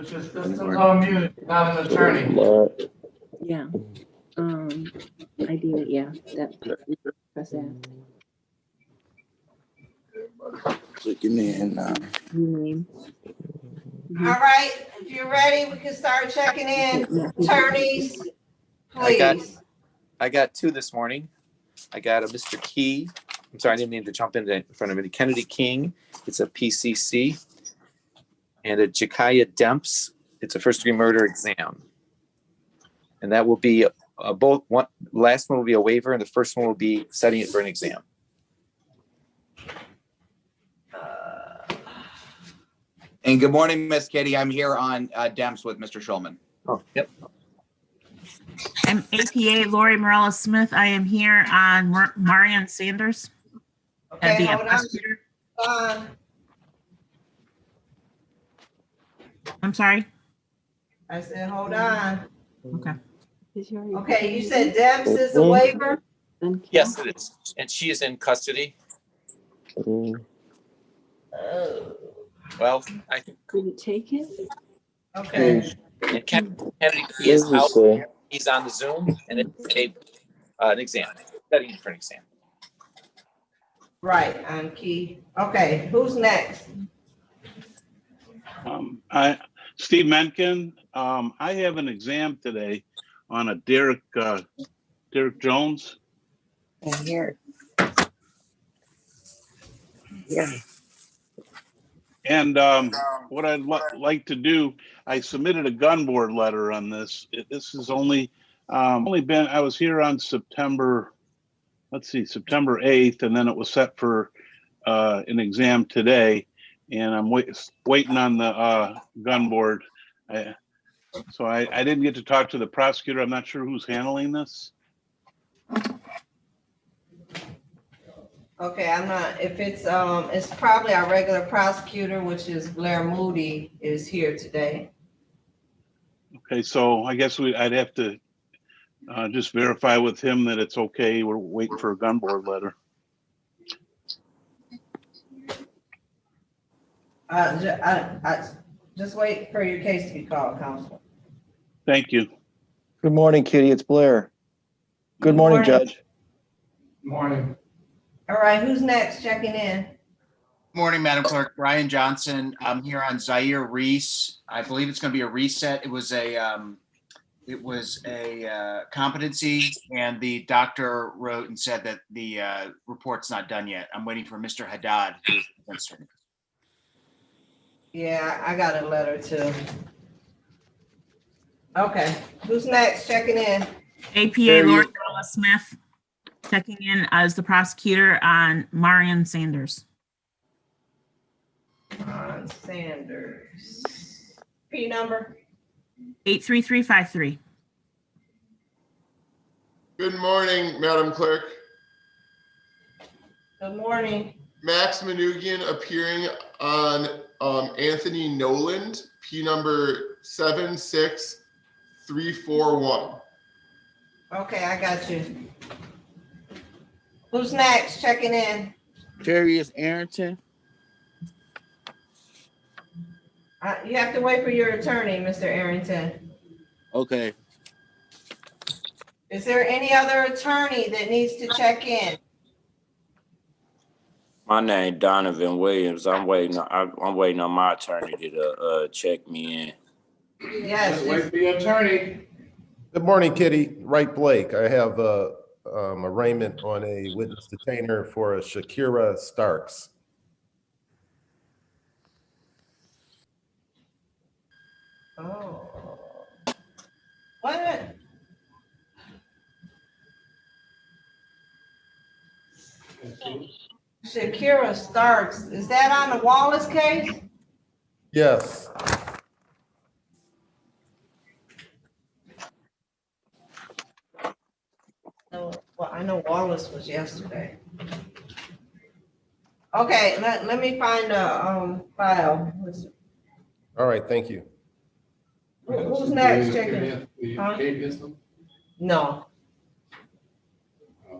But your system's on mute, not an attorney. Yeah. I did, yeah. That press that. Clicking in now. Name. All right, if you're ready, we can start checking in. Attorneys, please. I got two this morning. I got a Mr. Key. I'm sorry, I didn't mean to jump in front of it. Kennedy King. It's a PCC. And a Jakaya Demps. It's a first-degree murder exam. And that will be both. One last one will be a waiver, and the first one will be setting it for an exam. And good morning, Miss Kitty. I'm here on Demps with Mr. Schulman. Oh, yep. I'm APA Lori Morella Smith. I am here on Marion Sanders. Okay, hold on. I'm sorry. I said, hold on. Okay. Okay, you said Debs is a waiver? Yes, it is. And she is in custody. Oh. Well, I think. Did it take it? Okay. And Kennedy Key is out. He's on the Zoom, and it's an exam. Studying for an exam. Right, I'm Key. Okay, who's next? Steve Menken. I have an exam today on a Derek Jones. Here. Yeah. And what I'd like to do, I submitted a gun board letter on this. This is only been, I was here on September 8th, and then it was set for an exam today, and I'm waiting on the gun board. So I didn't get to talk to the prosecutor. I'm not sure who's handling this. Okay, I'm not, if it's probably our regular prosecutor, which is Blair Moody, is here today. Okay, so I guess I'd have to just verify with him that it's okay. We're waiting for a gun board letter. Just wait for your case to be called, Counselor. Thank you. Good morning, Kitty. It's Blair. Good morning, Judge. Morning. All right, who's next checking in? Morning, Madam Clerk. Brian Johnson. I'm here on Zaire Reese. I believe it's going to be a reset. It was a competency, and the doctor wrote and said that the report's not done yet. I'm waiting for Mr. Haddad. Yeah, I got a letter too. Okay, who's next checking in? APA Lori Morella Smith, checking in as the prosecutor on Marion Sanders. Sanders. P number? 83353. Good morning, Madam Clerk. Good morning. Max Manugian appearing on Anthony Noland, P number 76341. Okay, I got you. Who's next checking in? Darius Arrington. You have to wait for your attorney, Mr. Arrington. Okay. Is there any other attorney that needs to check in? My name Donovan Williams. I'm waiting on my attorney to check me in. Yes. Wait for your attorney. Good morning, Kitty. Wright Blake. I have arraignment on a witness detainer for a Shakira Starks. Oh. What? Shakira Starks. Is that on the Wallace case? Yes. No, well, I know Wallace was yesterday. Okay, let me find a file. All right, thank you. Who's next checking? Huh? No. Who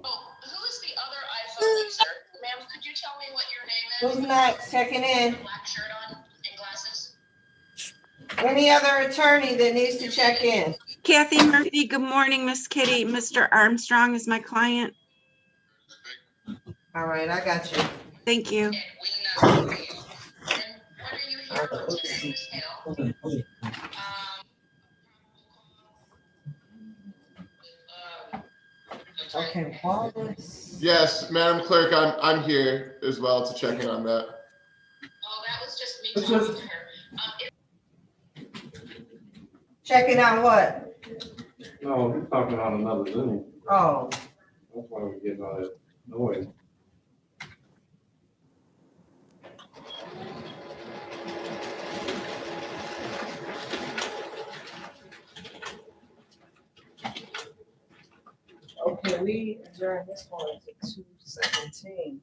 is the other iPhone user? Ma'am, could you tell me what your name is? Who's next checking in? Black shirt on and glasses. Any other attorney that needs to check in? Kathy Murphy, good morning, Miss Kitty. Mr. Armstrong is my client. All right, I got you. Thank you. Okay, Wallace. Yes, Madam Clerk, I'm here as well to check in on that. Oh, that was just me talking to her. Checking on what? No, we're talking on another Zoom. Oh, That's why we're getting all that noise. okay, we adjourned this one to 2:17.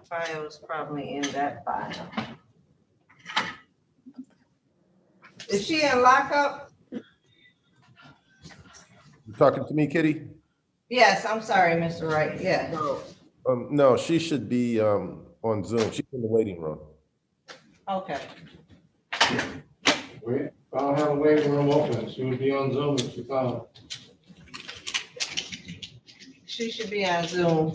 File's probably in that file. Is she in lockup? You talking to me, Kitty? Yes, I'm sorry, Mr. Wright, yeah. No, she should be on Zoom. She's in the waiting room. Okay, We don't have a waiting room open. She would be on Zoom if she found. she should be on Zoom.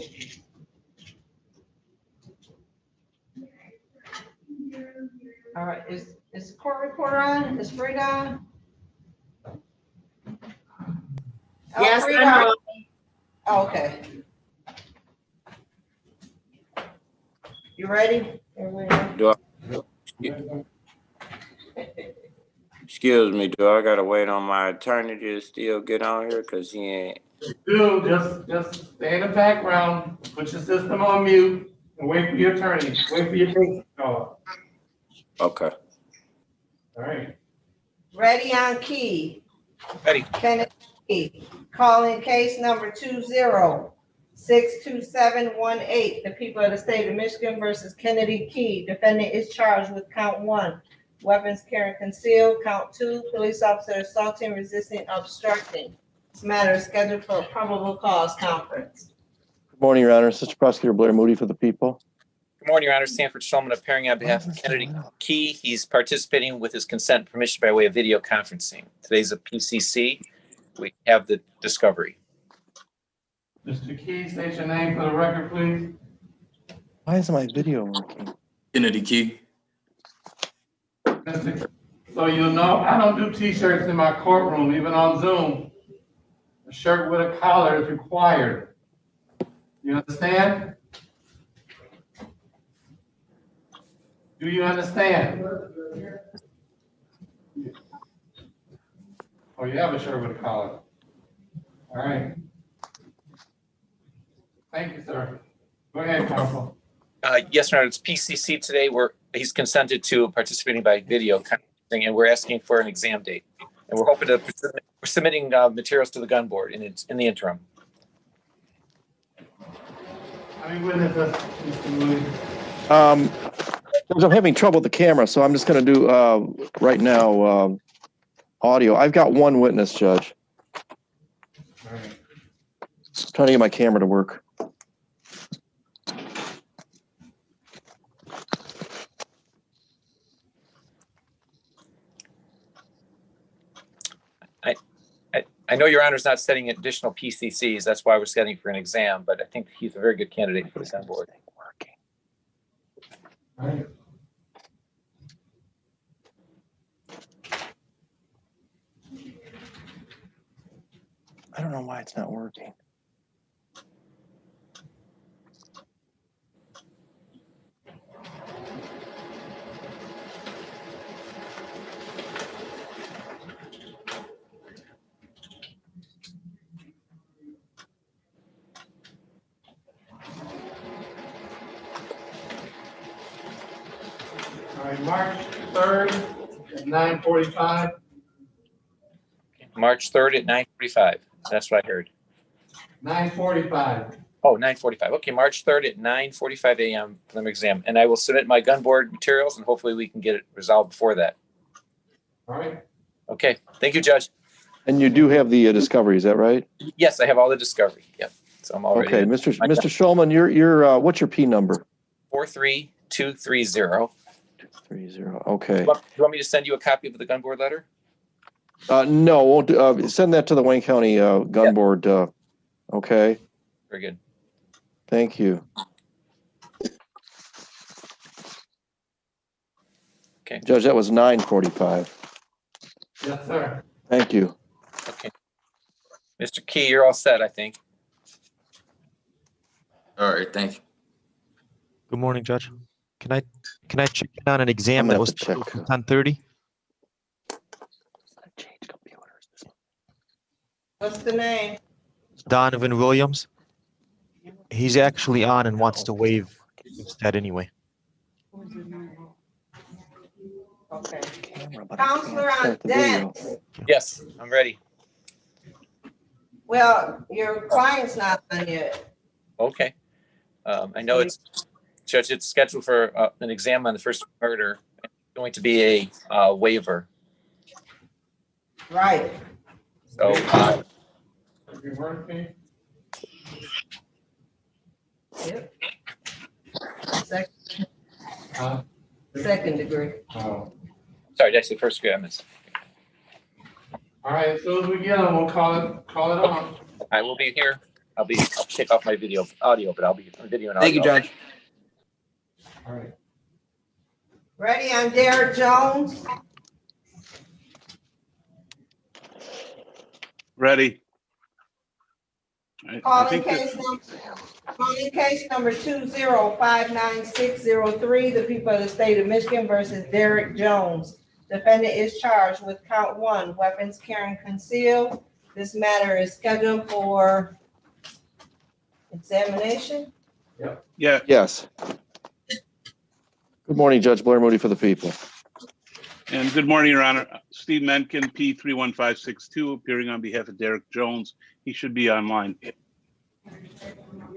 All right, is the court reporter on? Is Frida on? Yes, Frida. I'm on. Oh, okay. You ready? Do excuse me, do I gotta wait on my attorney to still get on here? Cause he ain't. Do just stay in the background, put your system on mute, and wait for your attorney. Wait for your case to call. Okay. All right. Ready on key. Ready. Kenneth Key, calling case number 20-62718. The people of the state of Michigan versus Kennedy Key. Defendant is charged with count 1, weapons carrying concealed. Count 2, police officer assaulting, resisting, obstructing. This matter is scheduled for a probable cause conference. Good morning, Your Honor. Assistant Prosecutor Blair Moody for the people. Good morning, Your Honor. Sanford Shulman appearing on behalf of Kennedy Key. He's participating with his consent and permission by way of video conferencing. Today's a PCC. We have the discovery. Mr. Key, state your name for the record, please. Why isn't my video working? Kennedy Key. So you know, I don't do t-shirts in my courtroom, even on Zoom. A shirt with a collar is required. You understand? Do you understand? Oh, you have a shirt with a collar. All right. Thank you, sir. Go ahead, counsel. Yes, Your Honor, it's PCC today. He's consented to participating by video conferencing, and we're asking for an exam date. And we're hoping to, we're submitting materials to the gun board in the interim. How many witnesses, Mr. Moody? I'm having trouble with the camera, so I'm just going to do right now audio. I've got one witness, Judge. All right. Just trying to get my camera to work. I know Your Honor's not setting additional PCCs. That's why we're setting for an exam, but I think he's a very good candidate for the gun board. All right. I don't know why it's not working. All right, March 3rd at 9:45. March 3rd at 9:45. That's what I heard. 9:45. Oh, 9:45. Okay, March 3rd at 9:45 a.m. preliminary exam. And I will submit my gun board materials and hopefully we can get it resolved before that. All right. Okay, thank you, Judge. And you do have the discovery, is that right? Yes, I have all the discovery. Yep. So I'm already. Okay, Mr. Shulman, your what's your P number? 43230. 230. Okay. Do you want me to send you a copy of the gun board letter? No, won't send that to the Wayne County Gun Board. Okay. Very good. Thank you. Okay. Judge, that was 9:45. Yes, sir. Thank you. Okay. Mr. Key, you're all set, I think. All right, thank you. Good morning, Judge. Can I check in on an exam I'm that gonna was have to check. scheduled for 10:30? What's the name? Donovan Williams. He's actually on and wants to waive instead anyway. Okay. But I can't Counselor on start the video. deck. Yes, I'm ready. Well, your client's not on yet. Okay. I know it's, Judge, it's scheduled for an exam on the first murder. It's going to be a waiver. Right. So, Yep. Second degree. Oh. sorry, did I say first degree? I missed. All right, as soon as we get them, we'll call it on. I will be here. I'll take off my audio, but I'll be on video and audio. Thank you, Judge. All right. Ready on Derek Jones? Ready. I Calling think that, case number 2059603, the people of the state of Michigan versus Derek Jones. Defendant is charged with count 1, weapons carrying concealed. This matter is scheduled for examination. yeah, Yes. Good morning, Judge Blair Moody for the people. and good morning, Your Honor. Steve Mencken, P31562, appearing on behalf of Derek Jones. He should be online.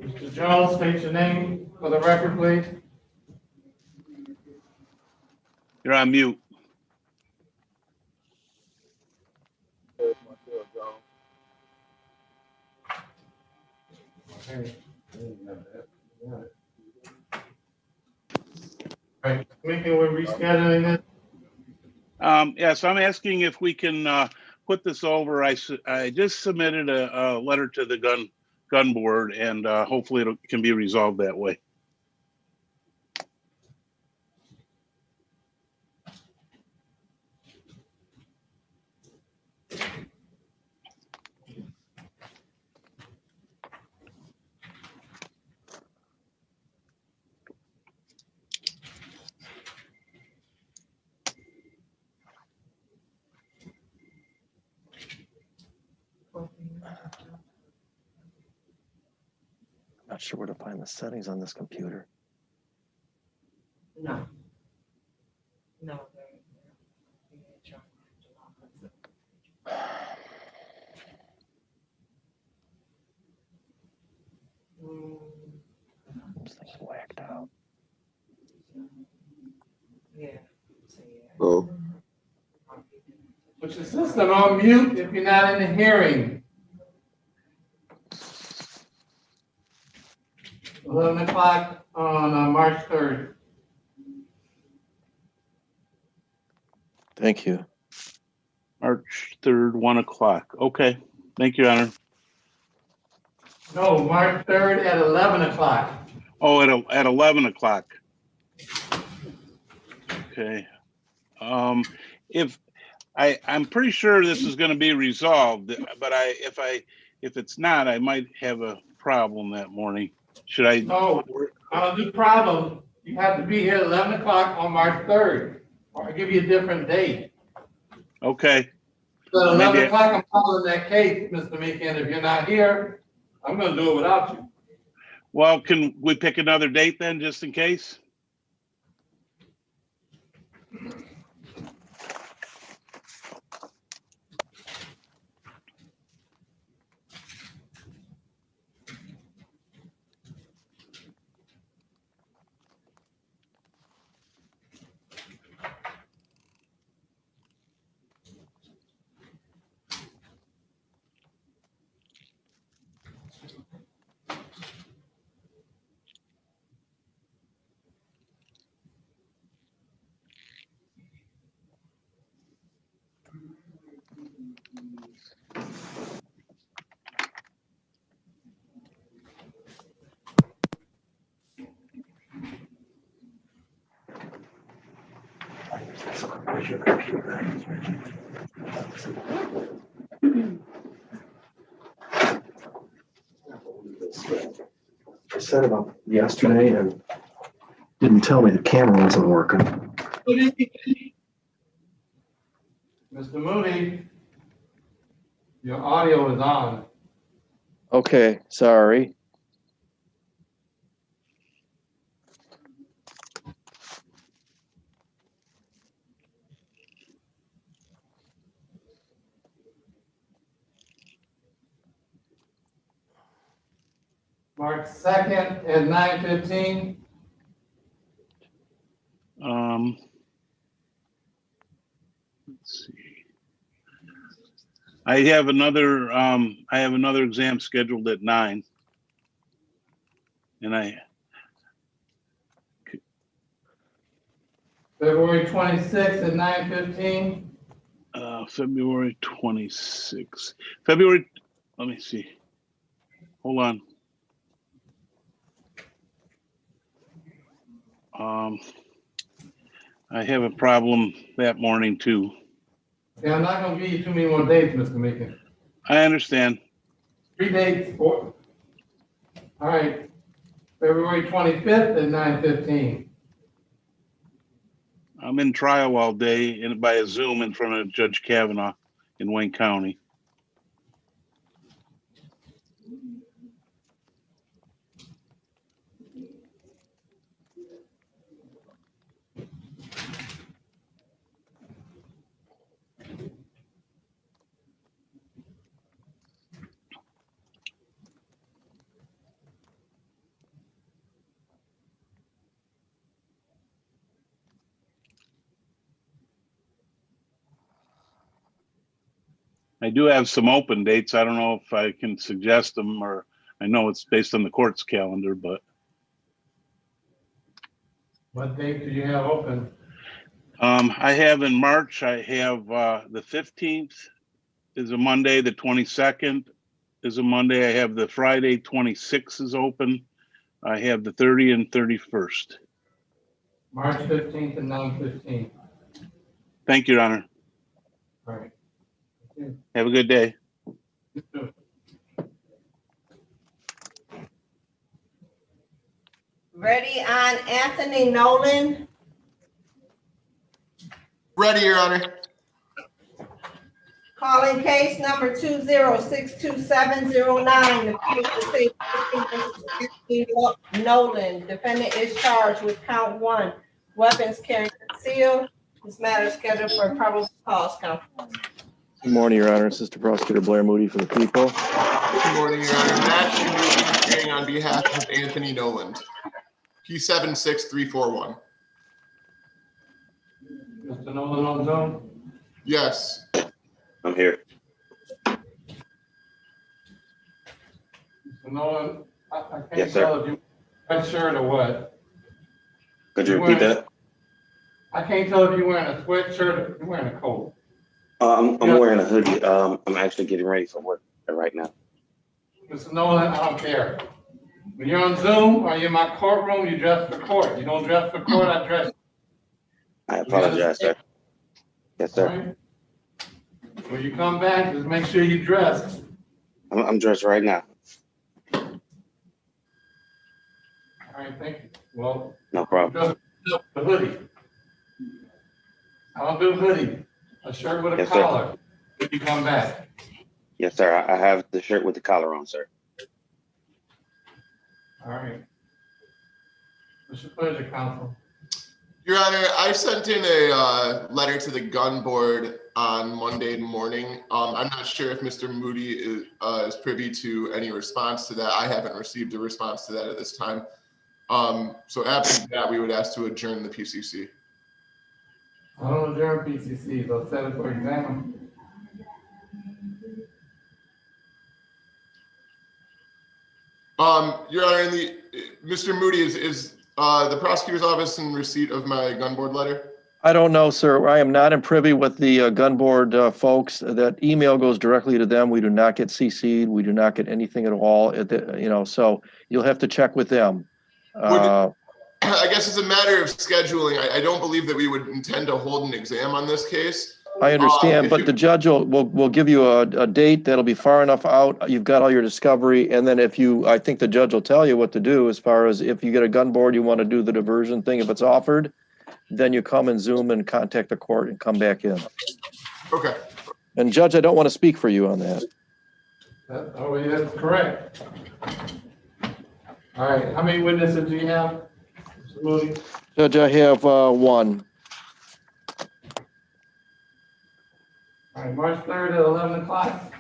Mr. Jones, state your name for the record, please. You're on mute. All right, making we're rescheduling it. Yeah, so I'm asking if we can put this over. I just submitted a letter to the gun board, and hopefully it can be resolved that way. Not sure where to find the settings on this computer. No. No. This thing's whacked out. Yeah. Oh. Put your system on mute if you're not in the hearing. 11 o'clock on March 3rd. Thank you. March 3rd, 1 o'clock. Okay. Thank you, Your Honor. No, March 3rd at 11 o'clock. Oh, at 11 o'clock. Okay. If I'm pretty sure this is going to be resolved, but if it's not, I might have a problem that morning. Should I? No, the problem, you have to be here at 11 o'clock on March 3rd, or I'll give you a different date. Okay. So at 11 o'clock, I'm calling that case, Mr. Meekin. If you're not here, I'm going to do it without you. Well, can we pick another date then, just in case? I set it up yesterday and didn't tell me the camera wasn't working. Mr. Moody, your audio is on. Okay, sorry. March 2nd at 9:15. Let's see. I have another exam scheduled at 9. And February 26th at 9:15. February 26th. Let me see. Hold on. I have a problem that morning too. Yeah, I'm not gonna give you too many more dates, Mr. Meekin. I understand. 3 dates, 4. All right, February 25th at 9:15. I'm in trial all day and by a Zoom in front of Judge Kavanaugh in Wayne County. I do have some open dates. I don't know if I can suggest them, or I know it's based on the court's calendar, but What date do you have open? I have in March, I have the 15th is a Monday, the 22nd is a Monday. I have the Friday 26th is open. I have the 30th and 31st. March 15th and 9:15. Thank you, Your Honor. All right. Okay. Have a good day. You too. Ready on Anthony Nolan? Ready, Your Honor. Calling case number 2062709. The people of the state of Michigan versus Anthony Nolan. Defendant is charged with count 1, weapons carrying concealed. This matter is scheduled for probable cause conference. Good morning, Your Honor. Assistant Prosecutor Blair Moody for the people. Good morning, Your Honor. Matt Moody appearing on behalf of Anthony Noland. P76341. Mr. Nolan on Zoom? Yes. I'm here. Mr. Nolan, I can't Yes, sir. tell if you red shirt or what. Could you repeat that? I can't tell if you're wearing a sweatshirt or you're wearing a coat. I'm wearing a hoodie. I'm actually getting ready for work right now. Mr. Nolan, I don't care. When you're on Zoom or you're in my courtroom, you dress for court. You don't dress for court, I dress. I apologize, sir. Yes, sir. All right? When you come back, just make sure you dress. I'm dressed right now. All right, thank you. Well, No problem. dress the hoodie. I don't do hoodie. A shirt with a Yes, sir. collar when you come back. Yes, sir. I have the shirt with the collar on, sir. All right. What's your pleasure, counsel? Your Honor, I sent in a letter to the gun board on Monday morning. I'm not sure if Mr. Moody is privy to any response to that. I haven't received a response to that at this time. So after that, we would ask to adjourn the PCC. I don't adjourn PCC, so set it for exam. Your Honor, Mr. Moody, is the prosecutor's office in receipt of my gun board letter? I don't know, sir. I am not in privy with the gun board folks. That email goes directly to them. We do not get CC'd. We do not get anything at all. So you'll have to check with them. I guess it's a matter of scheduling. I don't believe that we would intend to hold an exam on this case. I understand, but the judge will give you a date that'll be far enough out. You've got all your discovery, and then I think the judge will tell you what to do as far as if you get a gun board, you want to do the diversion thing. If it's offered, then you come and Zoom and contact the court and come back in. Okay. And Judge, I don't want to speak for you on that. That's correct. All right, how many witnesses do you have, Mr. Moody? Judge, I have one. All right, March 3rd at 11 o'clock.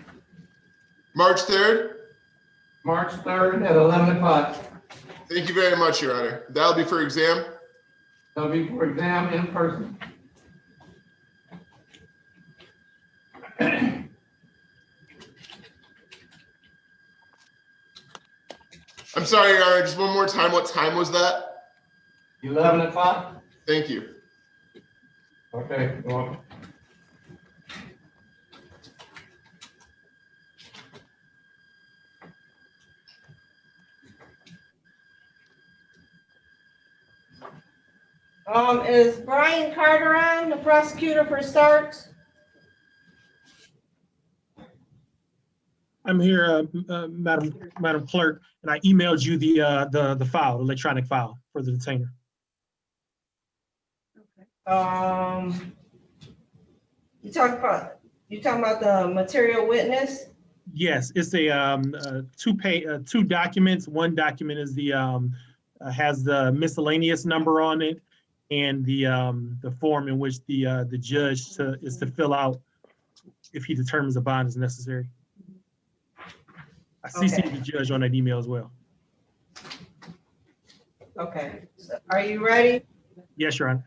March 3rd? March 3rd at 11 o'clock. Thank you very much, Your Honor. That'll be for exam? That'll be for exam in person. I'm sorry, Your Honor, just one more time. What time was that? 11 o'clock? Thank you. Okay, go on. Is Brian Carter on, the prosecutor for Starks? I'm here, Madam Clerk, and I emailed you the file, the electronic file for the detainer. You talking about the material witness? Yes, it's a two documents. One document is has the miscellaneous number on it, and the form in which the judge is to fill out if he determines a bond is necessary. I CC'd the judge on that email as well. Okay, so are you ready? Yes, Your Honor.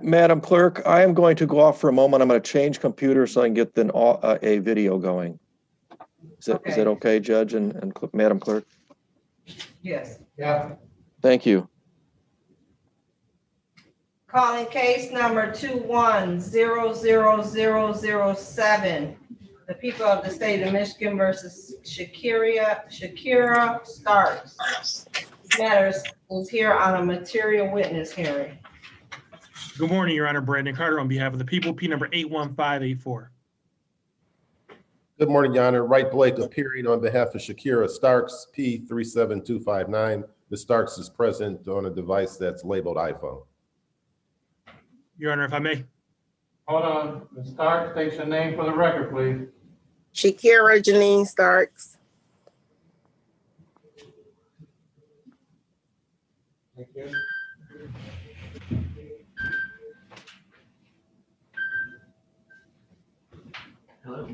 Madam Clerk, I am going to go off for a moment. I'm going to change computers so I can get a video going. Is that okay, Judge and Madam Clerk? Yes. Yeah. Thank you. Calling case number 2100007. The people of the state of Michigan versus Shakira Starks. This matter is here on a material witness hearing. Good morning, Your Honor. Brandon Carter on behalf of the people, P number 81584. Good morning, Your Honor. Wright Blake appearing on behalf of Shakira Starks, P 37259. Ms. Starks is present on a device that's labeled iPhone. Your Honor, if I may. Hold on, Ms. Starks, state your name for the record, please. Shakira Janine Starks. Thank you. Hello.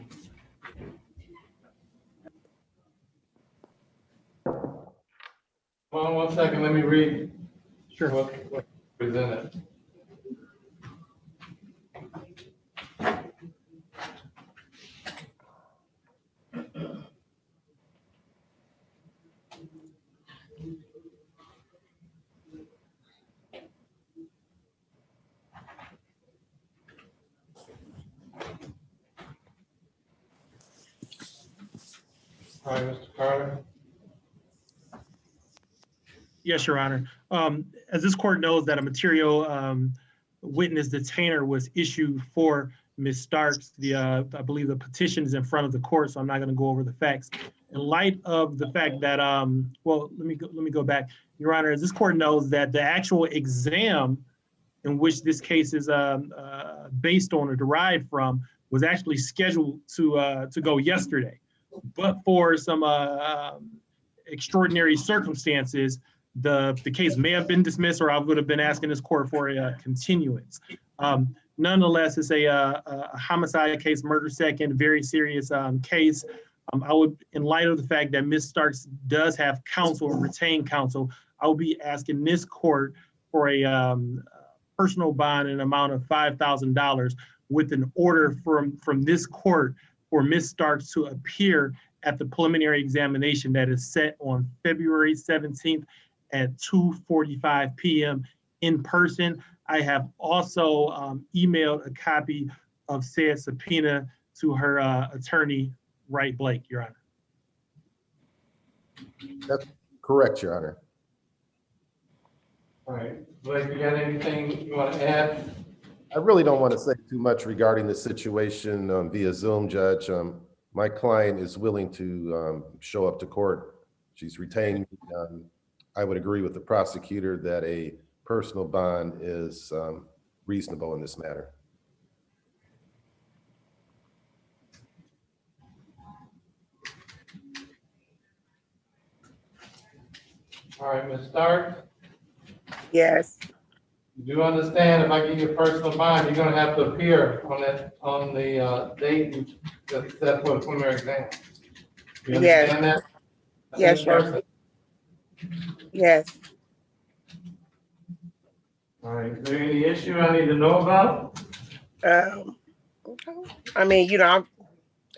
Hold on 1 second, let me read. Sure. What presented. All right, Mr. Carter. Yes, Your Honor. As this court knows that a material witness detainer was issued for Ms. Starks, I believe the petition is in front of the court, so I'm not going to go over the facts. In light of the fact that, well, let me go back. Your Honor, as this court knows that the actual exam in which this case is based on or derived from was actually scheduled to go yesterday. But for some extraordinary circumstances, the case may have been dismissed, or I would have been asking this court for a continuance. Nonetheless, it's a homicide case, murder second, very serious case. I would, in light of the fact that Ms. Starks does have counsel, retained counsel, I will be asking this court for a personal bond in an amount of $5,000 with an order from this court for Ms. Starks to appear at the preliminary examination that is set on February 17th at 2:45 p.m. in person. I have also emailed a copy of said subpoena to her attorney, Wright Blake, Your Honor. That's correct, Your Honor. All right, Blake, you got anything you want to add? I really don't want to say too much regarding the situation via Zoom, Judge. My client is willing to show up to court. She's retained me. I would agree with the prosecutor that a personal bond is reasonable in this matter. All right, Ms. Starks, Yes, you do understand if I give you a personal bond, you're gonna have to appear on that, on the date that's set for the preliminary exam. You Yes. understand that? That's Yes, in sir. person. yes. All right, is there any issue I need to know about? I mean,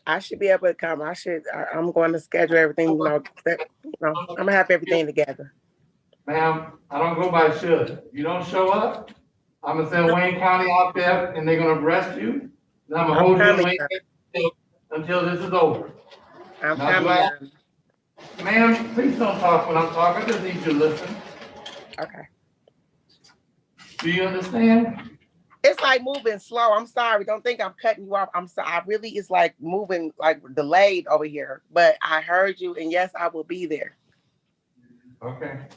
I should be able to come. I'm going to schedule everything, I'm gonna have everything together. Ma'am, I don't go by should. If you don't show up, I'm gonna send Wayne County out there and they're gonna arrest you. And I'm gonna hold you in Wayne County until this is over. I'm Now, do coming. Ma'am, please don't talk when I'm talking. I just need you to listen. Okay. Do you understand? It's like moving slow. I'm sorry. Don't think I'm cutting you off. I'm sorry. I really is like moving like delayed over here. But I heard you, and yes, I will be there. Okay.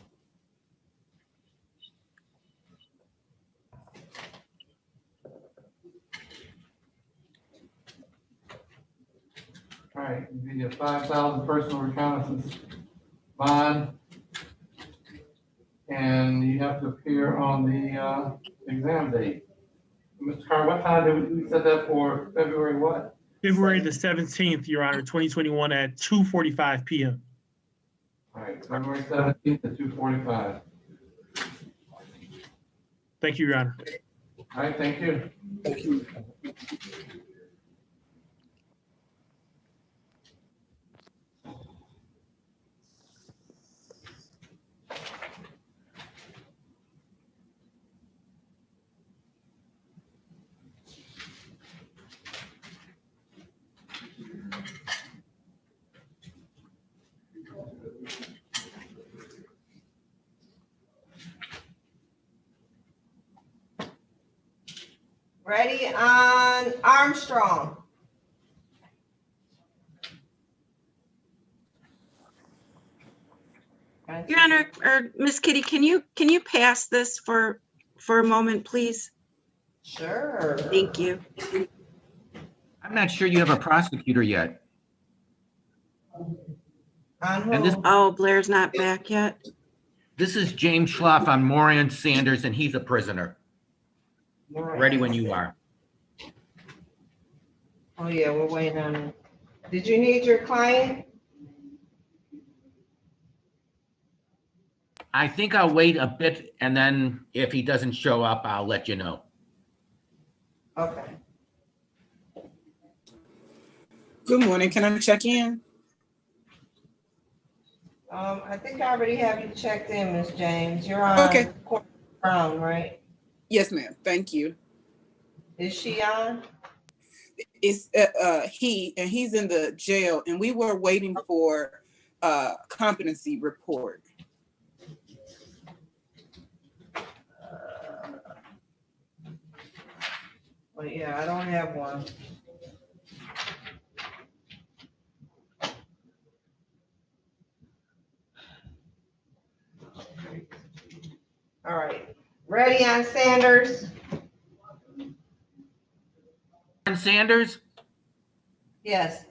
All right, you need a 5,000 personal reconnaissance bond. And you have to appear on the exam date. Mr. Carr, what time did we set that for? February what? February the 17th, Your Honor, 2021 at 2:45 p.m. All right, February 17th at 2:45. Thank you, Your Honor. All right, thank you. Thank you. Ready on Armstrong. Your Honor, or Miss Kitty, can you pass this for a moment, please? Sure. Thank you. I'm not sure you have a prosecutor yet. And this, Oh, Blair's not back yet. this is James Schloff on Morian Sanders, and he's a prisoner. Ready when you are. Oh, yeah, we're waiting on it. Did you need your client? I think I'll wait a bit, and then if he doesn't show up, I'll let you know. Okay. Good morning. Can I check in? I think I already have you checked in, Miss James. You're on Court Brown, right? Yes, ma'am. Thank you. Is she on? It's he's in the jail, and we were waiting for competency report. Well, yeah, I don't have one. All right. Ready on Sanders? On Sanders? Yes.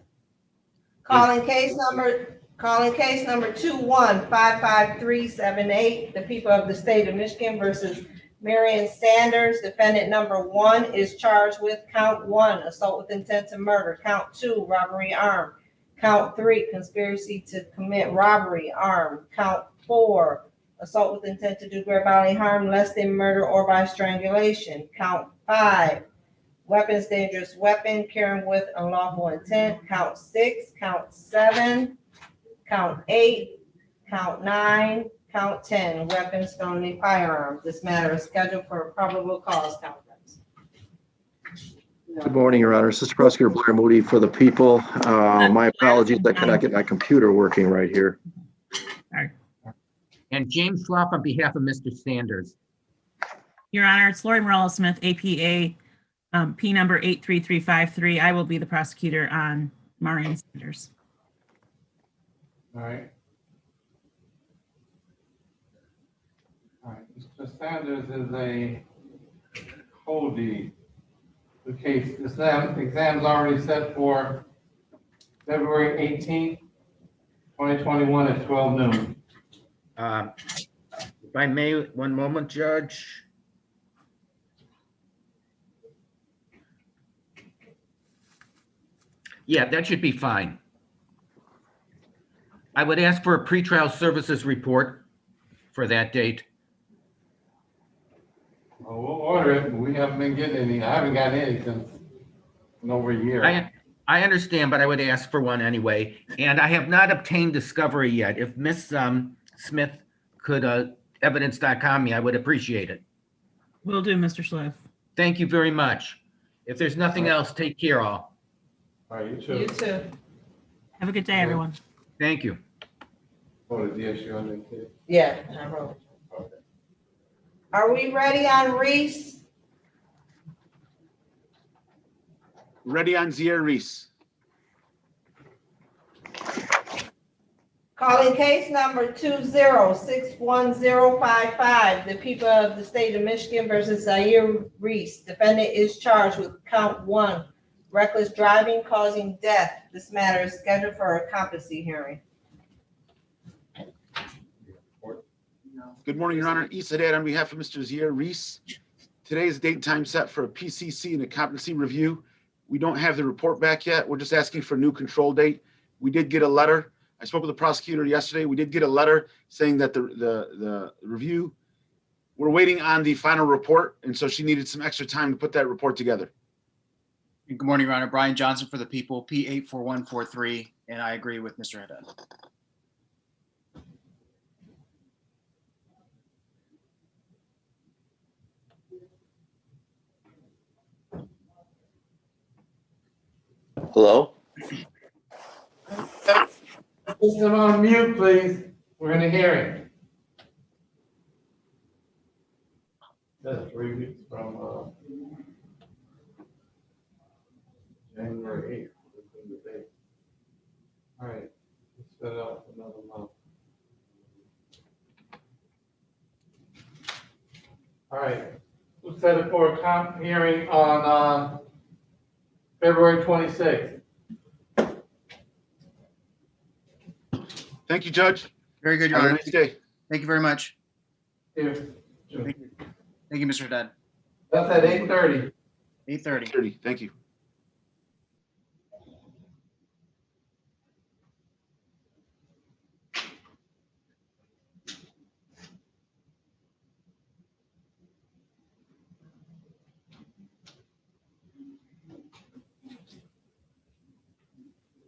Calling case number 2155378, the people of the state of Michigan versus Marion Sanders. Defendant number 1 is charged with count 1, assault with intent to murder. Count 2, robbery armed. Count 3, conspiracy to commit robbery armed. Count 4, assault with intent to do great bodily harm less than murder or by strangulation. Count 5, weapons, dangerous weapon, carrying with unlawful intent. Count 6, count 7, count 8, count 9, count 10, weapons, felony, firearms. This matter is scheduled for a probable cause conference. Good morning, Your Honor. Assistant Prosecutor Blair Moody for the people. My apologies, I cannot get my computer working right here. And James Schloff on behalf of Mr. Sanders. Your Honor, it's Lori Morales-Smith, APA, P number 83353. I will be the prosecutor on Marion Sanders. All right. All right, Mr. Sanders is a holdee. The case, the exam's already set for February 18th, 2021 at 12 noon. If I may, one moment, Judge. Yeah, that should be fine. I would ask for a pretrial services report for that date. Well, we'll order it, but we haven't been getting any. I haven't gotten any since in over a year. I understand, but I would ask for one anyway. And I have not obtained discovery yet. If Ms. Smith could evidence.com me, I would appreciate it. Will do, Mr. Schliff. Thank you very much. If there's nothing else, take care all. All right, you too. You too. Have a good day, everyone. Thank you. What is the issue on the kid? Yeah, I wrote. Are we ready on Reese? Ready on Zia Reese. Calling case number 2061055, the people of the state of Michigan versus Zaire Reese. Defendant is charged with count 1, reckless driving causing death. This matter is scheduled for a competency hearing. Good morning, Your Honor. Issa Haddad on behalf of Mr. Zia Reese. Today is date and time set for a PCC and a competency review. We don't have the report back yet. We're just asking for a new control date. We did get a letter. I spoke with the prosecutor yesterday. We did get a letter saying that the review, we're waiting on the final report. And so she needed some extra time to put that report together. Good morning, Your Honor. Brian Johnson for the people, P84143, and I agree with Mr. Haddad. Hello? Put them on mute, please. We're in a hearing. That's 3 weeks from January 8th. All right, let's set it up another month. All right, we'll set it for a comp hearing on February 26th. Thank you, Judge. Very good, Your Have a Honor. nice day. Thank you very much. Here. Thank you, Mr. Haddad. That's at 8:30. 8:30. Thank you.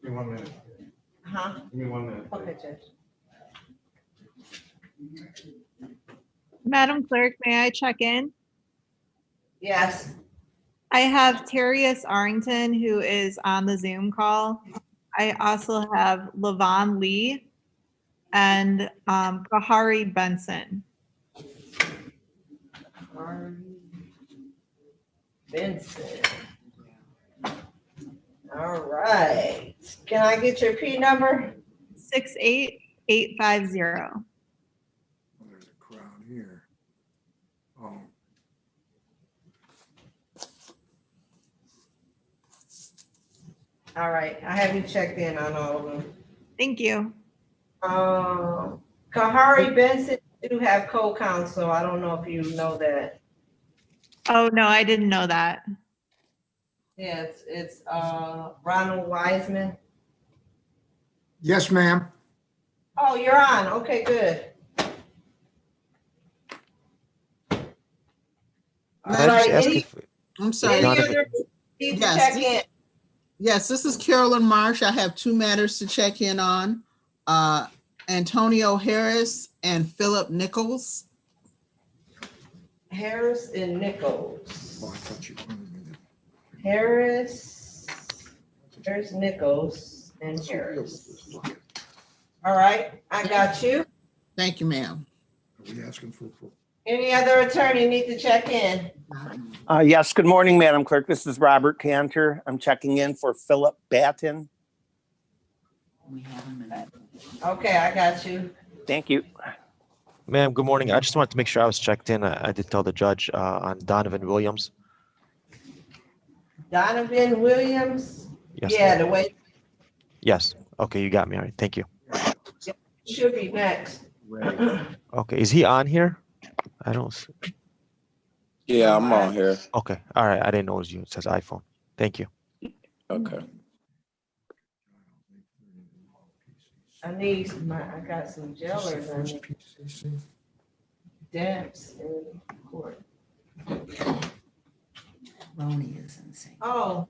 Give me 1 minute. Huh? Give me 1 minute. Okay, Judge. Madam Clerk, may I check in? Yes. I have Terrius Arrington, who is on the Zoom call. I also have Lavon Lee and Kahari Benson. Benson. All right. Can I get your P number? 68850. There's a crowd here. Oh. All right. I have you checked in on all of them. Thank you. Kahari Benson do have co-counsel. I don't know if you know that. Oh, no, I didn't know that. Yeah, it's Ronald Wiseman. Yes, ma'am. Oh, you're on. Okay, good. I'm sorry. Any other need to check in? Yes, this is Carolyn Marsh. I have 2 matters to check in on. Antonio Harris and Philip Nichols. Harris and Nichols. Oh, I thought you wanted me Harris, Nichols, and Harris. All right, I got you. Thank you, ma'am. Are we asking for? Any other attorney need to check in? Yes, good morning, Madam Clerk. This is Robert Cantor. I'm checking in for Philip Batten. Okay, I got you. Thank you. Ma'am, good morning. I just wanted to make sure I was checked in. I did tell the judge on Donovan Williams. Donovan Williams? Yes, Yeah, ma'am. the way Yes. Okay, you got me. All right. Thank you. should be next. Okay. Is he on here? I don't see. Yeah, I'm on here. Okay. All right. I didn't know it was you. It says iPhone. Thank you. Okay. I got some jailers on it. Damps in court. Ronnie is insane. Oh,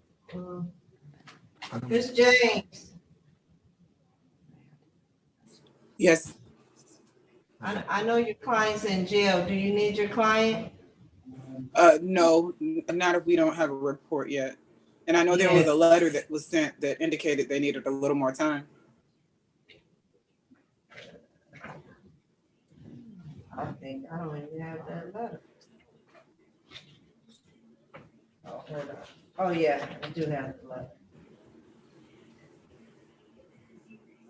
Miss James. Yes. I know your client's in jail. Do you need your client? No, not if we don't have a report yet. And I know there was a letter that was sent that indicated they needed a little more time. I think I don't even have that letter. Oh, hold on. Oh, yeah, I do have the letter.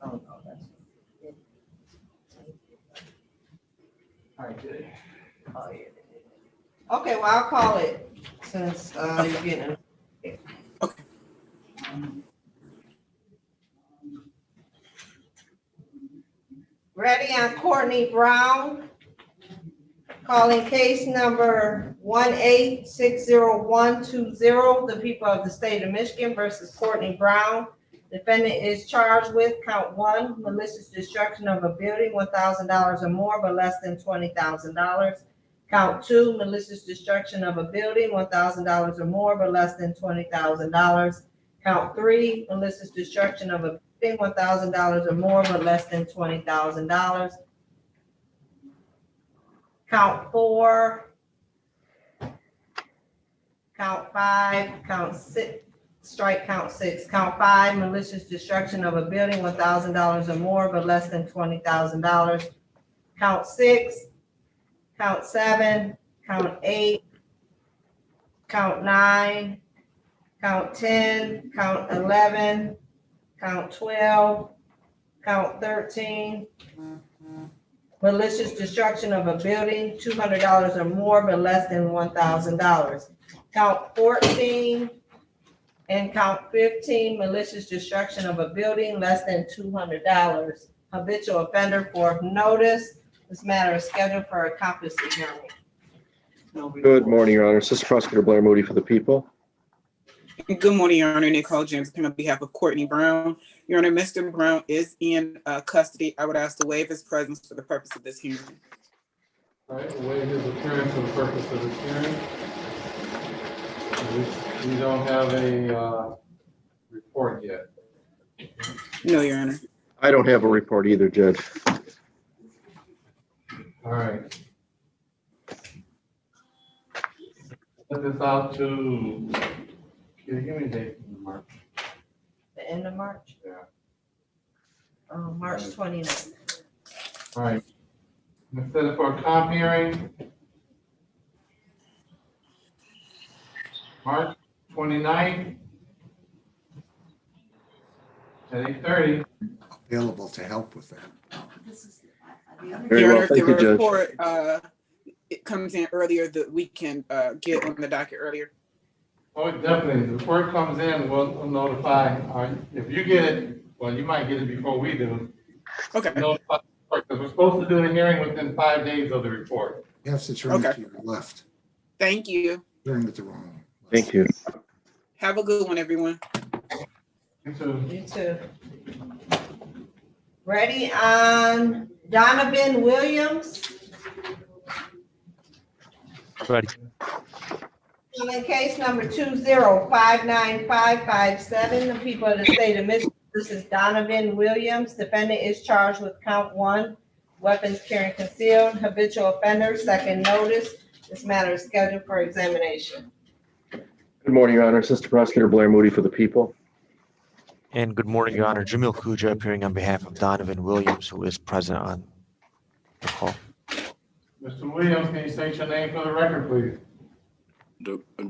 Oh, no, that's it. All right, good. Oh, yeah. Okay, well, I'll call it since you're getting it. Okay. Ready on Courtney Brown. Calling case number 1860120, the people of the state of Michigan versus Courtney Brown. Defendant is charged with count 1, malicious destruction of a building, $1,000 or more, but less than $20,000. Count 2, malicious destruction of a building, $1,000 or more, but less than $20,000. Count 3, malicious destruction of a building, $1,000 or more, but less than $20,000. Count 4, count 5, count 6, strike count 6. Count 5, malicious destruction of a building, $1,000 or more, but less than $20,000. Count 6, count 7, count 8, count 9, count 10, count 11, count 12, count 13. Malicious destruction of a building, $200 or more, but less than $1,000. Count 14 and count 15, malicious destruction of a building, less than $200. Habitual offender for notice. This matter is scheduled for a competency hearing. Good morning, Your Honor. Assistant Prosecutor Blair Moody for the people. Good morning, Your Honor. Nicole James on behalf of Courtney Brown. Your Honor, Mr. Brown is in custody. I would ask to waive his presence for the purpose of this hearing. All right, we'll waive his appearance for the purpose of this hearing. We don't have a report yet. No, Your Honor. I don't have a report either, Judge. All right. Put this out to, give me a date in March. The end of March? Yeah. March 29th. All right. Let's set it for a comp hearing. March 29th at 8:30. Available to help with that. Very Your well, Honor, if thank the you, Judge. report it comes in earlier, that we can get on the docket earlier. Oh, definitely. The report comes in, we'll notify. If you get it, well, you might get it before we do. Okay. Notify the court, because we're supposed to do the hearing within 5 days of the report. Yes, it's right to your left. Thank you. Turn with the wrong. Thank you. Have a good one, everyone. You too. You too. Ready on Donovan Williams? Ready. In case number 2059557, the people of the state of Michigan versus Donovan Williams. Defendant is charged with count 1, weapons carrying concealed, habitual offender, second notice. This matter is scheduled for examination. Good morning, Your Honor. Assistant Prosecutor Blair Moody for the people. And good morning, Your Honor. Jamil Kuja appearing on behalf of Donovan Williams, who is present on the call. Mr. Williams, can you state your name for the record, please?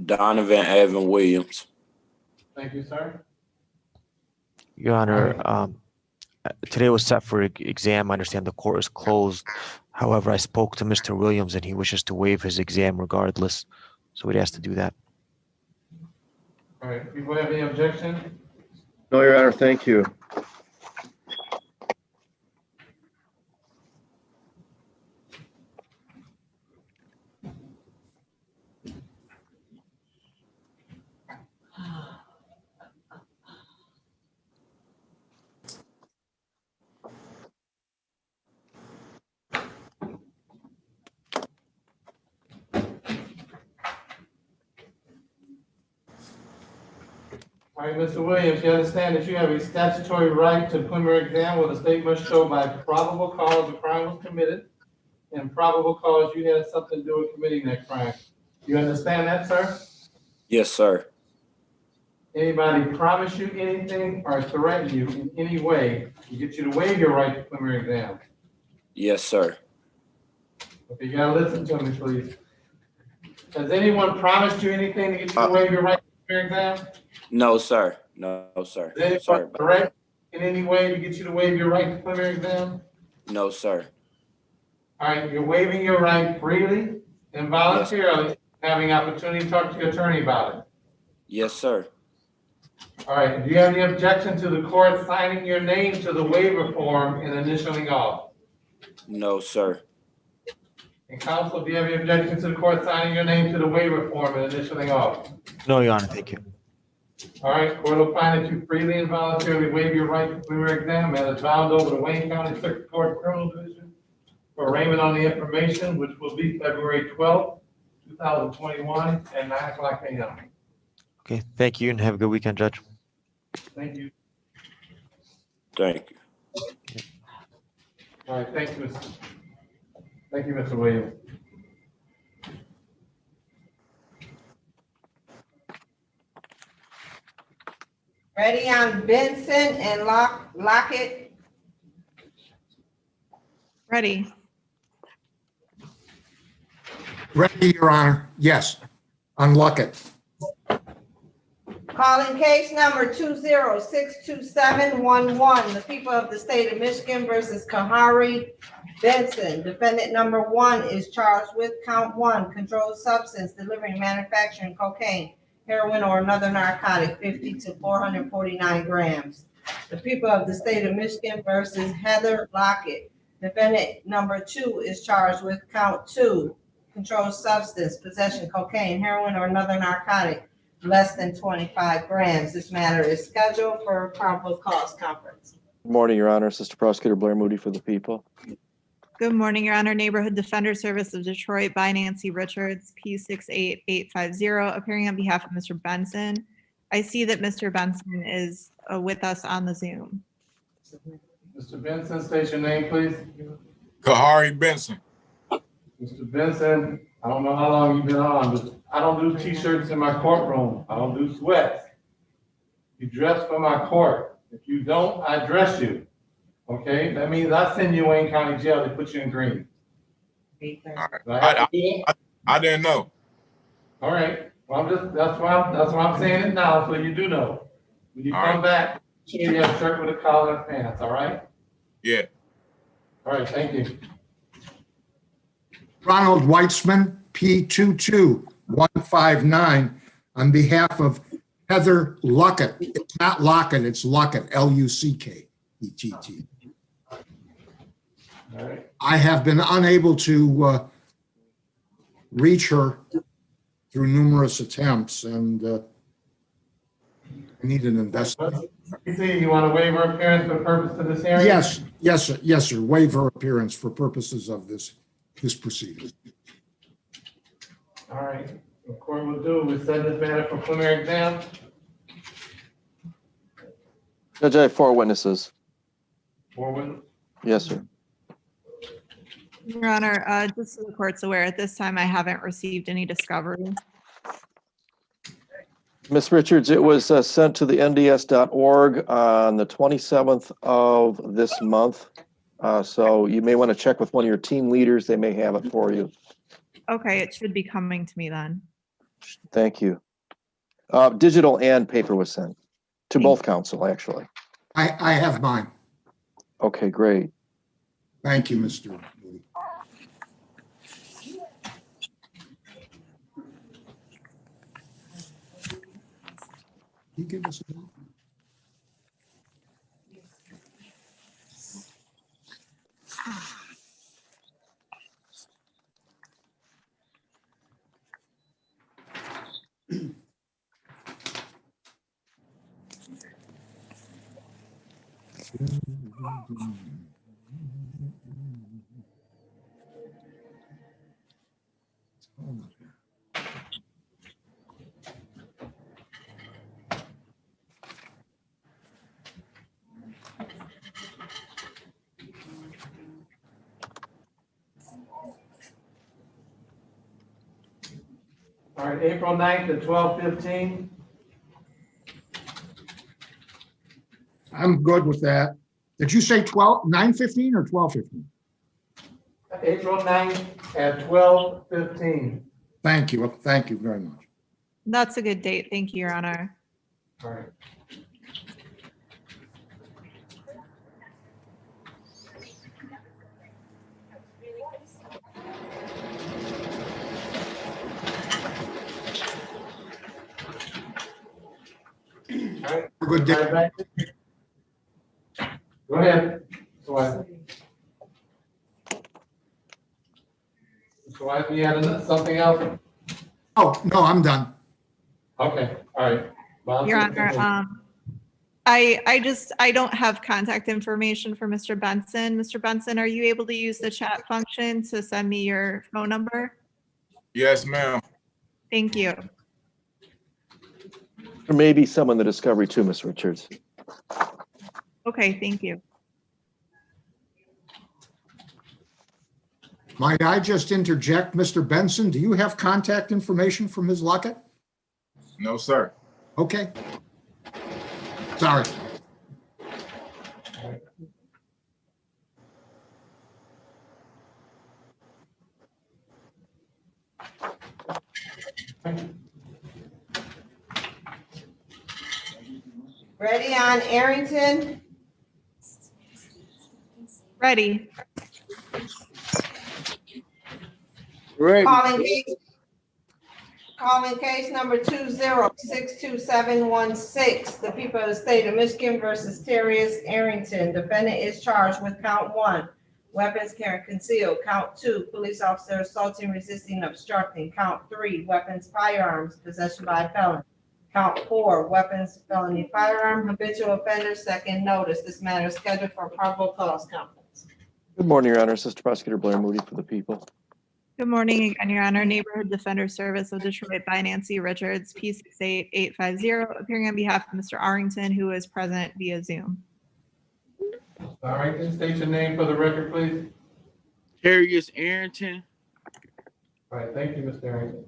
Donovan Evan Williams. Thank you, sir. Your Honor, today was set for exam. I understand the court is closed. However, I spoke to Mr. Williams and he wishes to waive his exam regardless. So we'd ask to do that. All right, people have any objection? No, Your Honor, thank you. All right, Mr. Williams, you understand that you have a statutory right to preliminary exam where the state must show by probable cause a crime was committed and probable cause you had something to do with committing that crime. You understand that, sir? Yes, sir. Anybody promise you anything or threaten you in any way to get you to waive your right to preliminary exam? Yes, sir. Okay, you gotta listen to me, please. Has anyone promised you anything to get you to waive your right to preliminary exam? No, sir. No, sir. Is Sorry. anyone correct in any way to get you to waive your right to preliminary exam? No, sir. All right, you're waiving your right freely and voluntarily, having opportunity to talk to your attorney about it. Yes, sir. All right, do you have any objection to the court signing your name to the waiver form and initialing off? No, sir. And counsel, do you have any objection to the court signing your name to the waiver form and initialing off? No, Your Honor, thank you. All right, court will find that you freely and voluntarily waive your right to preliminary exam and is bound over the Wayne County Circuit Court Criminal Division for arraignment on the information, which will be February 12th, 2021 at 9:00 a.m. Okay, thank you and have a good weekend, Judge. Thank you. Thank you. All right, thank you, Mr. Williams. Ready on Benson and Lockett? Ready. Ready, Your Honor. Yes. Unlock it. Calling case number 2062711, the people of the state of Michigan versus Kahari Benson. Defendant number 1 is charged with count 1, controlled substance, delivering, manufacturing cocaine, heroin, or another narcotic, 50 to 449 grams. The people of the state of Michigan versus Heather Lockett. Defendant number 2 is charged with count 2, controlled substance, possession, cocaine, heroin, or another narcotic, less than 25 grams. This matter is scheduled for probable cause conference. Good morning, Your Honor. Assistant Prosecutor Blair Moody for the people. Good morning, Your Honor. Neighborhood Defender Service of Detroit by Nancy Richards, P68850, appearing on behalf of Mr. Benson. I see that Mr. Benson is with us on the Zoom. Mr. Benson, state your name, please. Kahari Benson. Mr. Benson, I don't know how long you've been on, but I don't do t-shirts in my courtroom. I don't do sweats. You dress for my court. If you don't, I dress you. Okay, that means I send you Wayne County Jail to put you in green. I didn't know. All right. Well, that's why I'm saying it now, so you do know. When you come back, sure you have a shirt with a collar and pants. All right. Yeah. All right. Thank you. Ronald Weitzman, P22159, on behalf of Heather Luckett. It's not Lockett, it's Luckett, L-U-C-K-E-T-T. All right. I have been unable to reach her through numerous attempts, and I need an investigation. You want to waive her appearance for purpose of this hearing? Yes, sir. Waive her appearance for purposes of this proceeding. All right. What the court will do is set this matter for preliminary exam. Judge, I have 4 witnesses. 4 witnesses? Yes, sir. Your Honor, just so the court's aware, at this time, I haven't received any discovery. Ms. Richards, it was sent to the nds.org on the 27th of this month. So you may want to check with one of your team leaders. They may have it for you. Okay, it should be coming to me then. Thank you. Digital and paper was sent to both counsel, actually. I have mine. Okay, great. Thank you, Mr. Moody. Can you give us a minute? All right, April 9th at 12:15. I'm good with that. Did you say 9:15 or 12:15? April 9th at 12:15. Thank you. Thank you very much. That's a good date. Thank you, Your Honor. All right. All right. Good day. Go ahead. So you had something else? Oh, no, I'm done. Okay, all right. Your Honor, I don't have contact information for Mr. Benson. Mr. Benson, are you able to use the chat function to send me your phone number? Yes, ma'am. Thank you. There may be some in the discovery too, Ms. Richards. Okay, thank you. Might I just interject, Mr. Benson? Do you have contact information from Ms. Luckett? No, sir. Okay. Sorry. Ready on Arrington? Ready. Ready. Calling case number 2062716, the people of the state of Michigan versus Terrius Arrington. Defendant is charged with count 1, weapons carrying concealed. Count 2, police officer assaulting, resisting, obstructing. Count 3, weapons, firearms, possession by a felon. Count 4, weapons, felony, firearm, habitual offender, second notice. This matter is scheduled for probable cause conference. Good morning, Your Honor. Assistant Prosecutor Blair Moody for the people. Good morning again, Your Honor. Neighborhood Defender Service of Detroit by Nancy Richards, P68850, appearing on behalf of Mr. Arrington, who is present via Zoom. All right, then state your name for the record, please. Terrius Arrington. All right, thank you, Mr. Arrington.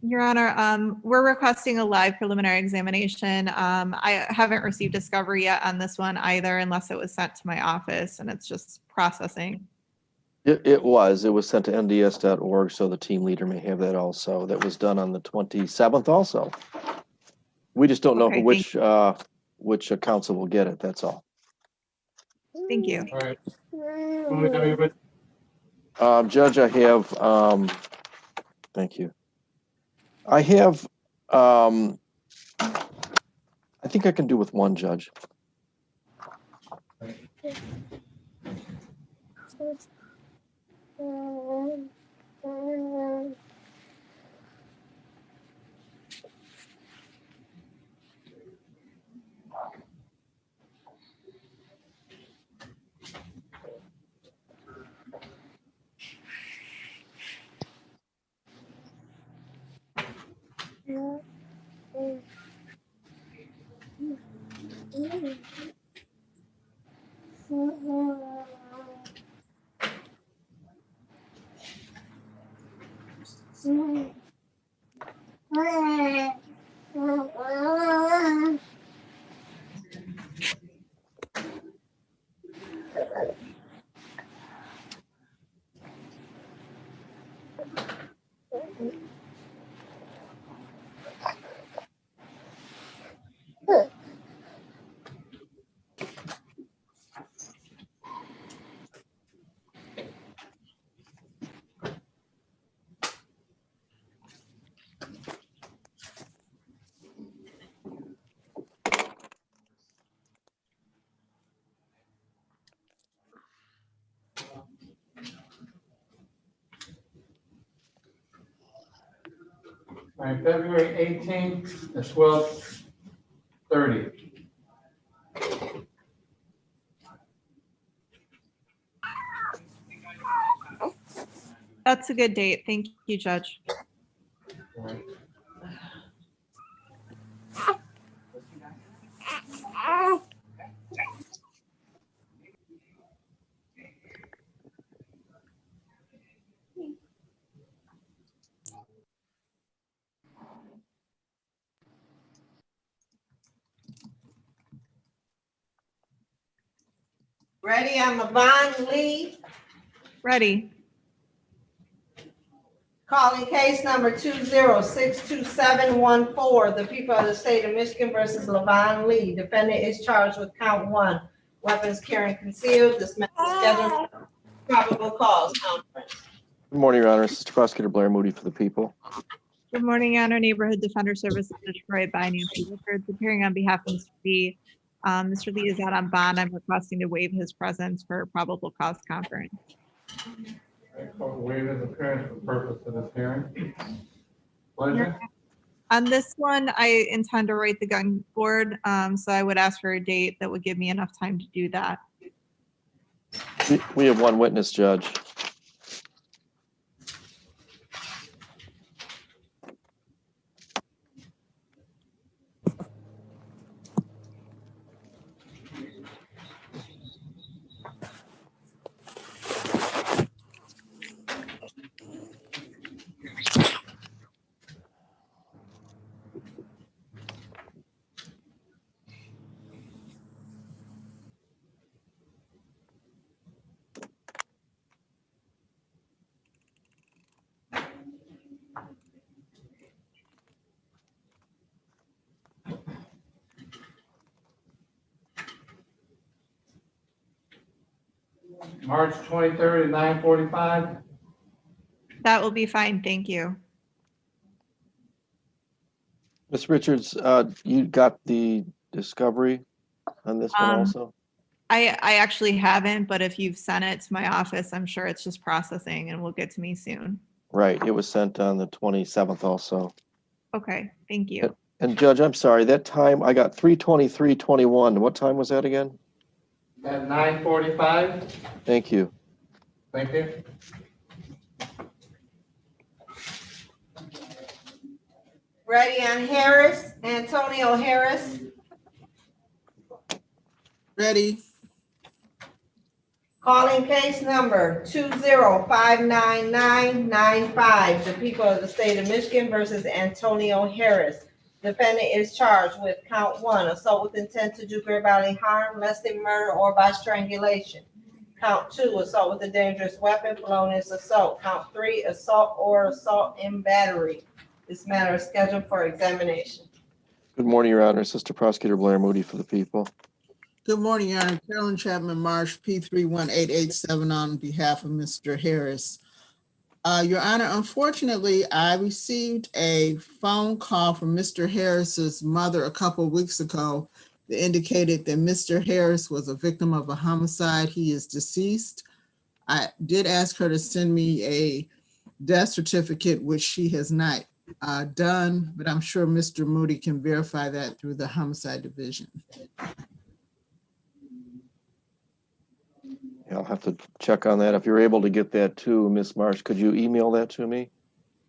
Your Honor, we're requesting a live preliminary examination. I haven't received discovery yet on this one either, unless it was sent to my office and it's just processing. It was sent to nds.org, so the team leader may have that also. That was done on the 27th also. We just don't know Okay, which council will get it, that's all. Thank you. All right. Who we have with? Judge, I have, thank you. I have, I think I can do with one judge. All right, February 18th at 12:30. That's a good date. Thank you, Judge. All right. Ready on Levon Lee, Ready. calling case number 2062714, the people of the state of Michigan versus Levon Lee. Defendant is charged with count 1, weapons carrying concealed. This matter is scheduled for probable cause conference. Good morning, Your Honor. Assistant Prosecutor Blair Moody for the people. Good morning, Your Honor. Neighborhood Defender Service of Detroit by Nancy Richards, appearing on behalf of Mr. Lee. Mr. Lee is out on bond. I'm requesting to waive his presence for probable cause conference. I call to waive his appearance for purpose of this hearing. Pleasure. On this one, I intend to write the gun board, so I would ask for a date that would give me enough time to do that. We have one witness, Judge. March 23rd at 9:45. That will be fine. Thank you. Ms. Richards, you got the discovery on this one also? I actually haven't, but if you've sent it to my office, I'm sure it's just processing and will get to me soon. Right, it was sent on the 27th also. Okay, thank you. And Judge, I'm sorry, that time, I got 3:23:21. What time was that again? At 9:45. Thank you. Thank you. Ready on Harris, Antonio Harris. Ready. Calling case number 2059995, the people of the state of Michigan versus Antonio Harris. Defendant is charged with count 1, assault with intent to do great bodily harm, less than murder, or by strangulation. Count 2, assault with a dangerous weapon, felonious assault. Count 3, assault or assault in battery. This matter is scheduled for examination. Good morning, Your Honor. Assistant Prosecutor Blair Moody for the people. Good morning, Your Honor. Carolyn Chapman Marsh, P31887 on behalf of Mr. Harris. Your Honor, unfortunately, I received a phone call from Mr. Harris's mother a couple of weeks ago that indicated that Mr. Harris was a victim of a homicide. He is deceased. I did ask her to send me a death certificate, which she has not done, but I'm sure Mr. Moody can verify that through the homicide division. Yeah, I'll have to check on that. If you're able to get that too, Ms. Marsh, could you email that to me?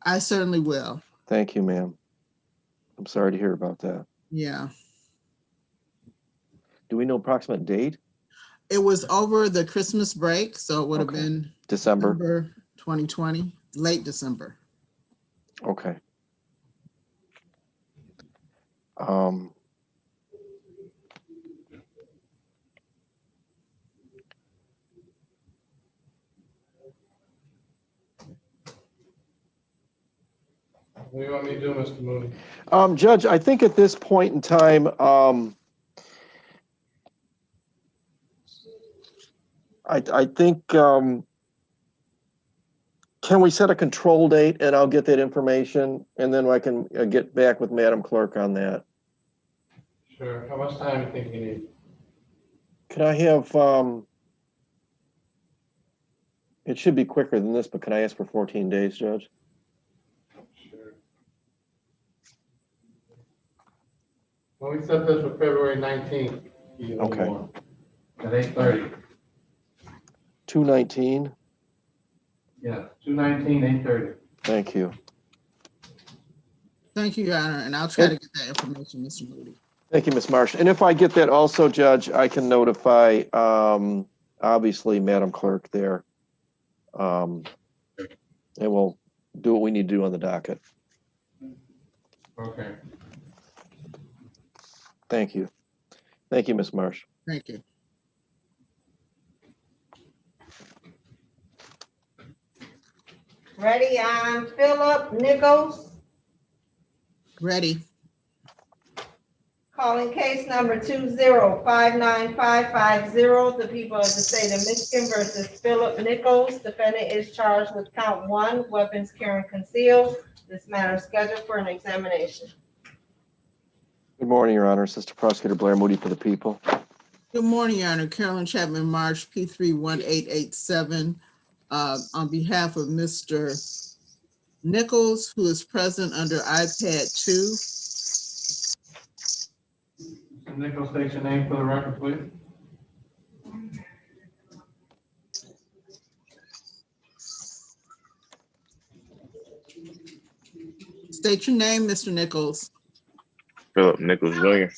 I certainly will. Thank you, ma'am. I'm sorry to hear about that. Yeah. Do we know approximate date? It was over the Christmas break, so it would have Okay. been December 2020, late December. Okay. What do you want me to do, Mr. Moody? Judge, I think at this point in time, I think, can we set a control date and I'll get that information and then I can get back with Madam Clerk on that. Sure. How much time do you think you need? Can I have, it should be quicker than this, but can I ask for 14 days, Judge? Sure. When we set this for February 19th. Okay. At 8:30. 219. Yeah, 219, 8:30. Thank you. Thank you, Your Honor, and I'll try to get that information, Mr. Moody. Thank you, Ms. Marsh. And if I get that also, Judge, I can notify, obviously, Madam Clerk there. And we'll do what we need to do on the docket. Okay. Thank you. Thank you, Ms. Marsh. Thank you. Ready on Philip Nichols, Ready. calling case number 2059550. The people of the state of Michigan versus Philip Nichols. Defendant is charged with count 1, weapons carrying concealed. This matter is scheduled for an examination. Good morning, Your Honor. Assistant Prosecutor Blair Moody for the people. Good morning, Your Honor. Carolyn Chapman Marsh, P31887, on behalf of Mr. Nichols, who is present under iPad 2. Mr. Nichols, state your name for the record, please. State your name, Mr. Nichols. Philip Nichols Jr.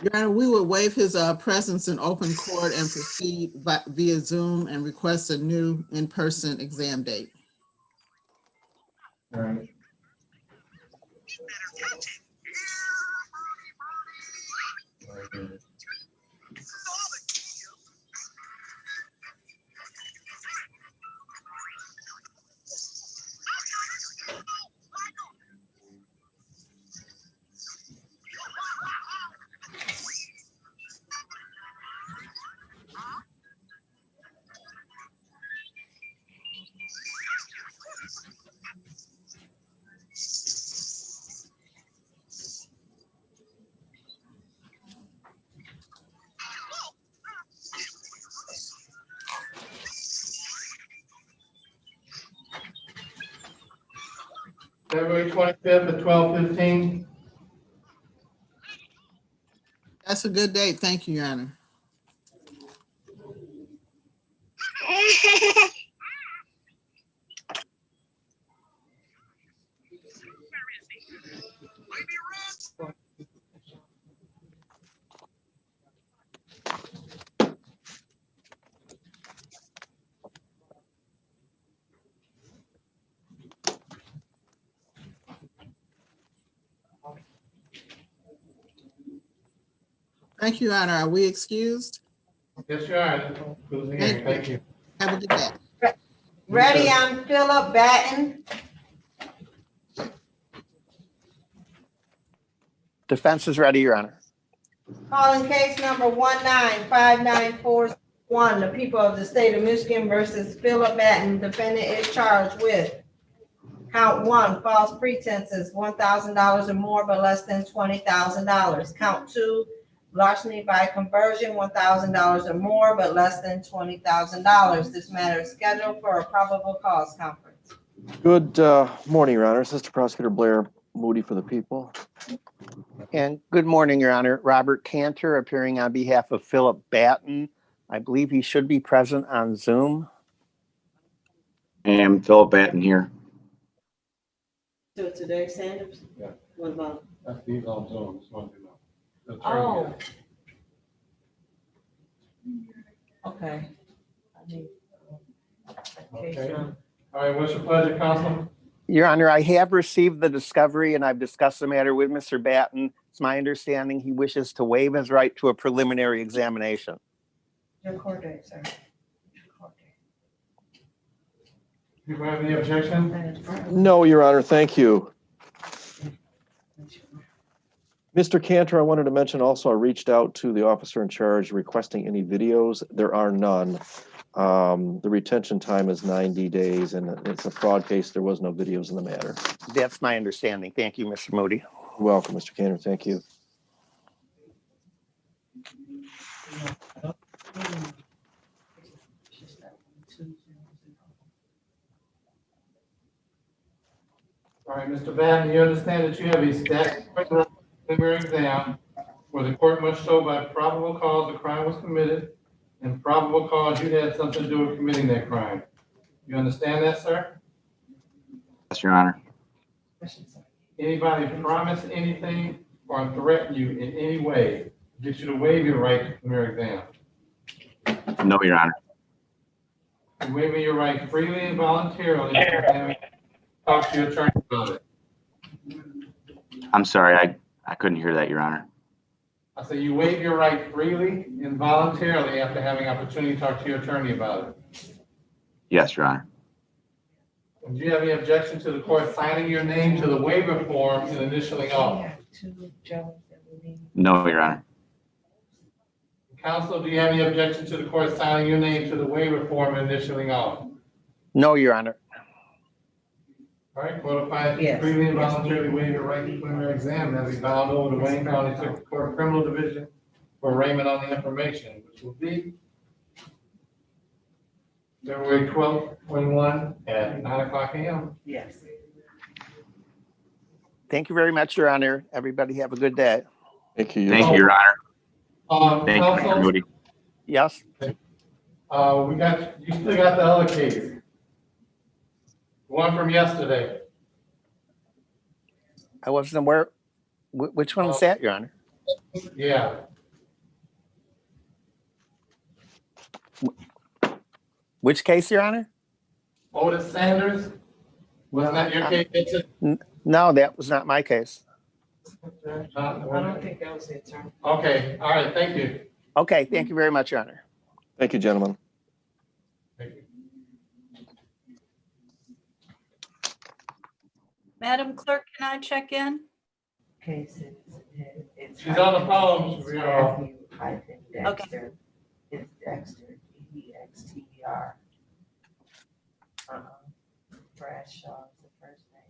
Your Honor, we would waive his presence in open court and proceed via Zoom and request a new in-person exam date. All right. February 25th at 12:15. That's a good date. Thank you, Your Honor. Thank you, Your Honor. Are we excused? Yes, Your Honor. Close the hearing. Thank you. Have a good day. Ready on Philip Batten. Defense is ready, Your Honor. Calling case number 1959461. The people of the state of Michigan versus Philip Batten. Defendant is charged with count 1, false pretenses, $1,000 or more, but less than $20,000. Count 2, larceny by conversion, $1,000 or more, but less than $20,000. This matter is scheduled for a probable cause conference. Good morning, Your Honor. Assistant Prosecutor Blair Moody for the people. And good morning, Your Honor. Robert Cantor appearing on behalf of Philip Batten. I believe he should be present on Zoom. I am Philip Batten here. So today, Sanders? Yeah. What about? That's these on Zoom. Just wanted to know. The attorney Oh. is- Okay. I need- Okay. All right, what's your pleasure, counsel? Your Honor, I have received the discovery and I've discussed the matter with Mr. Batten. It's my understanding he wishes to waive his right to a preliminary examination. Your court date, sir. People have any objection? No, Your Honor. Thank you. Mr. Cantor, I wanted to mention also, I reached out to the officer in charge requesting any videos. There are none. The retention time is 90 days and it's a fraud case. There was no videos in the matter. That's my understanding. Thank you, Mr. Moody. You're welcome, Mr. Cantor. Thank you. All right, Mr. Batten, you understand that you have a statutory preliminary exam where the court must show by probable cause the crime was committed and probable cause you had something to do with committing that crime. You understand that, sir? Yes, Your Honor. Anybody promise anything or threaten you in any way to get you to waive your right to preliminary exam? No, Your Honor. You're waiving your right freely and voluntarily to talk to your attorney about it. I'm sorry, I couldn't hear that, Your Honor. I say you waive your right freely and voluntarily after having opportunity to talk to your attorney about it. Yes, Your Honor. Do you have any objection to the court signing your name to the waiver form and initialing off? No, Your Honor. Counsel, do you have any objection to the court signing your name to the waiver form and initialing off? No, Your Honor. All right, court finds you freely and voluntarily waive your right to preliminary exam and be bound over to Wayne County Circuit Court of Criminal Division for arraignment on the information, which will be February 12th, 21 at 9:00 a.m. Yes. Thank you very much, Your Honor. Everybody have a good day. Thank you. Thank you, Your Honor. Thank you, Mr. Counsel, Moody. Yes, you still got the other case. The one from yesterday. I wasn't aware. Which one is that, Your Honor? Yeah. Which case, Your Honor? Otis Sanders? Wasn't that your case? No, that was not my case. I don't think that was the attorney. Okay, all right, thank you. Okay, thank you very much, Your Honor. Thank you, gentlemen. Madam Clerk, can I check in? Cases. She's on the phone. Dexter. It's Dexter, D-E-X-T-E-R. Bradshaw is the first name.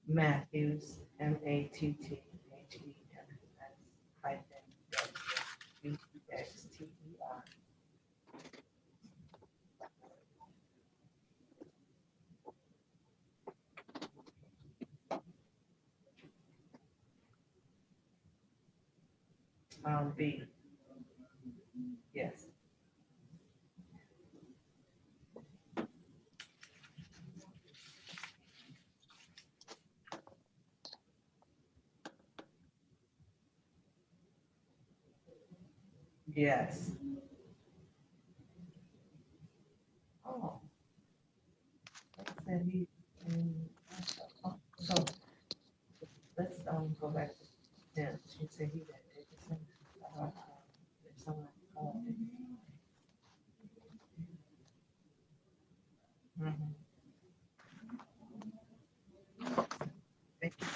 Matthews, M-A-T-T-H-E-W-S hyphen Dexter, D-E-X-T-E-R. B. Yes. Yes. Oh. Said he, so let's go back to them. She said he got taken. If someone called it. Thank you.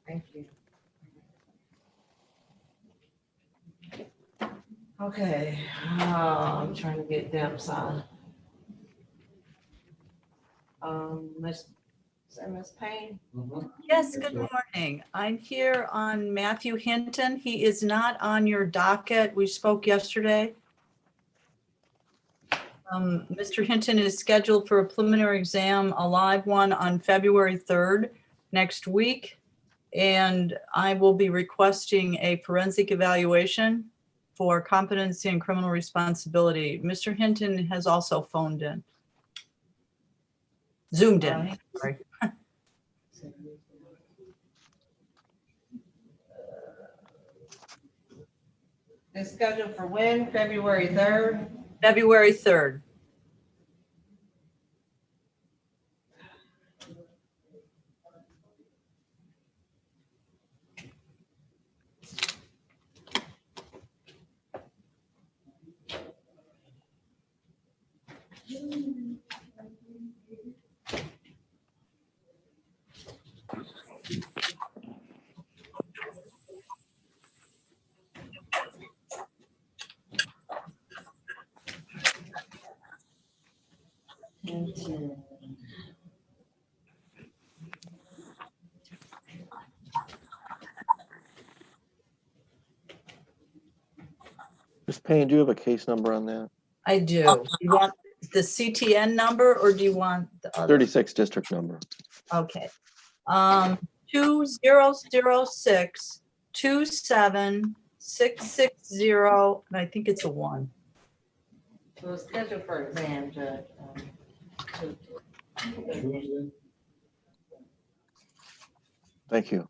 Thank you. Okay, I'm trying to get Debs on. Miss Payne? Yes, good morning. I'm here on Matthew Hinton. He is not on your docket. We spoke yesterday. Mr. Hinton is scheduled for a preliminary exam, a live one on February 3rd next week. And I will be requesting a forensic evaluation for competency and criminal responsibility. Mr. Hinton has also phoned in. Zoomed in, sorry. It's scheduled for when? February 3rd? February 3rd. Ms. Payne, do you have a case number on that? I do. You want the CTN number or do you want the other? 36 district number. Okay. 2006 27660, and I think it's a 1. So it's scheduled for exam, Judge. Thank you.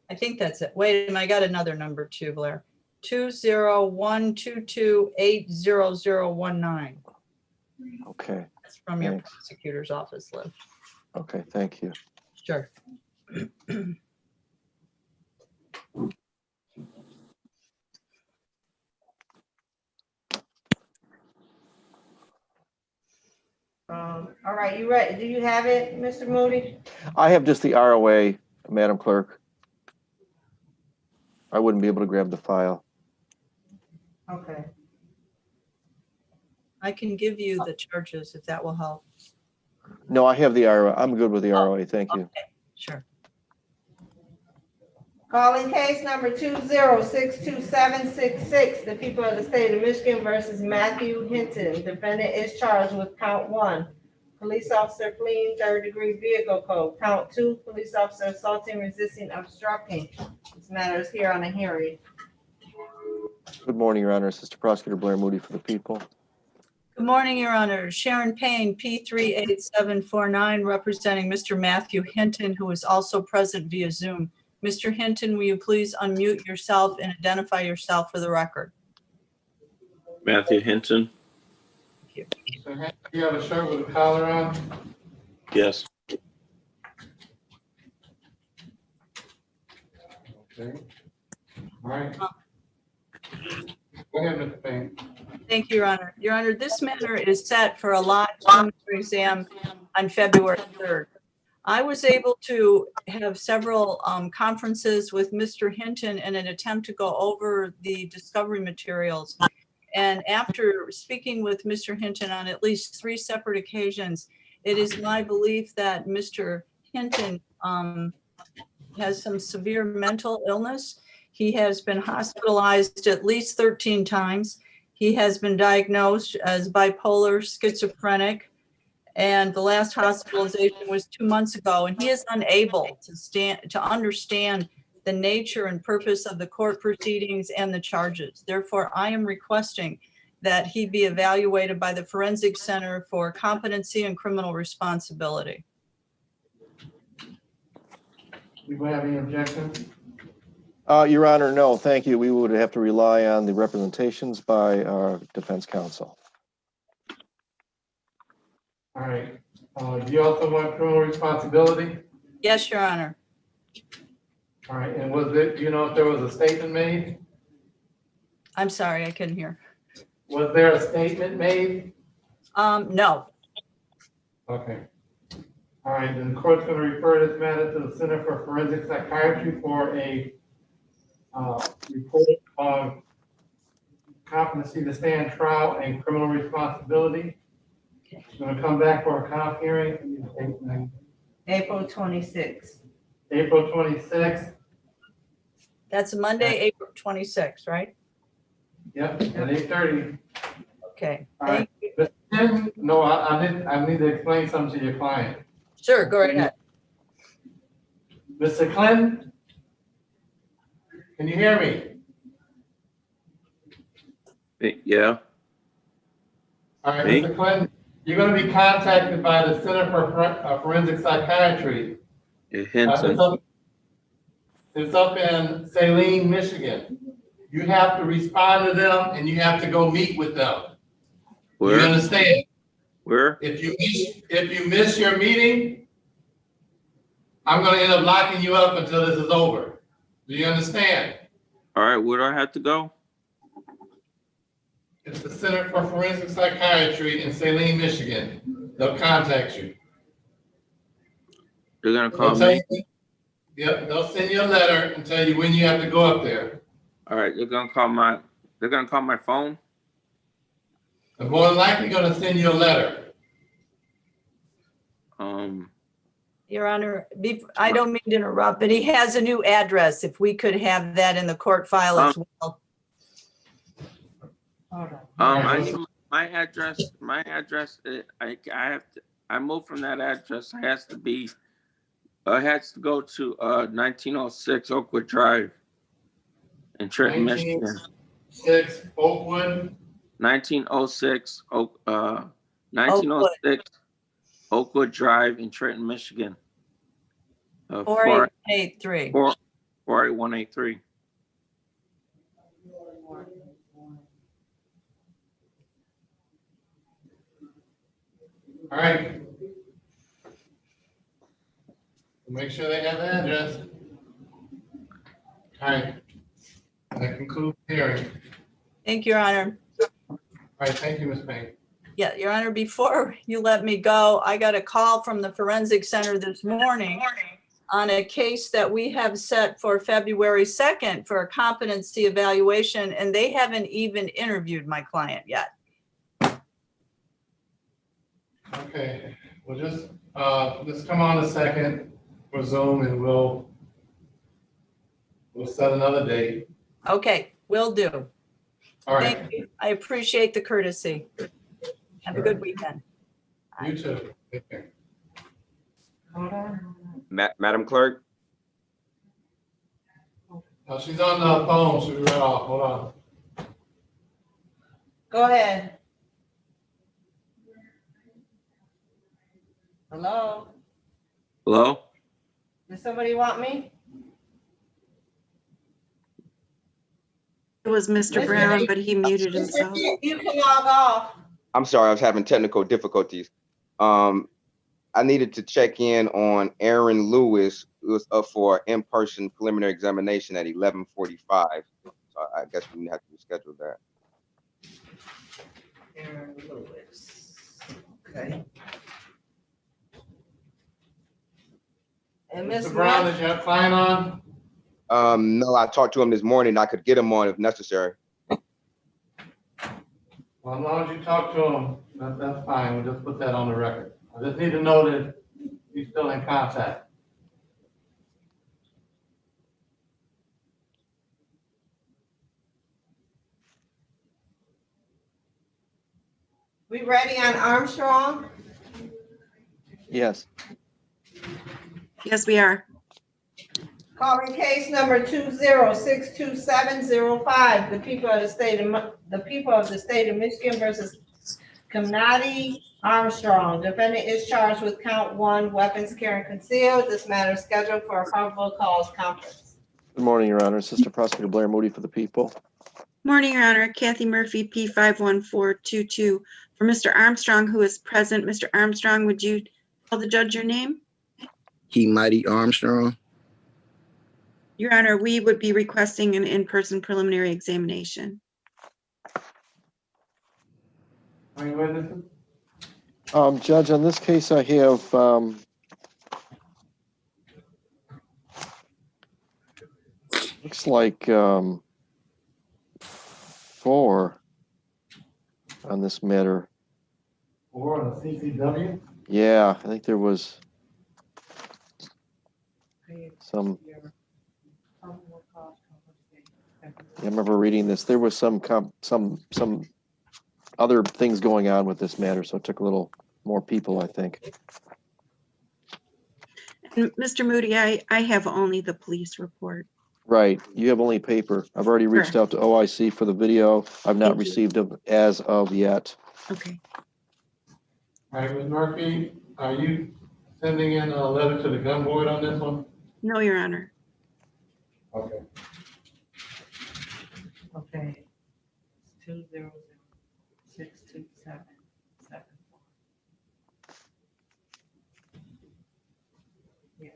I think that's it. Wait, and I got another number too, Blair. 20122800019. Okay. That's from your Thanks. prosecutor's office list. Okay, thank you. Sure. All right, you ready? Do you have it, Mr. Moody? I have just the ROA, Madam Clerk. I wouldn't be able to grab the file. Okay. I can give you the charges if that will help. No, I have the ROA. I'm good with the ROA. Thank you. Okay, sure. Calling case number 2062766, the people of the state of Michigan versus Matthew Hinton. Defendant is charged with count 1, police officer fleeing third-degree vehicle code. Count 2, police officer assaulting, resisting, obstructing. This matter is here on a hearing. Good morning, Your Honor. Assistant Prosecutor Blair Moody for the people. Good morning, Your Honor. Sharon Payne, P38749, representing Mr. Matthew Hinton, who is also present via Zoom. Mr. Hinton, will you please unmute yourself and identify yourself for the record? Matthew Hinton. So you have a shirt with a collar on? Yes. Okay. All right. Go ahead, Mr. Payne. Thank you, Your Honor. Your Honor, this matter is set for a live preliminary exam on February 3rd. I was able to have several conferences with Mr. Hinton in an attempt to go over the discovery materials. And after speaking with Mr. Hinton on at least 3 separate occasions, it is my belief that Mr. Hinton has some severe mental illness. He has been hospitalized at least 13 times. He has been diagnosed as bipolar, schizophrenic, and the last hospitalization was 2 months ago, and he is unable to understand the nature and purpose of the court proceedings and the charges. Therefore, I am requesting that he be evaluated by the Forensic Center for competency and criminal responsibility. You have any objections? Your Honor, no, thank you. We would have to rely on the representations by our defense counsel. All right. Do you also want criminal responsibility? Yes, Your Honor. All right. And do you know if there was a statement made? I'm sorry, I couldn't hear. Was there a statement made? No. Okay. All right. Then the court's going to refer this matter to the Center for Forensic Psychiatry for a report on competency to stand trial and criminal responsibility. It's going to come back for a comp hearing. April 26th. April 26th. That's Monday, April 26th, right? Yep, at 8:30. Okay. All right. But then, no, I need to explain something to your client. Sure, go right ahead. Mr. Clinton, can you hear me? Yeah. All right, Me? Mr. Clinton, you're going to be contacted by the Center for Forensic Psychiatry. Hinton. It's up in Saline, Michigan. You have to respond to them and you have to go meet with them. Where? You understand? Where? If you miss your meeting, I'm going to end up locking you up until this is over. Do you understand? All right, where do I have to go? It's the Center for Forensic Psychiatry in Saline, Michigan. They'll contact you. They're gonna call me? Yep, they'll send you a letter and tell you when you have to go up there. All right, they're gonna call my phone? They're more than likely gonna send you a letter. Your Honor, I don't mean to interrupt, but he has a new address. If we could have that in the court file as well. I need my address, I moved from that address. It has to be, it has to go to 1906 Oakwood Drive in Trenton, Michigan. 1906 Oakwood. 1906 1906 Oakwood Drive in Trenton, Michigan. 4883. 48183. All right. Make sure they have the address. All right. That concludes the hearing. Thank you, Your Honor. All right, thank you, Ms. Payne. Yeah, Your Honor, before you let me go, I got a call from the Forensic Center this morning on a case that we have set for February 2nd for a competency evaluation, and they haven't even interviewed my client yet. Okay, we'll just come on a second for Zoom and we'll set another date. Okay, will do. All right. Thank you. I appreciate the courtesy. Have a good weekend. You too. Take care. Hold on. Madam Clerk? Oh, she's on the phone. She'll be right off. Hold on. Go ahead. Hello? Hello? Does somebody want me? It was Mr. Brown, but he muted himself. You can log off. I'm sorry, I was having technical difficulties. I needed to check in on Aaron Lewis, who was up for in-person preliminary examination at 11:45. So I guess we have to reschedule that. Aaron Lewis. Okay. And Ms. Mr. Brown, did you have a client on? No, I talked to him this morning. I could get him on if necessary. Well, as long as you talk to him, that's fine. We'll just put that on the record. I just need to know that he's still in contact. We ready on Armstrong? Yes. Yes, we are. Calling case number 2062705, the people of the state of Michigan versus Kennedy Armstrong. Defendant is charged with count 1, weapons carrying concealed. This matter is scheduled for a probable cause conference. Good morning, Your Honor. Assistant Prosecutor Blair Moody for the people. Morning, Your Honor. Kathy Murphy, P51422. For Mr. Armstrong, who is present. Mr. Armstrong, would you tell the judge your name? Key Mighty Armstrong. Your Honor, we would be requesting an in-person preliminary examination. Are you witnessing? Judge, on this case, I have looks like 4 on this matter. 4 on the CCW? Yeah, I think there was some. I remember reading this. There was some other things going on with this matter, so it took a little more people, I think. And Mr. Moody, I have only the police report. Right. You have only paper. I've already reached out to OIC for the video. I've not received them as of yet. Okay. All right, Ms. Murphy, are you sending in a letter to the gun board on this one? No, Your Honor. Okay. Okay. 200-62774. Yes.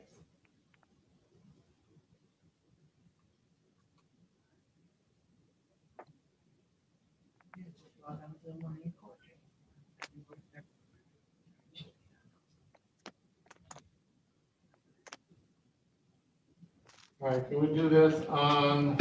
All right, can we do this on?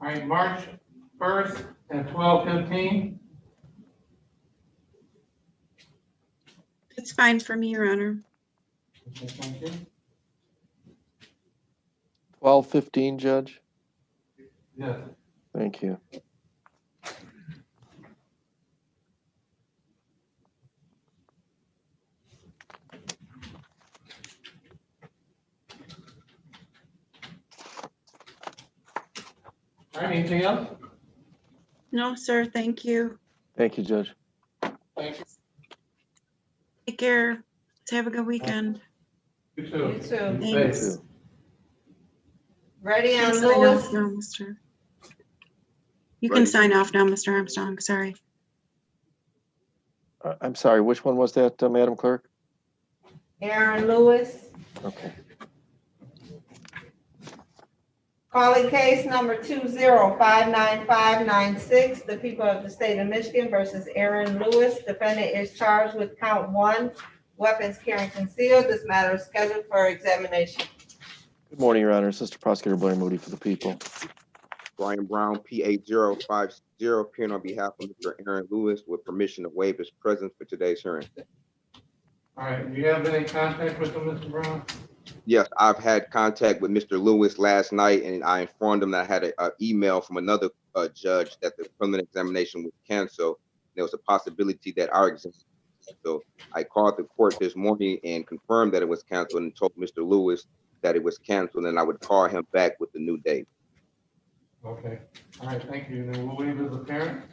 All right, March 1st at 12:15. It's fine for me, Your Honor. Okay, thank you. 12:15, Judge? Yes. Thank you. All right, anything else? No, sir, thank you. Thank you, Judge. Thank you. Take care. Let's have a good weekend. You too. You too. Be Thanks. safe. Ready You on can sign Lewis? off now, Mr. You can sign off now, Mr. Armstrong. Sorry. I'm sorry, which one was that, Madam Clerk? Aaron Lewis. Okay. Calling case number 2059596, the people of the state of Michigan versus Aaron Lewis. Defendant is charged with count 1, weapons carrying concealed. This matter is scheduled for examination. Good morning, Your Honor. Assistant Prosecutor Blair Moody for the people. Brian Brown, P8050, appearing on behalf of Mr. Aaron Lewis with permission to waive his presence for today's hearing. All right, do you have any contact with him, Mr. Brown? Yes, I've had contact with Mr. Lewis last night, and I informed him that I had an email from another judge that the preliminary examination was canceled. There was a possibility that our exam. So I called the court this morning and confirmed that it was canceled and told Mr. Lewis that it was canceled, and I would call him back with the new date. Okay, all right, thank you. Then we'll waive his appearance.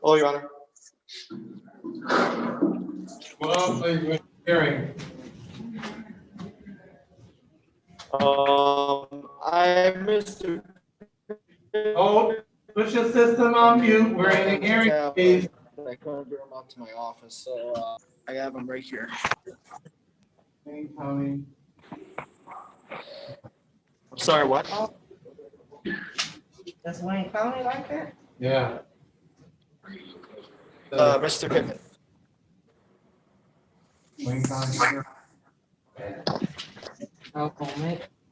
Hello, Your Honor. Come on, please, with hearing. I'm Mr. Oh, put your system on mute. We're in the hearing phase. I couldn't bring him up to my office, so I have him right here. Hey, Tommy. I'm sorry, what? Does Wayne County like that? Yeah. Mr. Pittman. Wayne County.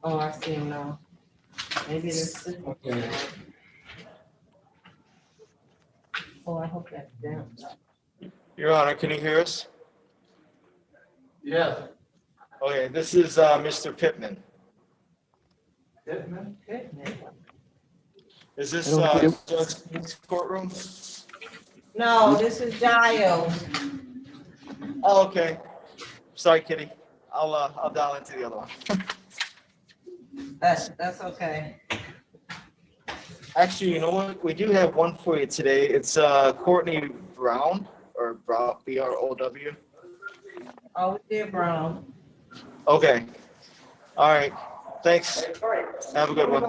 Oh, I see him now. Maybe this is. Okay. Oh, I hope that's down. Your Honor, can you hear us? Yes. Okay, this is Mr. Pittman. Pittman? Is this Judge's courtroom? No, this is Giles. Oh, okay. Sorry, Kitty. I'll dial into the other one. That's okay. Actually, you know what? We do have one for you today. It's Courtney Brown, or Brown, B-R-O-W. Oh, we did Brown. Okay. All right. Thanks. Have a good one.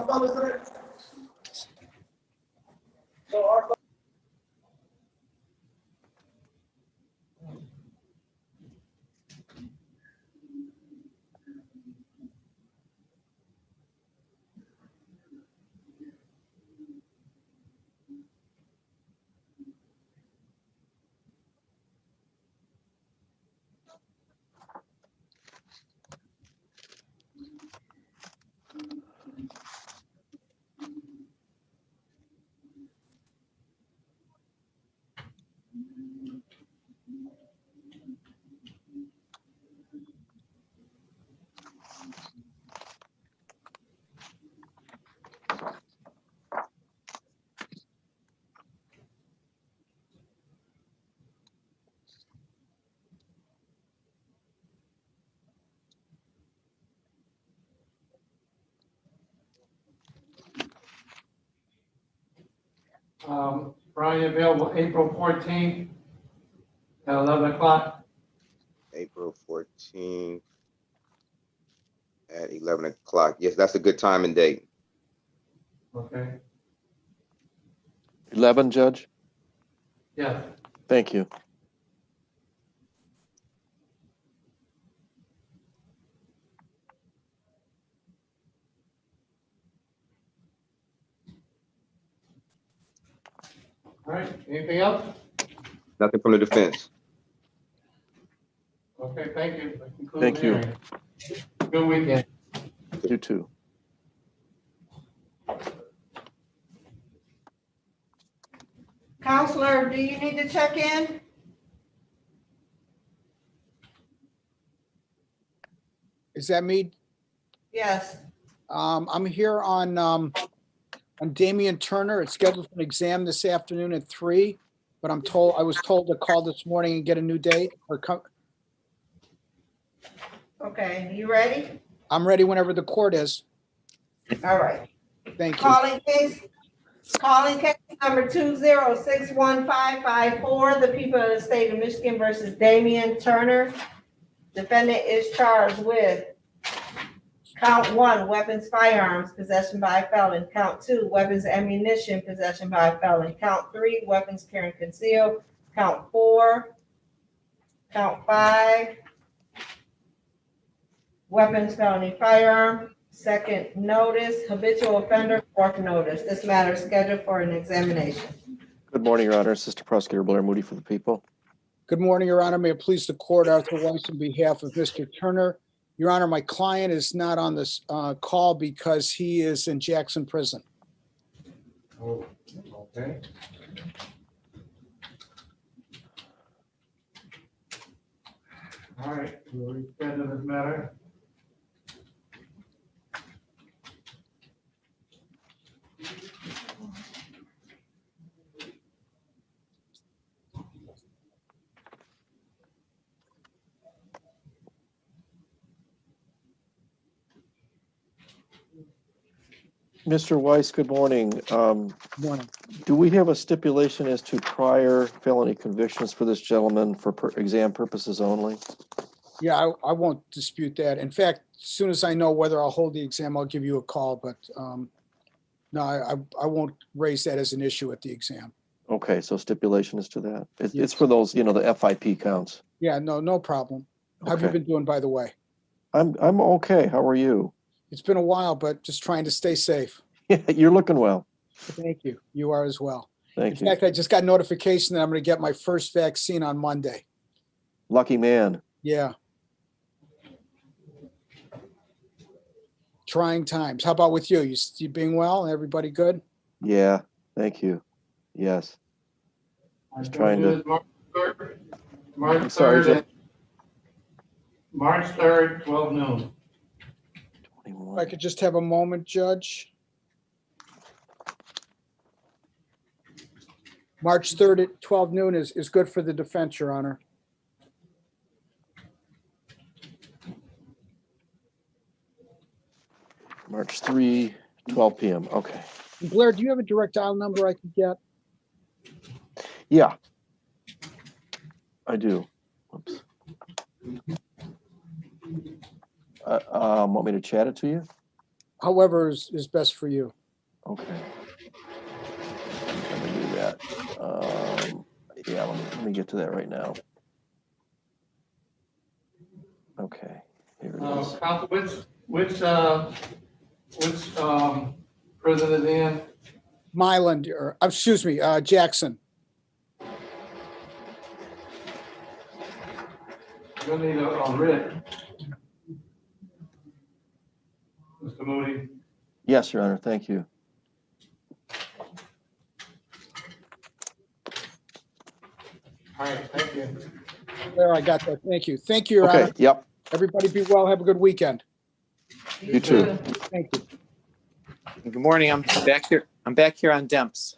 Probably available April 14th at 11 o'clock. April 14th at 11 o'clock. Yes, that's a good time and date. Okay, 11, Judge? yes. Thank you. All right, anything else? Nothing from the defense. Okay, thank you. That concludes Thank the you. hearing. Good weekend. You too. Counselor, do you need to check in? Is that me? Yes. I'm here on Damian Turner. It's scheduled for an exam this afternoon at 3, but I was told to call this morning and get a new date or come. Okay, you ready? I'm ready whenever the court is. All right. Thank you. Calling case number 2061554, the people of the state of Michigan versus Damian Turner. Defendant is charged with count 1, weapons, firearms, possession by a felon. Count 2, weapons, ammunition, possession by a felon. Count 3, weapons, carrying concealed. Count 4, count 5, weapons, felony, firearm. Second notice, habitual offender, fourth notice. This matter is scheduled for an examination. Good morning, Your Honor. Assistant Prosecutor Blair Moody for the people. Good morning, Your Honor. May it please the court, Arthur Weiss on behalf of Mr. Turner. Your Honor, my client is not on this call because he is in Jackson Prison. Oh, okay. All right, we'll reschedule this matter. Mr. Weiss, good morning. Morning. Do we have a stipulation as to prior felony convictions for this gentleman for exam purposes only? Yeah, I won't dispute that. In fact, as soon as I know whether I'll hold the exam, I'll give you a call, but no, I won't raise that as an issue at the exam. Okay, so stipulation is to that. It's Yes. for those, the FIP counts. Yeah, no problem. How have you Okay. been doing, by the way? I'm okay. How are you? It's been a while, but just trying to stay safe. You're looking well. Thank you. You are as well. Thank In you. fact, I just got notification that I'm going to get my first vaccine on Monday. Lucky man. Yeah. Trying times. How about with you? You being well? Everybody good? Yeah, thank you. Yes. Just trying to. March I'm sorry, 3rd, Jim. March 3rd, 12 noon. If I could just have a moment, Judge. March 3rd at 12 noon is good for the defense, Your Honor. March 3, 12 p.m. Okay. Blair, do you have a direct dial number I could get? Yeah. I do. Oops. Want me to chat it to you? However is best for you. Okay. Let me do that. Yeah, let me get to that right now. Okay, here it is. Counsel, which prison is in? Milan, or excuse me, Jackson. You'll need a writ. Mr. Moody. Yes, Your Honor, thank you. All right, thank you. There, I got that. Thank you. Thank you, Your Okay, Honor. yep. Everybody be well. Have a good weekend. You too. Thank you. Good morning. I'm back here on Demps.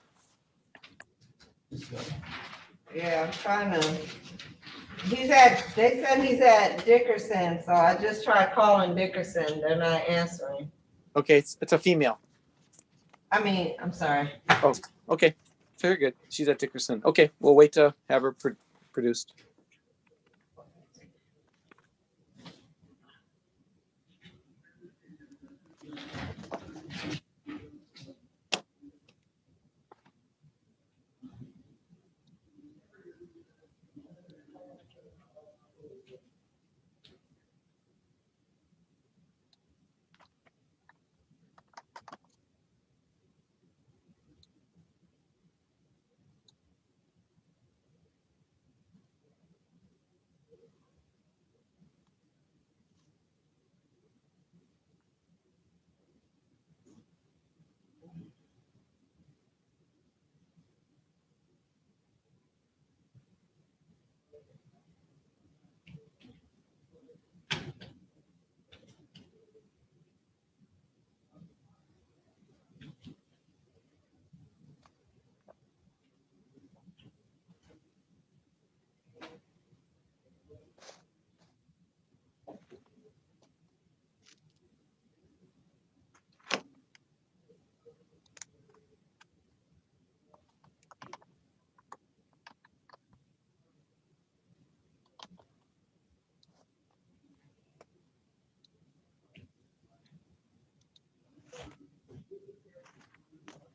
Yeah, I'm trying to. They said he's at Dickerson, so I just tried calling Dickerson. They're not answering. Okay, it's a female. I'm sorry. Oh, okay. Very good. She's at Dickerson. Okay, we'll wait to have her produced.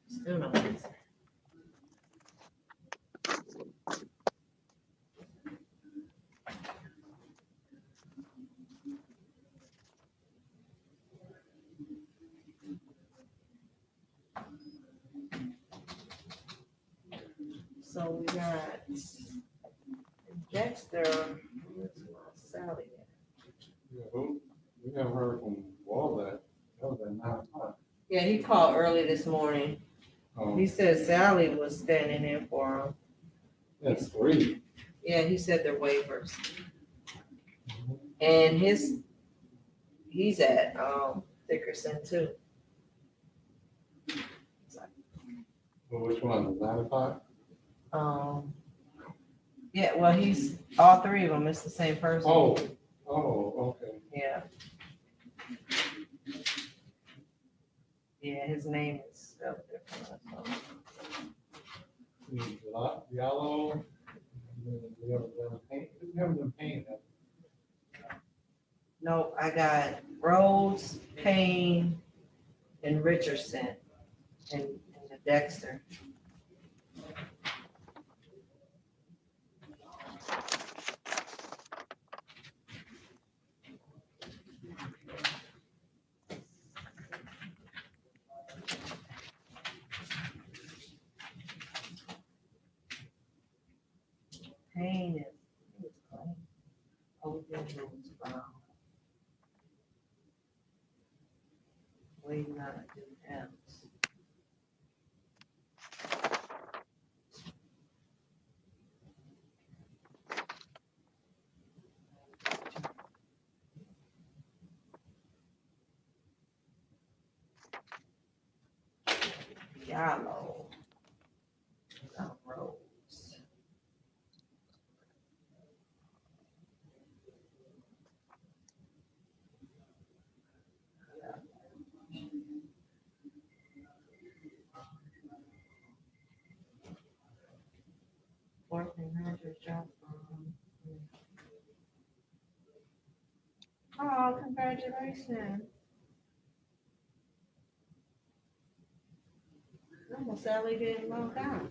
Still no answer. So we got Dexter. Where's Sally at? Yeah, who? We haven't heard from Walnut. That was at 9 o'clock. Yeah, he called early this morning. Oh, He said Sally was standing in for him. that's 3. Yeah, he said they're waivers. And he's at Dickerson too. Well, which one? 9 o'clock? Yeah, well, he's all 3 of them. It's the same person. Oh, okay. Yeah. Yeah, his name is spelled different. Yellow. We haven't done paint. No, I got Rhodes, Payne, and Richardson, and the Dexter. Payne is clean. Oh, Rhodes Brown. Waiting on it to end. Yellow. Rose. Fourteen hundred job. Oh, congratulations. Almost Sally didn't log out.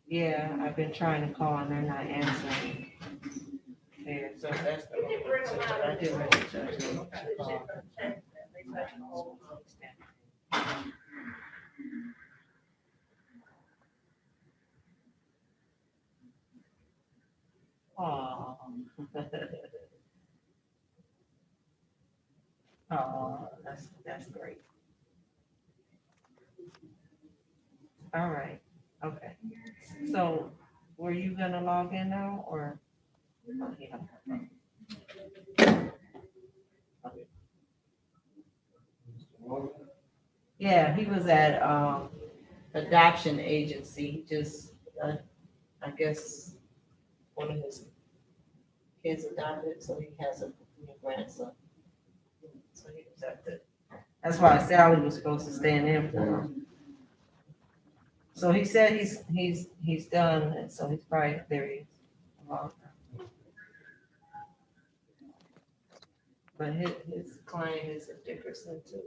Yeah, I've been trying to call and they're not answering. Yeah, so that's the. I did register to call. Oh. Oh, that's great. All right, okay. So were you gonna log in now or? Oh, yeah, he was at adoption agency, just I guess one of his kids adopted, so he has a new grandson. so he was at the, that's why Sally was supposed to stand in for him. So he said he's done, and so he's probably, there he is. But his claim is a Dickerson too.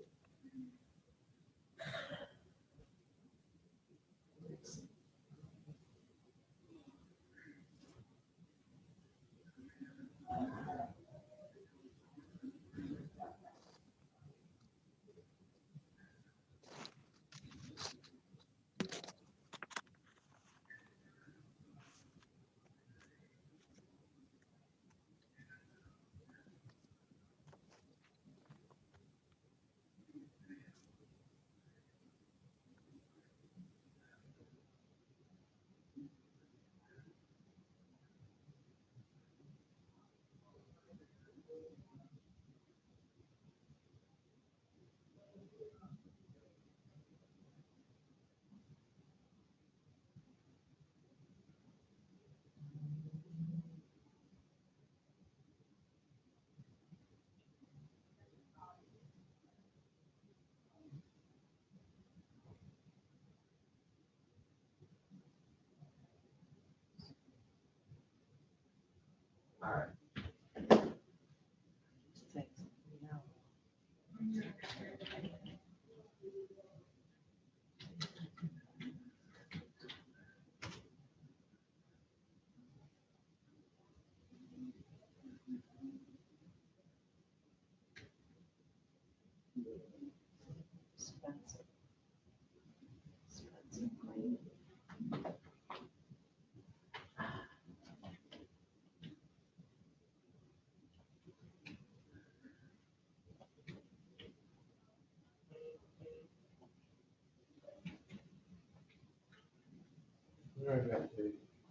All right.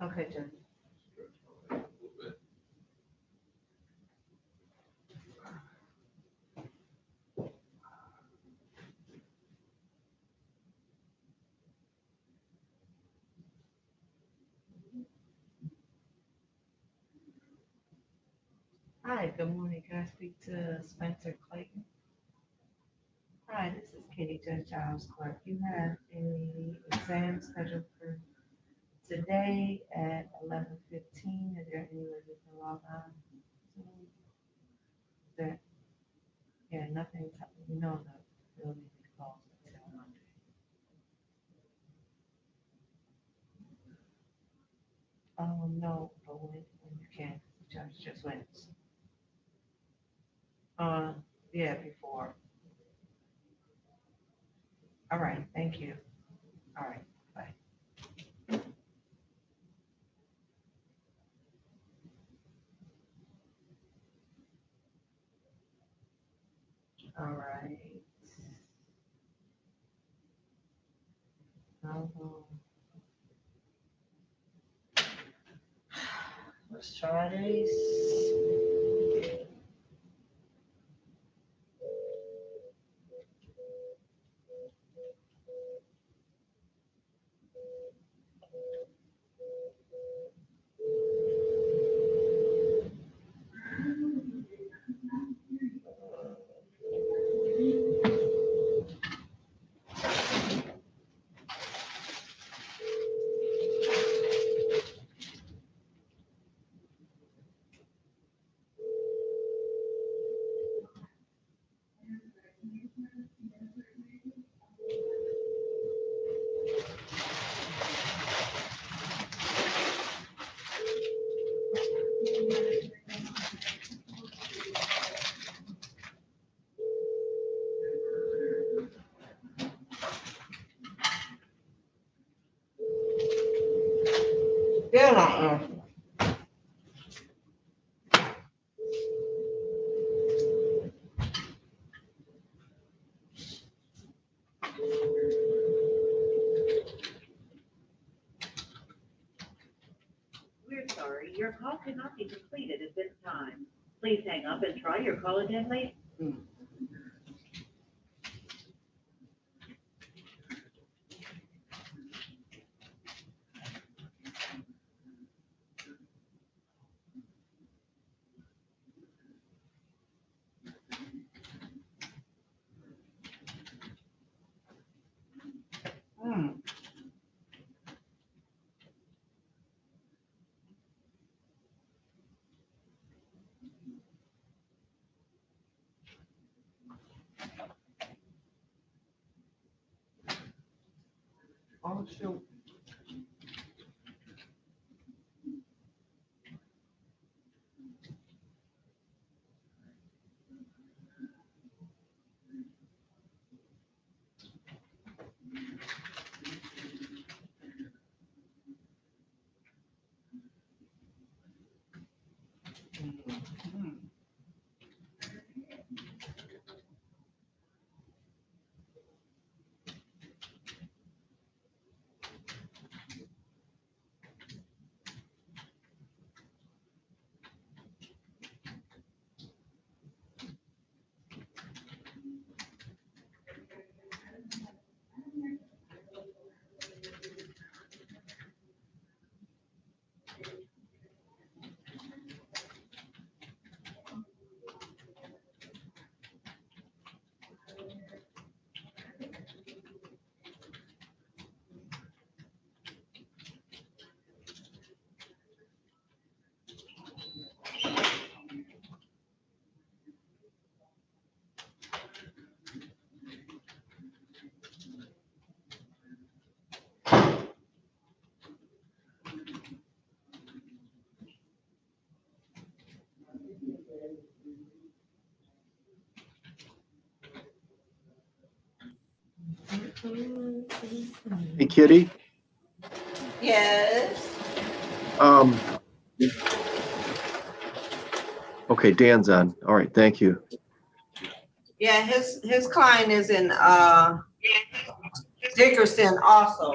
Okay, Judge. Hi, good morning. Can I speak to Spencer Clayton? Hi, this is Kitty, Judge Giles Clark. You have a exam scheduled for today at 11:15. Is there any way you can log on? There, yeah, nothing, no, the building is closed until Monday. No, but when you can, the judge just went. Yeah, before. All right, thank you. All right, bye. All right. Let's try this. Still not answering. We're sorry, your call cannot be completed at this time. Please hang up and try your call again later. Oh, shoot. Hey, Kitty. Yes. Okay, Dan's on. All right, thank you. Yeah, his client is in Dickerson also.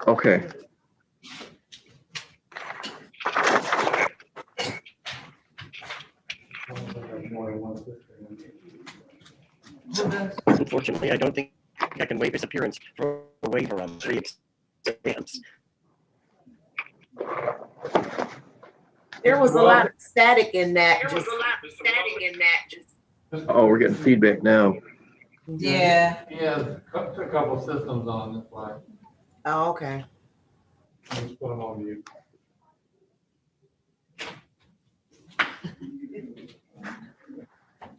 Okay. Unfortunately, I don't think I can waive his appearance for a waiver on 3 exams. There was a lot of static in that. Oh, we're getting feedback now. Yeah. Yeah, a couple systems on this line. Oh, okay. Just put them on mute.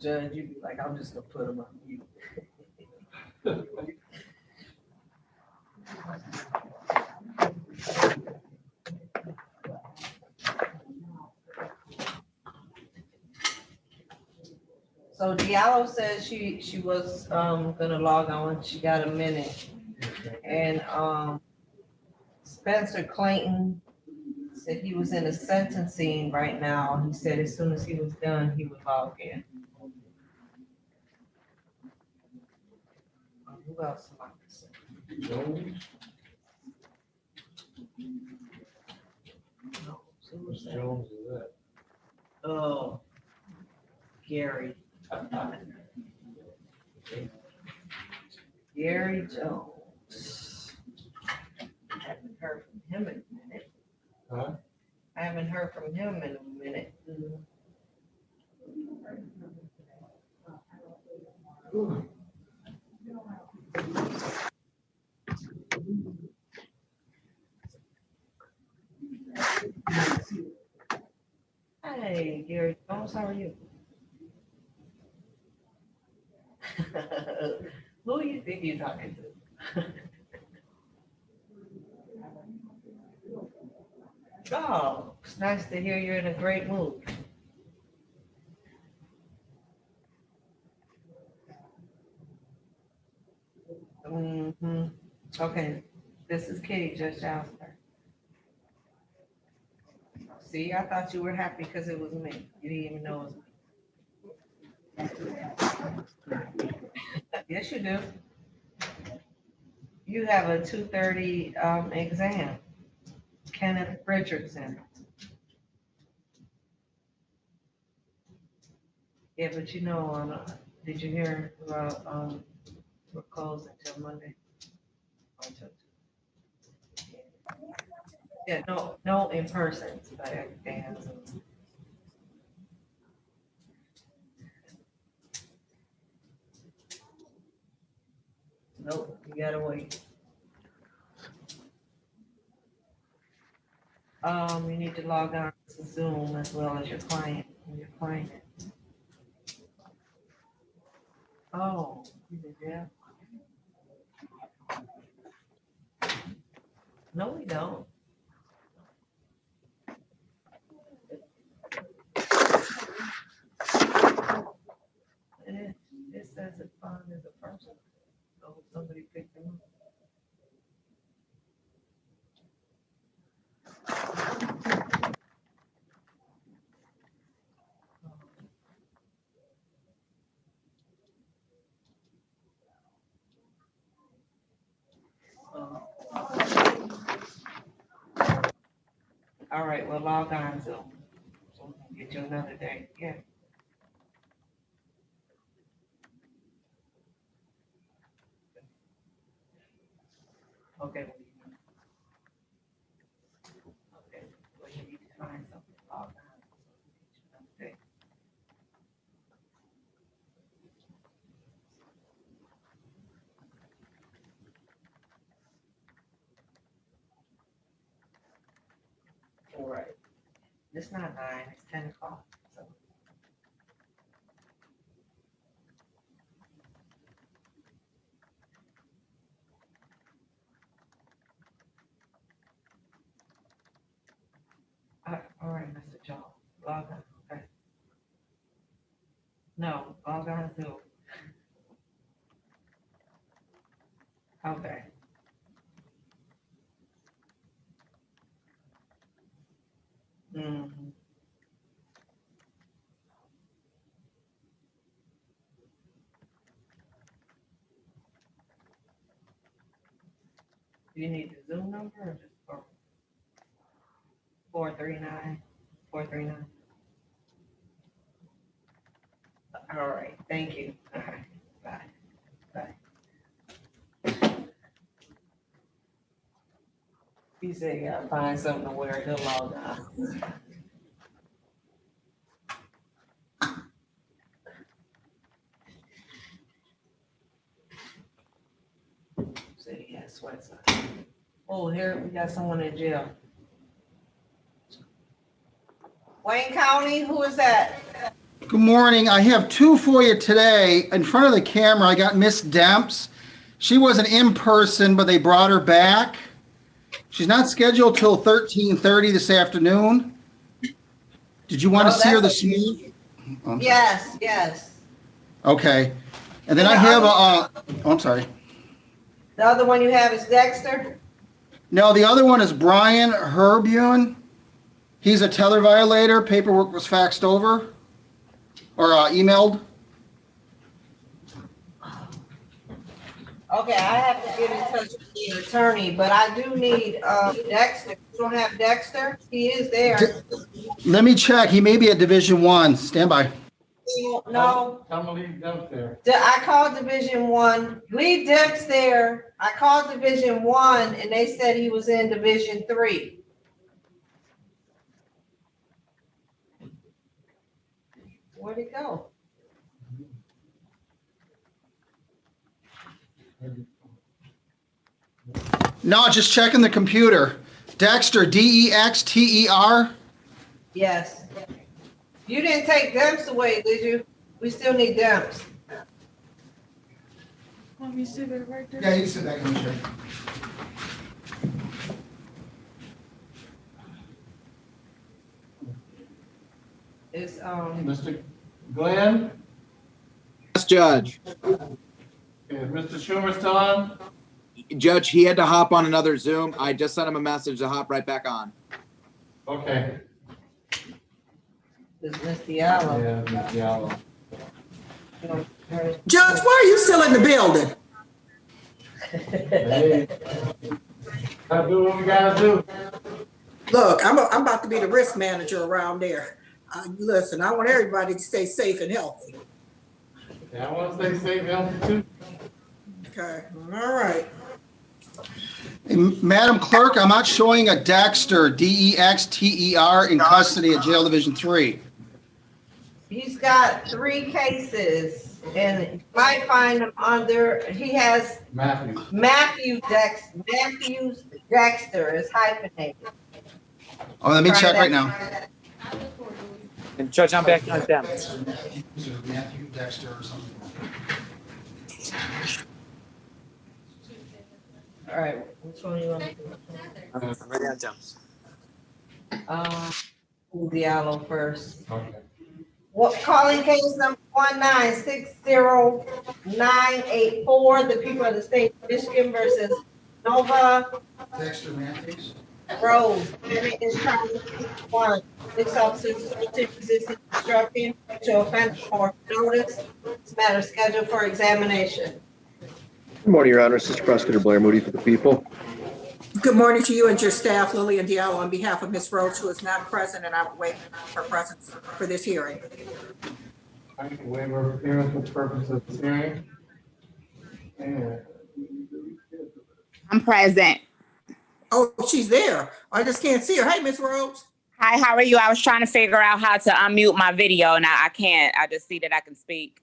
Judge, you'd be like, I'm just gonna put him on mute. So Diallo says she was gonna log on, she got a minute. And Spencer Clayton said he was in a sentencing right now. He said as soon as he was done, he would log in. Who else am I missing? Jones? No, who was that? Jones is that? Oh, Gary. Gary Jones. I haven't heard from him in a minute. Huh? I haven't heard from him in a minute. Hey, Gary Jones, how are you? Who do you think you're talking to? Oh, it's nice to hear you're in a great mood. Mm-hmm. Okay, this is Kitty, Judge Giles. See, I thought you were happy because it was me. You didn't even know it was me. Yes, you do. You have a 2:30 exam. Kenneth Richardson. Yeah, but you know, did you hear about we're closed until Monday? Or until Yeah, no in person, but everything has. Nope, you gotta wait. You need to log on to Zoom as well as your client. Oh, you did that? No, we don't. It says it's fine as a person. So somebody picked them up. All right, well, log on Zoom. So we can get you another day. Yeah. Okay. Okay. Well, you need to find something to log on. Okay. All right. It's not 9, it's 10 o'clock. So. All right, Mr. Jones, log on. Okay. No, log on Zoom. Okay. Mm-hmm. Do you need the Zoom number or just 439? 439. All right, thank you. All right, bye. Bye. He said, you gotta find something to wear, he'll log on. Said he had sweats on. Oh, here, we got someone in jail. Wayne County, who is that? Good morning. I have two for you today. In front of the camera, I got Miss Demps. She wasn't in person, but they brought her back. She's not scheduled till 13:30 this afternoon. Did you want to see her this morning? Yes, yes. Okay. And then I have a, I'm sorry. The other one you have is Dexter? No, the other one is Brian Herbune. He's a tether violator. Paperwork was faxed over or emailed. Okay, I have to get in touch with the attorney, but I do need Dexter. You don't have Dexter? He is there. Let me check. He may be at Division 1. Stand by. No. I'm gonna leave them there. I called Division 1. Leave Demp's there. I called Division 1 and they said he was in Division 3. Where'd he go? No, just checking the computer. Dexter, Dexter. Yes. You didn't take Demps away, did you? We still need Demps. Let me sit it right there. Yeah, you can sit back in the chair. It's Mr. Glenn? Yes, Judge. Is Mr. Schumer still on? Judge, he had to hop on another Zoom. I just sent him a message to hop right back on. Okay. It's Miss Diallo. Yeah, Miss Diallo. Judge, why are you still in the building? Hey. Gotta do what we gotta do. Look, I'm about to be the risk manager around there. Listen, I want everybody to stay safe and healthy. Yeah, I wanna stay safe and healthy too. Okay, all right. Hey, Madam Clerk, I'm not showing a Dexter, Dexter, in custody at Jail Division 3. He's got 3 cases and you might find him under, he has Matthews. Matthews Dexter is hyphenated. Oh, let me check right now. And Judge, I'm back on Dems. Matthew Dexter or something. All right, which one you want to do? I'm ready on Dems. Diallo first. Okay. What, calling case number 1960984, the people of the state of Michigan versus Nova Dexter Matthews. Rose. Defendant is charged with one, police officers assaulted, resisting, obstructing to offend or notice. This matter is scheduled for examination. Good morning, Your Honor. Assistant Prosecutor Blair Moody for the people. Good morning to you and your staff, Lillian Diallo, on behalf of Ms. Roach, who is not present, and I will waive her presence for this hearing. All right, waiver of appearance for the purpose of this hearing. And I'm present. Oh, she's there. I just can't see her. Hey, Ms. Roach. Hi, how are you? I was trying to figure out how to unmute my video and I can't. I just see that I can speak.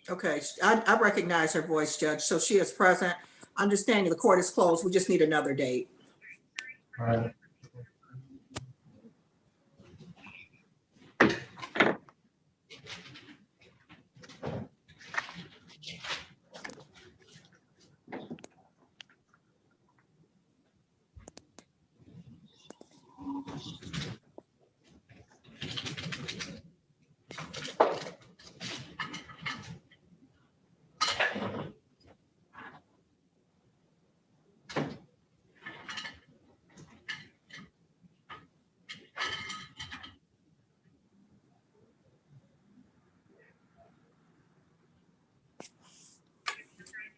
Okay, I recognize her voice, Judge, so she is present. Understanding the court is closed, we just need another date. all right.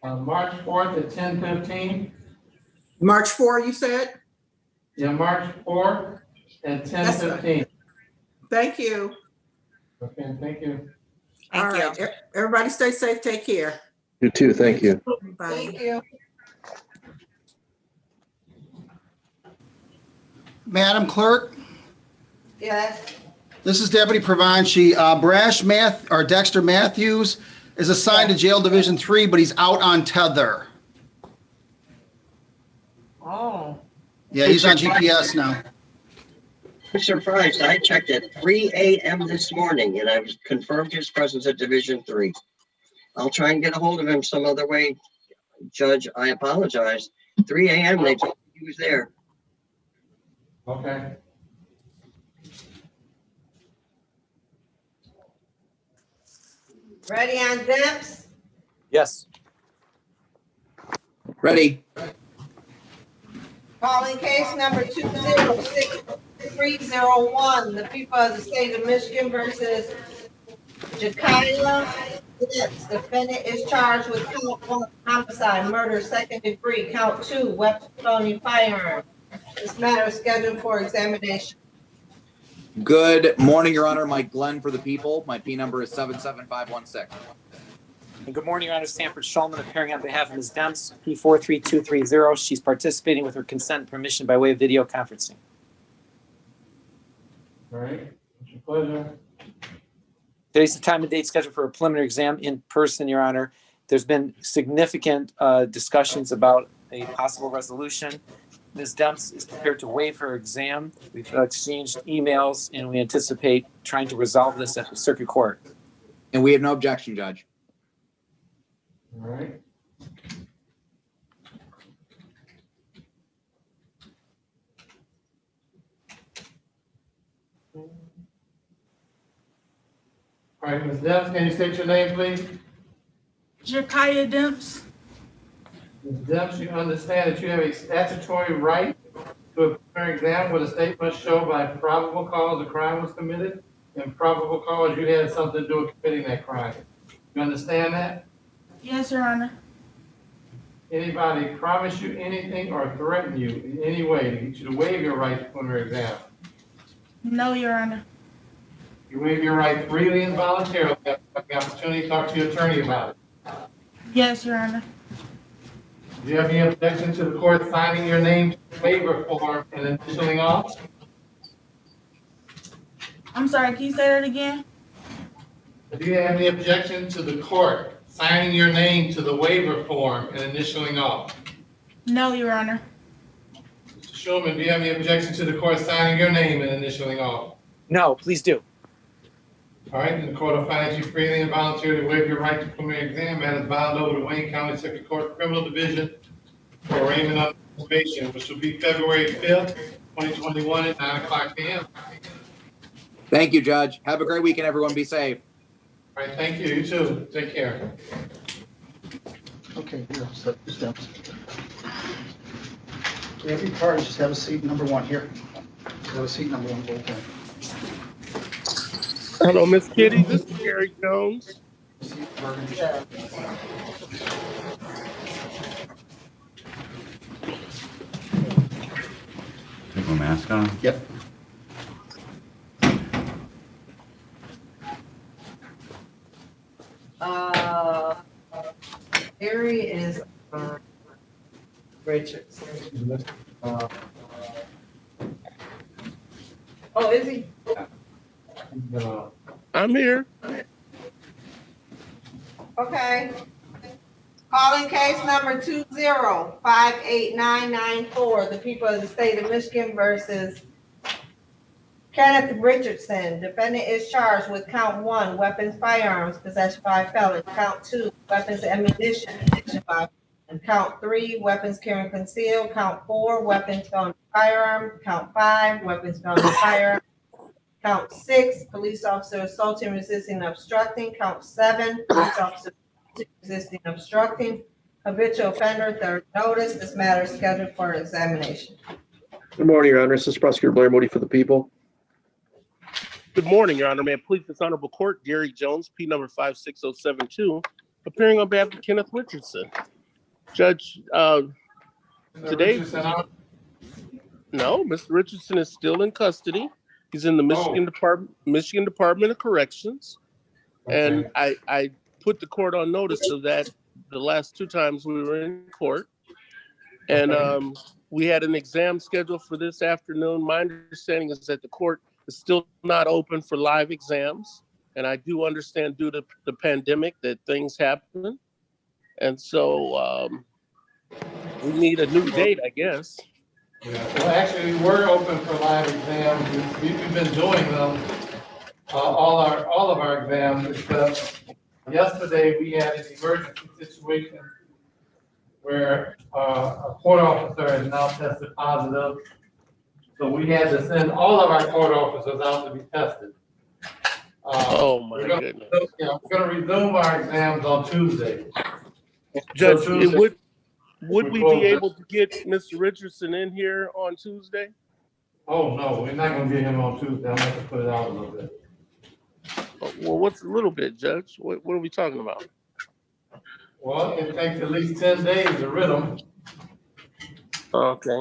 On March 4th at 10:15. March 4, you said? Yeah, March 4th at 10:15. Thank you. Okay, thank you. All right, everybody stay safe, take care. You too. Thank you. Bye. Thank you. Madam Clerk, Yes. this is Deputy Pravanchi. Dexter Matthews is assigned to Jail Division 3, but he's out on tether. Oh. Yeah, he's on GPS now. I'm surprised. I checked at 3 a.m. this morning and I was confirmed his presence at Division 3. I'll try and get a hold of him some other way. Judge, I apologize. 3 a.m. they told me he was there. Okay. Ready on Dems? Yes. Ready. Calling case number 206-301, the people of the state of Michigan versus Giles. Defendant is charged with count 1, homicide, murder, second degree, count 2, weapon, felony, firearm. This matter is scheduled for examination. Good morning, Your Honor. Mike Glenn for the people. My P number is 77516. And good morning, Your Honor. Sanford Shulman appearing on behalf of Ms. Demps, P43230. She's participating with her consent and permission by way of video conferencing. All right, it's your pleasure. Today's the time and date scheduled for a preliminary exam in person, Your Honor. There's been significant discussions about a possible resolution. Ms. Demps is prepared to waive her exam. We've exchanged emails and we anticipate trying to resolve this at the circuit court. And we have no objection, Judge. All right. All right, Ms. Demps, can you state your name, please? Jakaya Demps. Ms. Demps, you understand that you have a statutory right to a preliminary exam where the state must show by probable cause a crime was committed and probable cause you had something to do with committing that crime. You understand that? Yes, Your Honor. Anybody promise you anything or threaten you in any way to get you to waive your right to preliminary exam? No, Your Honor. You waive your right freely and voluntarily. You have the opportunity to talk to your attorney about it. Yes, Your Honor. Do you have any objection to the court signing your name to the waiver form and initialing off? I'm sorry, can you say that again? Do you have any objection to the court signing your name to the waiver form and initialing off? No, Your Honor. Mr. Shulman, do you have any objection to the court signing your name and initialing all? No, please do. All right, and the court will find that you freely and voluntarily waive your right to preliminary exam matters bound over to Wayne County Circuit Court Criminal Division for arraignment on probation, which will be February 5th, 2021 at 9:00 p.m. Thank you, Judge. Have a great weekend, everyone. Be safe. All right, thank you. You too. Take care. Okay, here, set this down. Every party just have a seat number one here. Have a seat number one, both of them. Hello, Miss Kitty. This is Gary Jones. Take my mask on? Yep. Gary is Richards. Oh, is he? I'm here. Okay. Calling case number 2058994, the people of the state of Michigan versus Kenneth Richardson. Defendant is charged with count 1, weapons, firearms, possession by a felon. Count 2, weapons, ammunition, possession by a felon. And count 3, weapons carrying concealed. Count 4, weapons found in firearm. Count 5, weapons found in firearm. Count 6, police officer assaulting, resisting, obstructing. Count 7, police officer resisting, obstructing. Habitual offender, third notice. This matter is scheduled for examination. Good morning, Your Honor. This is Prosecutor Blair Moody for the people. Good morning, Your Honor. May it please this honorable court, Gary Jones, P number 56072, appearing on behalf of Kenneth Richardson. Judge, today, no, Mr. Richardson is still in custody. He's in the Michigan Department of Corrections. And I put the court on notice of that the last 2 times we were in court. And we had an exam scheduled for this afternoon. My understanding is that the court is still not open for live exams. And I do understand due to the pandemic that things happen. And so we need a new date, I guess. Yeah. Well, actually, we were open for live exams. We've been doing them, all of our exams, except yesterday we had an emergency situation where a court officer has now tested positive. So we had to send all of our court officers out to be tested. Oh my goodness. Yeah, we're going to resume our exams on Tuesday. Judge, So Tuesday, would we be able to get Mr. Richardson in here on Tuesday? Oh, no, we're not going to get him on Tuesday. I'm going to put it out a little bit. Well, what's a little bit, Judge? What are we talking about? Well, it takes at least 10 days to rid him. Okay.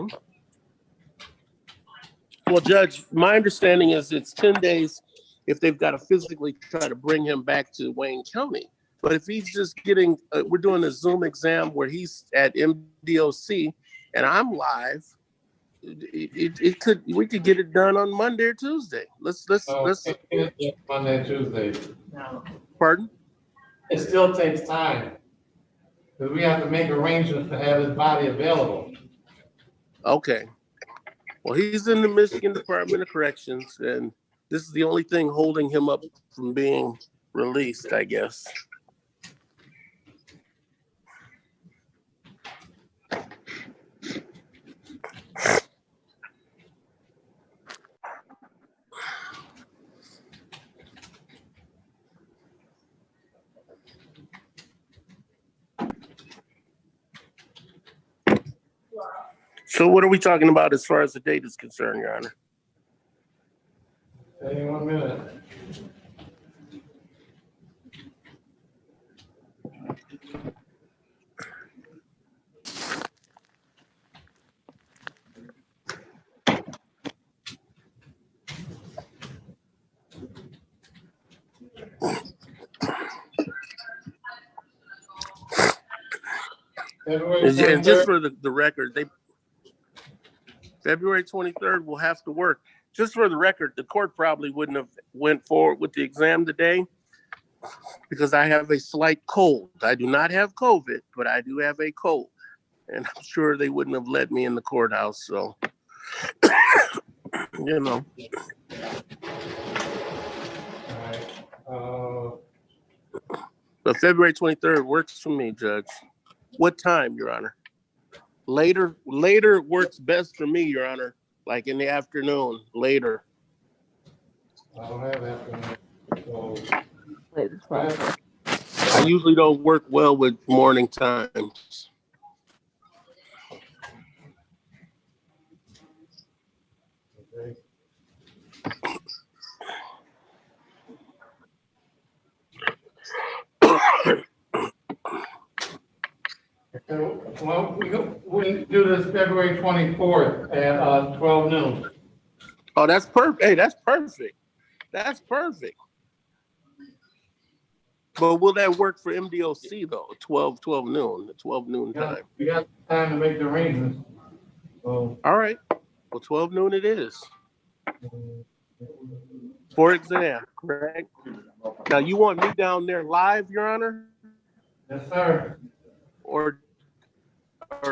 Well, Judge, my understanding is it's 10 days if they've got to physically try to bring him back to Wayne County. But if he's just getting, we're doing a Zoom exam where he's at MDOC and I'm live, we could get it done on Monday or Tuesday. Let's. Monday and Tuesday. No. Pardon? It still takes time. Because we have to make arrangements to have his body available. Okay. Well, he's in the Michigan Department of Corrections, and this is the only thing holding him up from being released, I guess. So what are we talking about as far as the date is concerned, Your Honor? Hang on 1 minute. And just for the record, February 23rd will have to work. Just for the record, the court probably wouldn't have went forward with the exam today because I have a slight cold. I do not have COVID, but I do have a cold. And I'm sure they wouldn't have let me in the courthouse. So You know, but February 23rd works for me, Judge. What time, Your Honor? Later works best for me, Your Honor. Like in the afternoon, later. I don't have afternoon. So, I usually don't work well with morning times. okay. Well, we do this February 24th at 12 noon. Oh, that's perfect. Hey, that's perfect. That's perfect. But will that work for MDOC though? 12 noon, the 12 noon time. We got time to make the arrangements. So, All right. Well, 12 noon it is. For exam, correct? Now you want me down there live, Your Honor? yes, sir. Or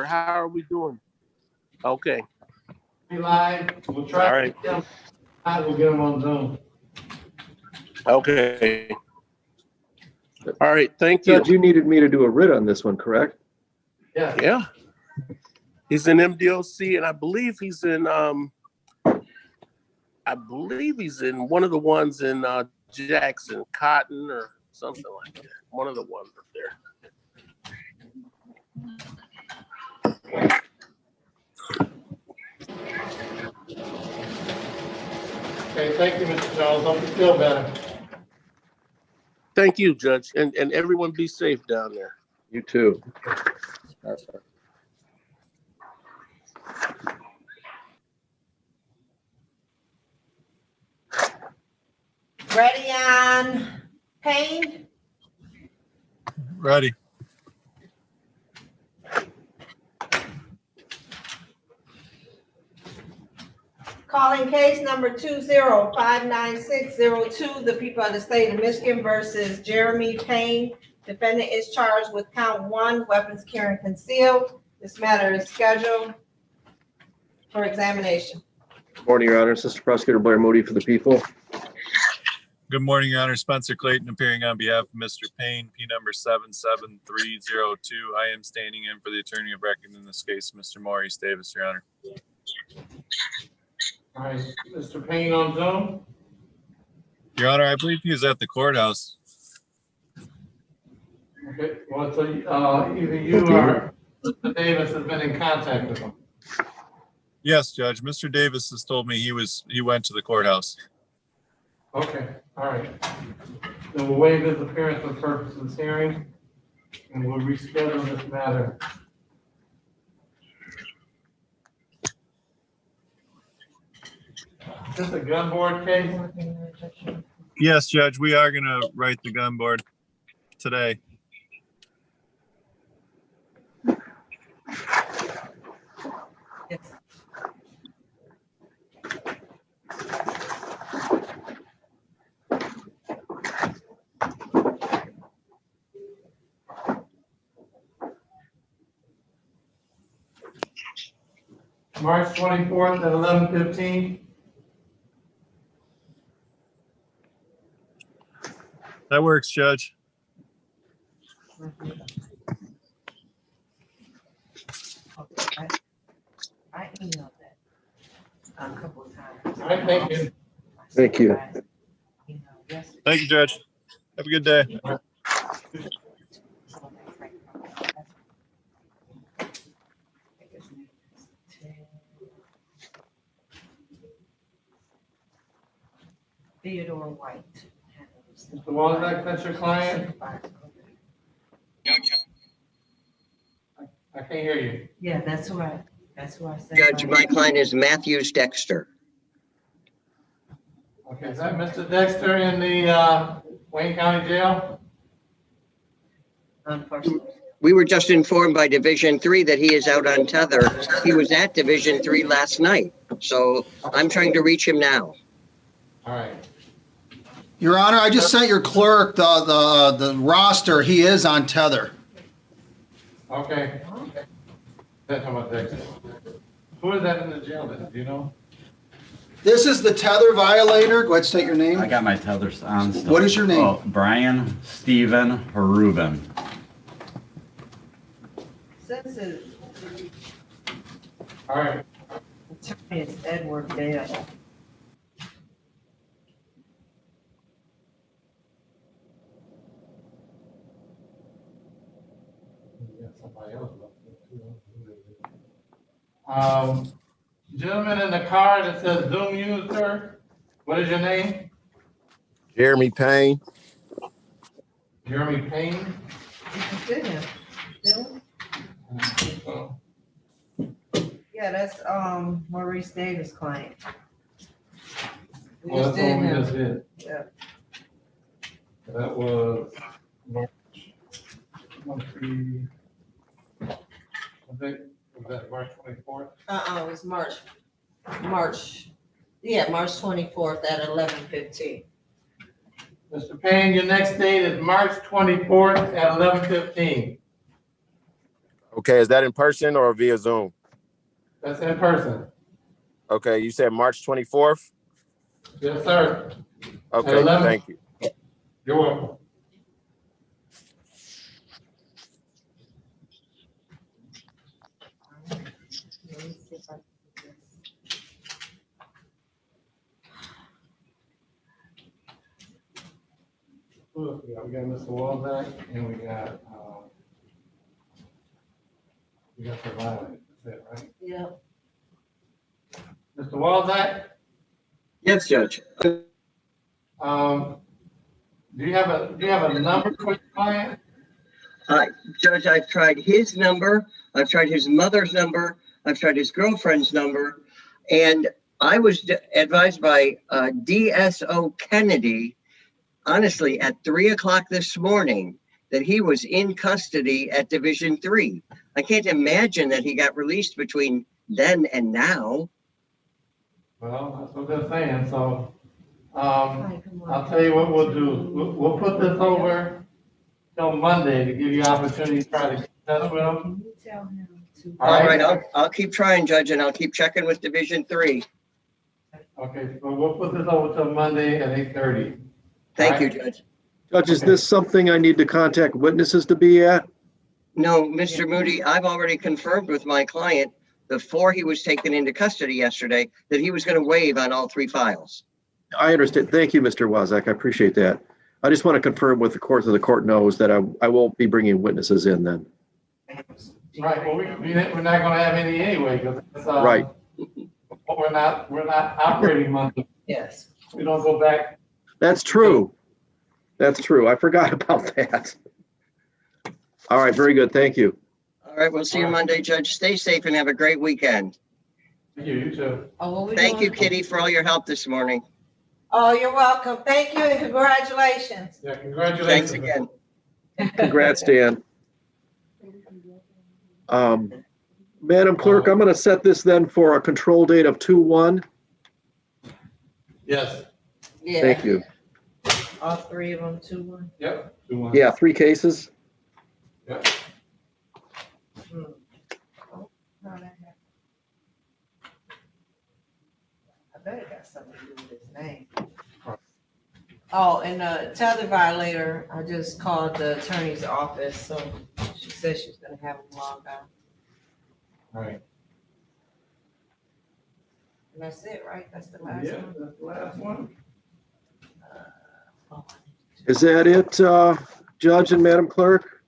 how are we doing? Okay. Be live. We'll try. All right. To get them. We'll get them on Zoom. Okay. All right. Thank you. Judge, you needed me to do a writ on this one, correct? Yeah. Yeah. He's in MDOC, and I believe he's in one of the ones in Jackson, Cotton or something like that. One of the ones up there. Okay, thank you, Mr. Jones. Hope you feel better. Thank you, Judge, and everyone be safe down there. You too. Ready on Payne? Ready. Calling case number 2059602, the people of the state of Michigan versus Jeremy Payne. Defendant is charged with count 1, weapons carrying concealed. This matter is scheduled for examination. Good morning, Your Honor. Assistant Prosecutor Blair Moody for the people. Good morning, Your Honor. Spencer Clayton appearing on behalf of Mr. Payne, P number 77302. I am standing in for the attorney of record in this case, Mr. Maurice Davis, Your Honor. All right, Mr. Payne on Zoom. Your Honor, I believe he is at the courthouse. Okay, well, so either you or Mr. Davis has been in contact with him. Yes, Judge. Mr. Davis has told me he went to the courthouse. Okay, all right. Then we'll waive his appearance for purpose of this hearing, and we'll reschedule this matter. Is this a gun board case? Yes, Judge. We are going to write the gun board today. Yes. March 24th at 11:15. That works, Judge. I emailed that a couple of times. All right, thank you. Thank you. Thank you, Judge. Have a good day. Theodore White. Mr. Wozniak, that's your client? I can't hear you. Yeah, that's who I said. Judge, my client is Matthews Dexter. Okay, is that Mr. Dexter in the Wayne County Jail? Unfortunately. We were just informed by Division 3 that he is out on tether. He was at Division 3 last night, so I'm trying to reach him now. All right. Your Honor, I just sent your clerk the roster. He is on tether. Okay. That's how much Dexter. Who is that in the jail list, do you know? This is the tether violator. Go ahead, state your name. I got my tethers on still. What is your name? Oh, Brian Stephen Harubin. Since it's All right. attorney is Edward Bell. Somebody else left there, too. Gentleman in the car that says Zoom user, what is your name? Jeremy Payne. Jeremy Payne? Yeah, that's Maurice Davis' client. We Well, just that's what we did just him. did. Yeah. That was March. I think, was that March 24th? It was March 24th at 11:15. Mr. Payne, your next date is March 24th at 11:15. Okay, is that in person or via Zoom? That's in person. Okay, you said March 24th? Yes, sir. Okay, thank you. You're welcome. Who else we got? We got Mr. Walzak and we got the violence. That's it, right? Yeah. Mr. Walzak? Yes, Judge. Do you have a number for your client? Judge, I've tried his number, I've tried his mother's number, I've tried his girlfriend's number, and I was advised by DSO Kennedy, honestly, at 3:00 this morning, that he was in custody at Division 3. I can't imagine that he got released between then and now. Well, that's what they're saying, so, I'll tell you what we'll do. We'll put this over till Monday to give you opportunity to try to get in touch with them. All right, I'll keep trying, Judge, and I'll keep checking with Division 3. Okay, so we'll put this over till Monday at 8:30. Thank you, Judge. Judge, is this something I need to contact witnesses to be at? No, Mr. Moody, I've already confirmed with my client before he was taken into custody yesterday that he was going to waive on all 3 files. I understand. Thank you, Mr. Wazak. I appreciate that. I just want to confirm with the court so the court knows that I won't be bringing witnesses in then. Right, well, we're not gonna have any anyway, because it's, Right. we're not operating Monday. Yes. We don't go back. That's true. That's true. I forgot about that. All right, very good. Thank you. All right, we'll see you Monday, Judge. Stay safe and have a great weekend. Thank you, you too. Thank you, Kitty, for all your help this morning. Oh, you're welcome. Thank you and congratulations. Yeah, congratulations. Thanks again. Congrats, Dan. Madam Clerk, I'm going to set this then for a control date of 2/1. Yes. Yeah. Thank you. All 3 of them, 2-1. Yep. 2/1. Yeah, 3 cases. Yep. I bet it got something to do with his name. Oh, and the tether violator, I just called the attorney's office, so she said she's gonna have him logged out. All right. And that's it, right? That's the last Yeah, one? that's the last one. Is that it, Judge and Madam Clerk?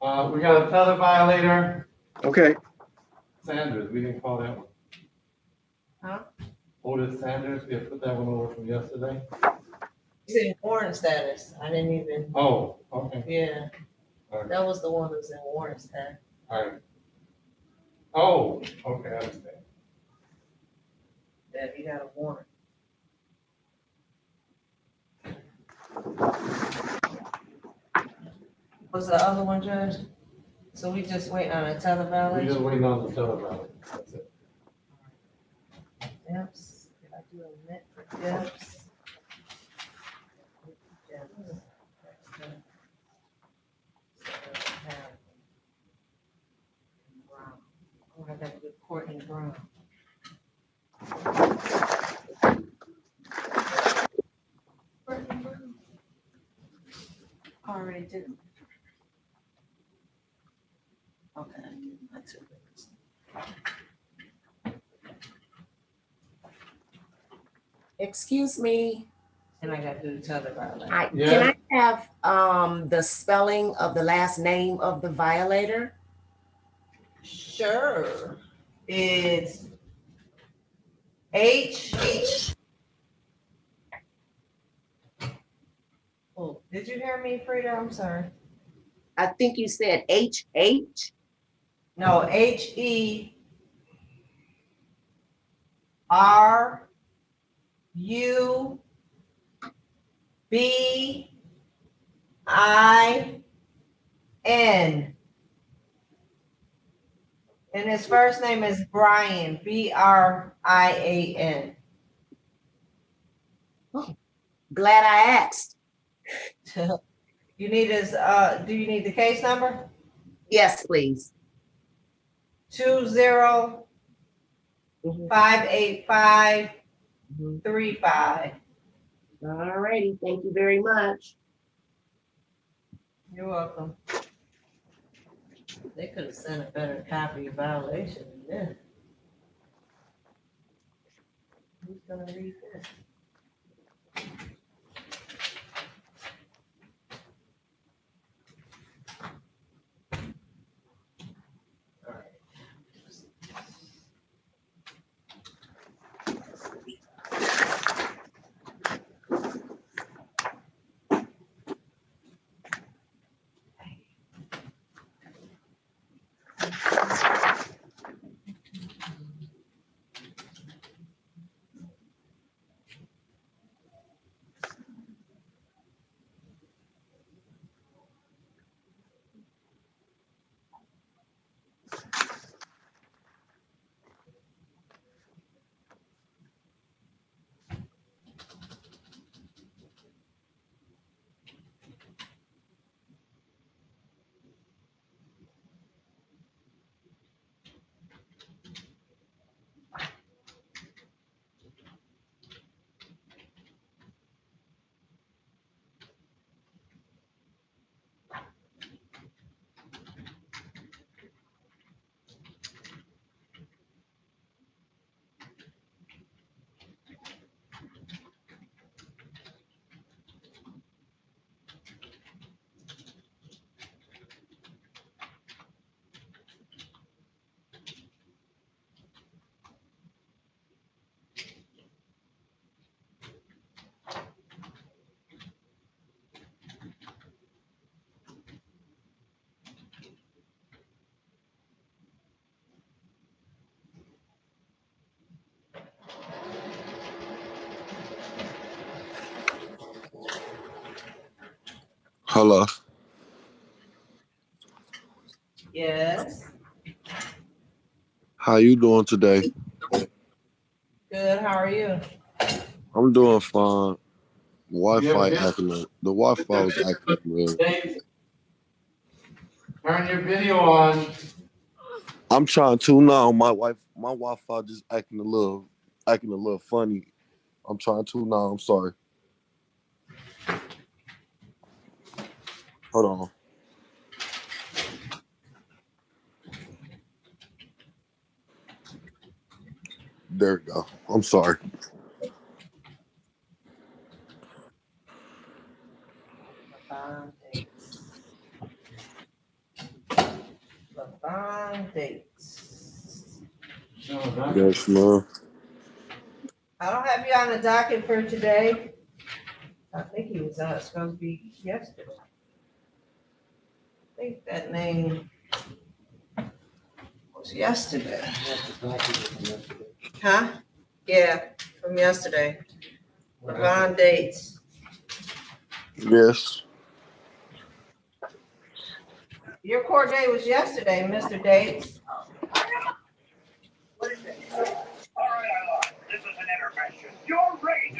We got a tether violator, Okay. Sanders, we didn't call that one. Huh? Otis Sanders, we had put that one over from yesterday. He's in warrant status. I didn't even. Oh, okay. Yeah, All right. that was the one that was in warrant status. All right. Oh, okay, I understand. That he got a warrant. Was the other one, Judge? So we just waiting on a tether We're violation? just waiting on the tether violator. That's it. Depths, did I do a net for depths? Oh, I gotta get Courtney Brown. too. Okay. That's it. Excuse me. And I got to do the other violator. Can I have the spelling of the last name of the violator? Sure. It's H. Oh, did you hear me, Frida? I'm sorry. I think you said H. No, HERUBIN. And his first name is Brian, BRIAN. Glad I asked. You need his, do you need the case number? Yes, please. 2058535. All righty. Thank you very much. You're welcome. They could have sent a better copy of violation than this. Who's gonna read this? Hello. Yes. How you doing today? Good. How are you? I'm doing fine. Wi-Fi Yeah, acting up. The Wi-Fi was acting weird. Turn your video on. I'm trying to now. My Wi-Fi just acting a little funny. I'm trying to now. I'm sorry. Hold on. There we go. I'm sorry. Bond dates. The bond dates. Yes, ma'am. I don't have you on the docket for today. I think he was supposed to be yesterday. I think that name was yesterday. Huh? Yeah, from yesterday. The bond dates. Yes. Your court date was yesterday, Mr. Dates.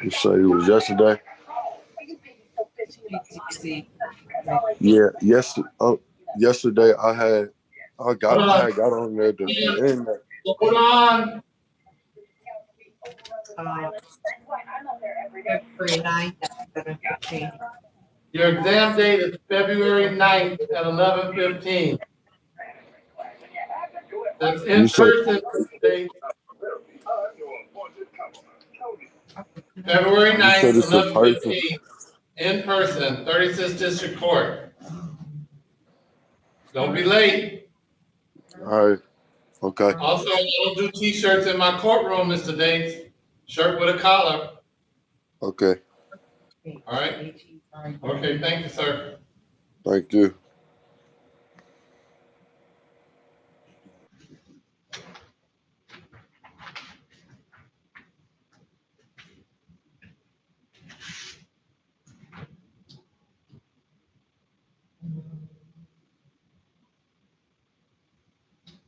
You say it was yesterday? Yeah. Yesterday I got on there the internet. Hold on. February 9th, 2015. Your exam date is February 9th at 11:15. That's You in said, person date, February you said 9th, it's in person. 11:15, in person, 36th District Court. Don't be late. All right. Okay. Also, I don't do t-shirts in my courtroom, Mr. Dates. Shirt with a collar. Okay. All right? Okay, thank you, sir. Thank you.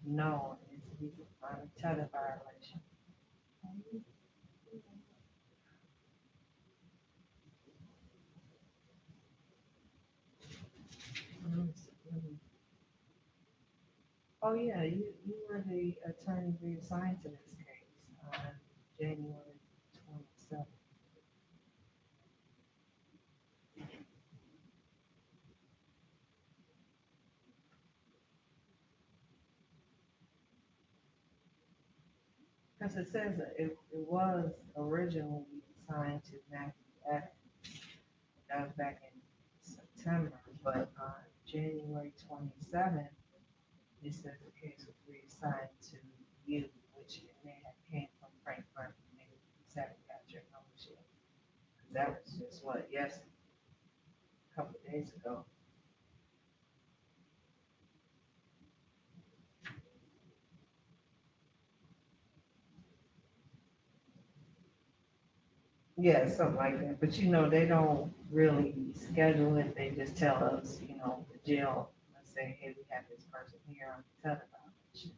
No, it's a charter violation. Oh, yeah, you were the attorney reassigned to this case on January 27th. Because it says that it was originally assigned to Matthew Evans. That was back in September, but on January 27th, it says the case was reassigned to you, which it may have came from Frank Murphy. Maybe you just haven't got your numbers yet. 'Cause that was just what, yes, a couple of days ago. Yeah, something like that. But you know, they don't really schedule it. They just tell us, you know, the jail, let's say, hey, we have this person here on the television.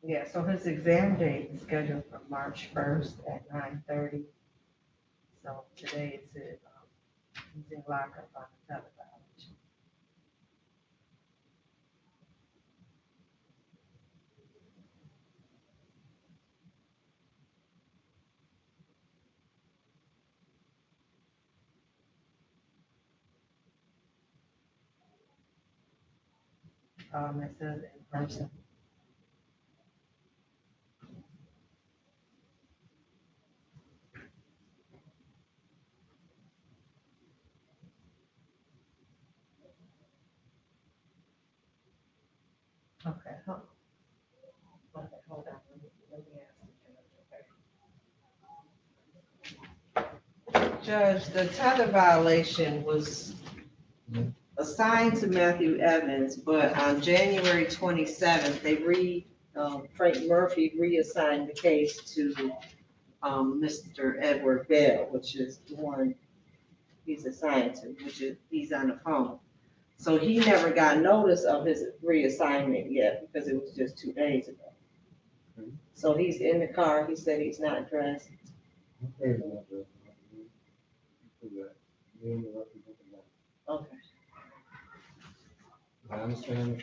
Yeah, so his exam date is scheduled for March 1st at 9:30. So today it's at, he's in lockup on the television. It says in person. Okay, hold on. Okay, hold on. Let me ask the judge, okay? Judge, the tether violation was assigned to Matthew Evans, but on January 27th, Frank Murphy reassigned the case to Mr. Edward Bell, which is the one he's assigned to, which is, he's on the phone. So he never got notice of his reassignment yet because it was just 2 days ago. So he's in the car. He said he's not dressed. Okay. I understand.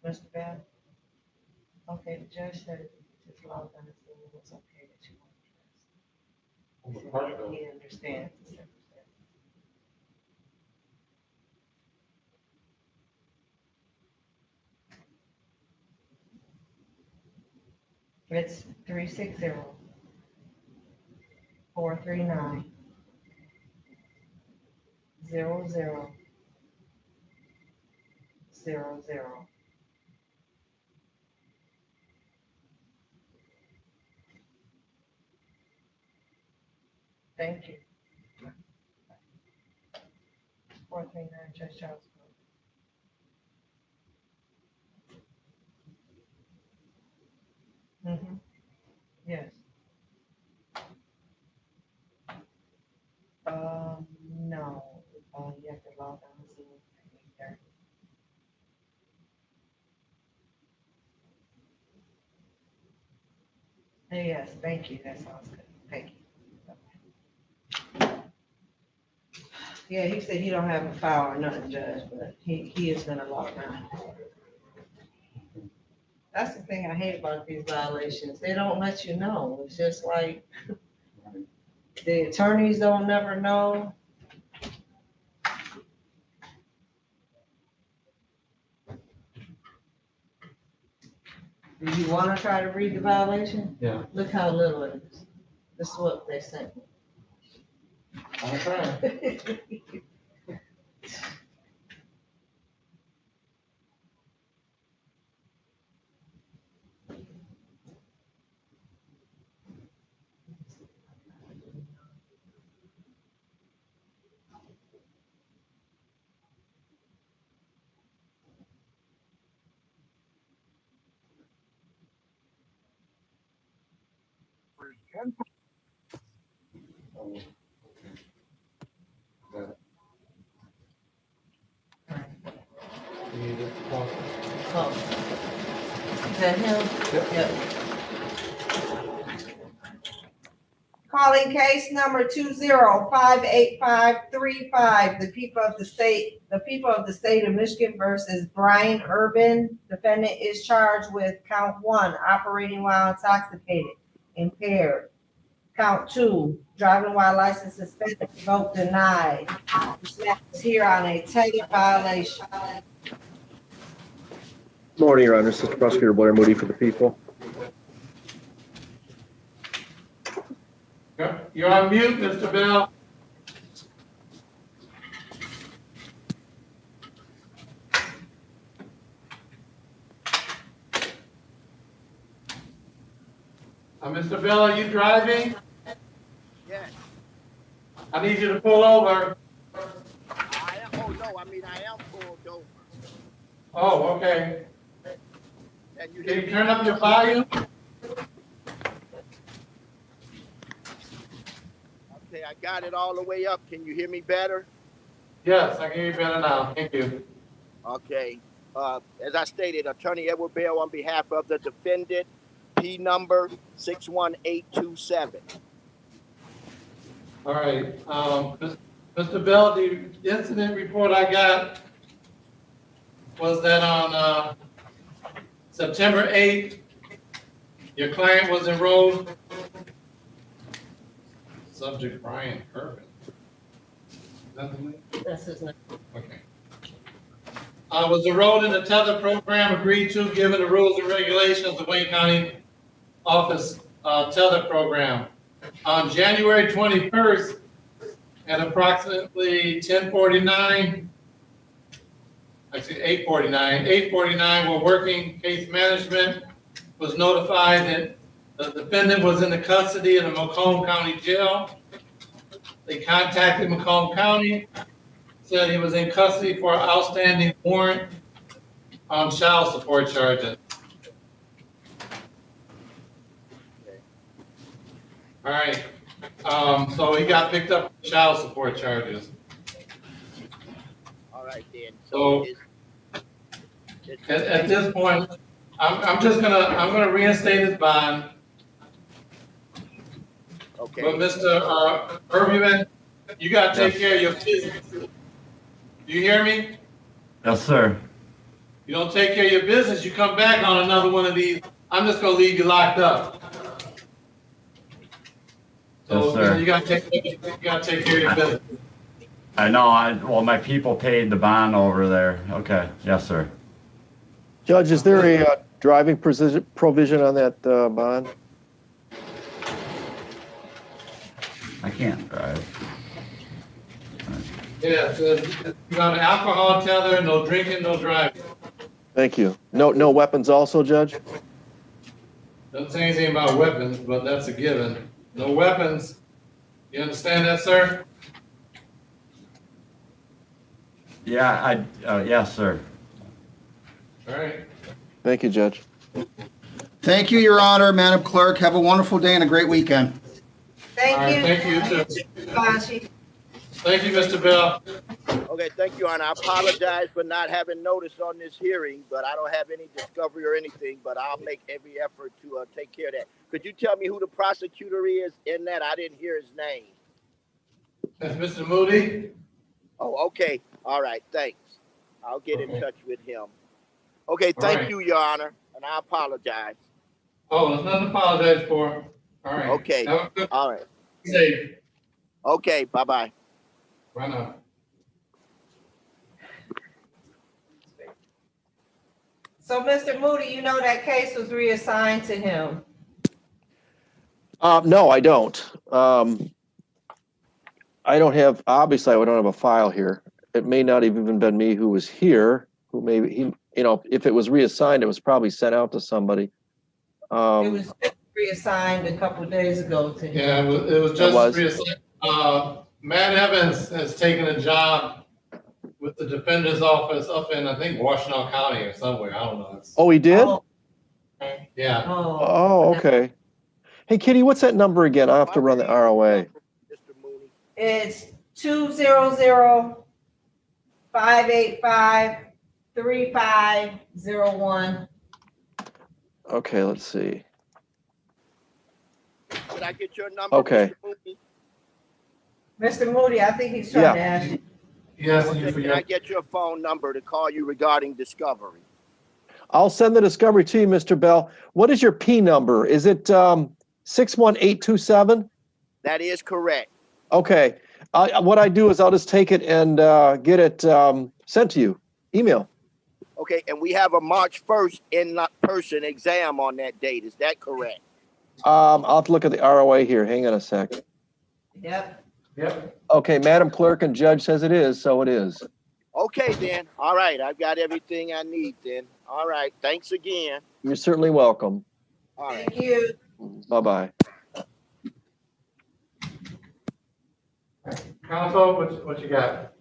Mr. Bell? Okay, the judge said if you just logged on his thing, it was okay that you weren't dressed. He understands the circumstance. It's 360-439-0000. Thank you. 439 Judge Charles. Mm-hmm. Yes. No, you have to log on Zoom at 8:30. Yes, thank you. That sounds good. Thank you. Yeah, he said he don't have a file or nothing, Judge, but he has been a lot around. That's the thing I hate about these violations. They don't let you know. It's just like the attorneys don't never know. Do you want to try to read the violation? Yeah. Look how little it is. This is what they sent me. I'm trying. Oh. Is that him? Yep. Calling case number 2058535, the people of the state of Michigan versus Brian Urban. Defendant is charged with count 1, operating while intoxicated, impaired. Count 2, driving while license suspended, revoked, denied. This matter is here on a ticket violation. Morning, Your Honor. Assistant Prosecutor Blair Moody for the people. You're on mute, Mr. Bell. Mr. Bell, are you driving? Yes. I need you to pull over. I am pulled over. Oh, okay. And you Can you turn up your volume? Okay, I got it all the way up. Can you hear me better? Yes, I can hear you better now. Thank you. Okay. As I stated, Attorney Edward Bell on behalf of the defendant, P number 61827. All right. Mr. Bell, the incident report I got was that on September 8th, your client was enrolled. Subject Brian Urban. That's his name. Okay. Was enrolled in the tether program agreed to given the rules and regulations of Wayne County Office tether program. On January 21st at approximately 10:49, actually 8:49 while working case management was notified that the defendant was in the custody of the Macomb County Jail. They contacted Macomb County, said he was in custody for an outstanding warrant on child support charges. All right, so he got picked up for child support charges. All right then. So at this point, I'm gonna reinstate his bond. Okay. But Mr. Urban, you gotta take care of your business. Do you hear me? Yes, sir. You don't take care of your business, you come back on another one of these, I'm just gonna leave you locked up. So Yes, sir. you gotta take care of your business. I know, well, my people paid the bond over there. Okay, yes, sir. Judge, is there a driving provision on that bond? I can't drive. Yeah, so you got an alcohol tether, no drinking, no driving. Thank you. No weapons also, Judge? Doesn't say anything about weapons, but that's a given. No weapons. You understand that, sir? Yeah, yes, sir. All right. Thank you, Judge. Thank you, Your Honor, Madam Clerk. Have a wonderful day and a great weekend. Thank All right, you. thank you, too. Bashi. Thank you, Mr. Bell. Okay, thank you, Honor. I apologize for not having notice on this hearing, but I don't have any discovery or anything, but I'll make every effort to take care of that. Could you tell me who the prosecutor is in that? I didn't hear his name. That's Mr. Moody. Oh, okay. All right. Thanks. I'll get in Okay. touch with him. Okay. All Thank right. you, Your Honor, and I apologize. Oh, there's nothing to apologize for. All right. Okay. Have a good All right. day. Okay. Bye-bye. Bye now. So, Mr. Moody, you know that case was reassigned to him. No, I don't. I don't have, obviously, I don't have a file here. It may not have even been me who was here, who maybe he, if it was reassigned, it was probably sent out to somebody. It was just reassigned a couple of days ago to him. Yeah, it was just reassigned. Matt Evans has taken a job with the defender's office up in, I think, Washington County or somewhere. I don't know. Oh, he did? Yeah. Oh, okay. Hey, Kitty, what's that number again? I'll have to run the ROA. It's 200-585-3501. Okay, let's see. Did I get your number, Okay. Mr. Moody? Mr. Moody, I think he's trying to ask you. Yes. Okay, can I get your phone number to call you regarding discovery? I'll send the discovery to you, Mr. Bell. What is your P number? Is it 61827? That is correct. Okay. What I do is I'll just take it and get it sent to you. Email. Okay, and we have a March 1st in-person exam on that date. Is that correct? I'll have to look at the ROA here. Hang on a sec. Yep. Okay, Madam Clerk and Judge says it is, so it is. Okay, then. All right, I've got everything I need then. All right, thanks again. You're certainly welcome. All right. Thank you. Bye-bye. Counsel, what you got?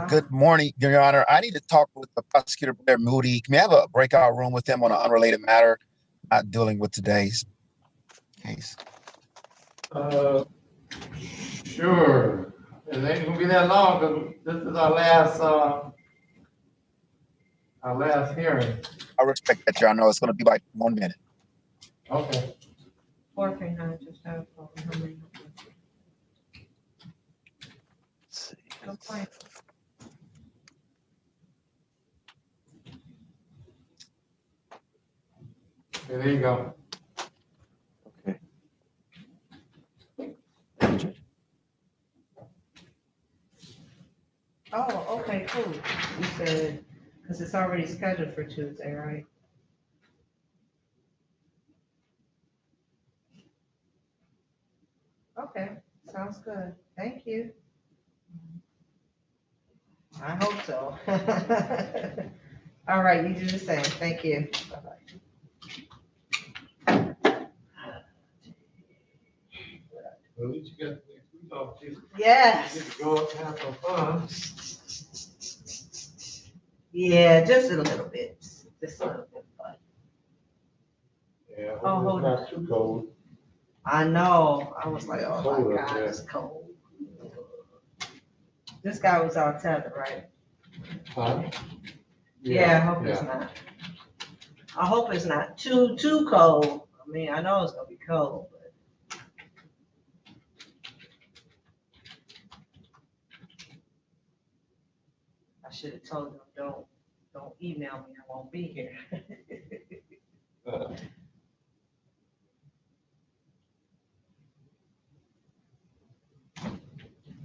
Good morning, Your Honor. I need to talk with the prosecutor, Blair Moody. Can we have a breakout room with him on an unrelated matter, not dealing with today's case? Sure. It ain't gonna be that long because this is our last hearing. I respect that, Your Honor. It's going to be like 1 minute. Okay. 439, just have how many? Let's see. Good point. Okay, there you go. Oh, okay, cool. You said, because it's already scheduled for Tuesday, right? Okay, sounds good. Thank you. I hope so. All right, you do the same. Thank you. Bye-bye. Well, at least you got the next week off, too. Yes. You get to go up and have some fun. Yeah, just a little bit. Just a little bit, but Yeah, Oh, hopefully hold it's not too cold. I know. I was like, oh Cold my up God, there. it's cold. This guy was out tethered, right? Huh? Yeah, I hope it's not. I hope it's not too cold. I mean, I know it's gonna be cold, but. I should have told them, don't email me, I won't be here.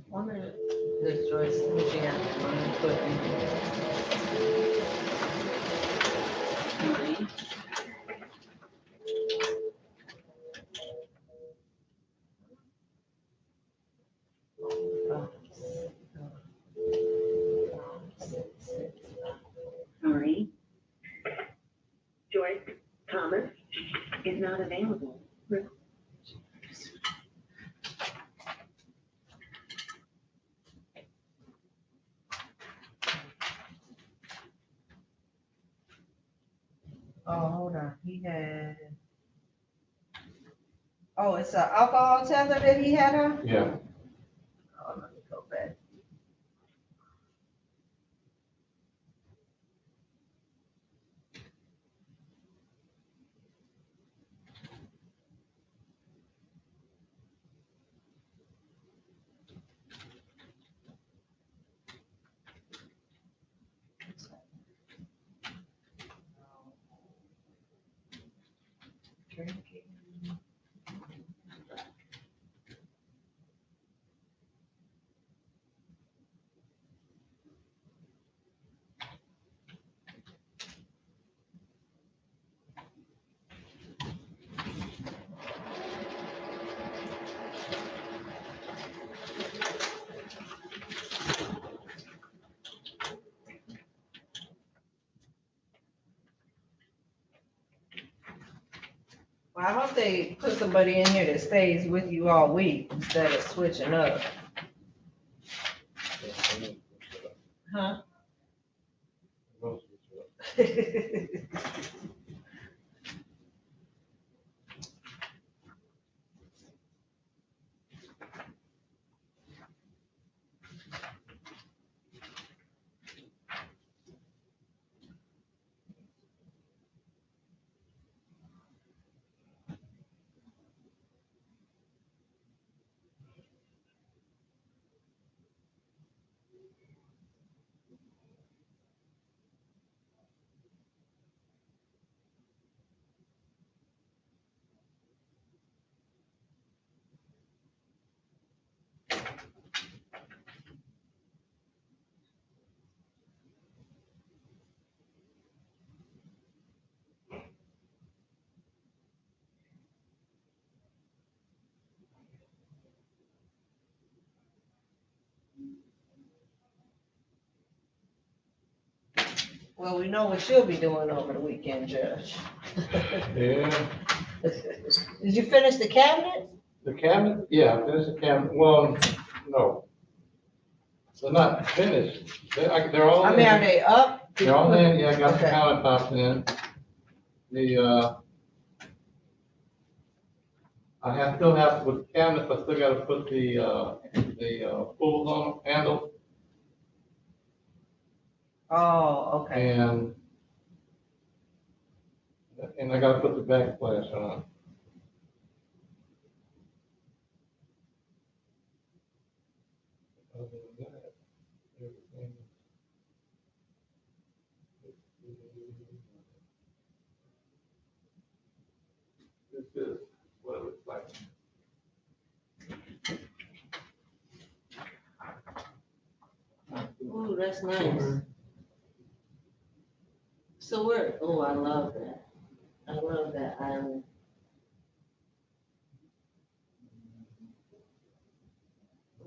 One minute. This Joyce, what you got? I'm gonna put in. Sorry. Joyce Thomas is not available. Oh, hold on, he had. Oh, it's an alcohol tether that he had on? Yeah. Oh, let me go back. Well, I hope they put somebody in here that stays with you all week instead of switching up. Huh? Well, we know what you'll be doing over the weekend, Judge. Yeah. Did you finish the cabinet? The cabinet? Yeah, I finished the cabinet. Well, no. They're not finished. They're all in. I mean, are they up? They're all in, yeah, I got the Okay. countertops in. Still have to put the cabinets, I still gotta put the pulls on them, handles, Oh, okay. and I gotta put the backsplash on. Other than that, everything this is what it looks like. Ooh, that's nice. So where, oh, I love that. I love that island.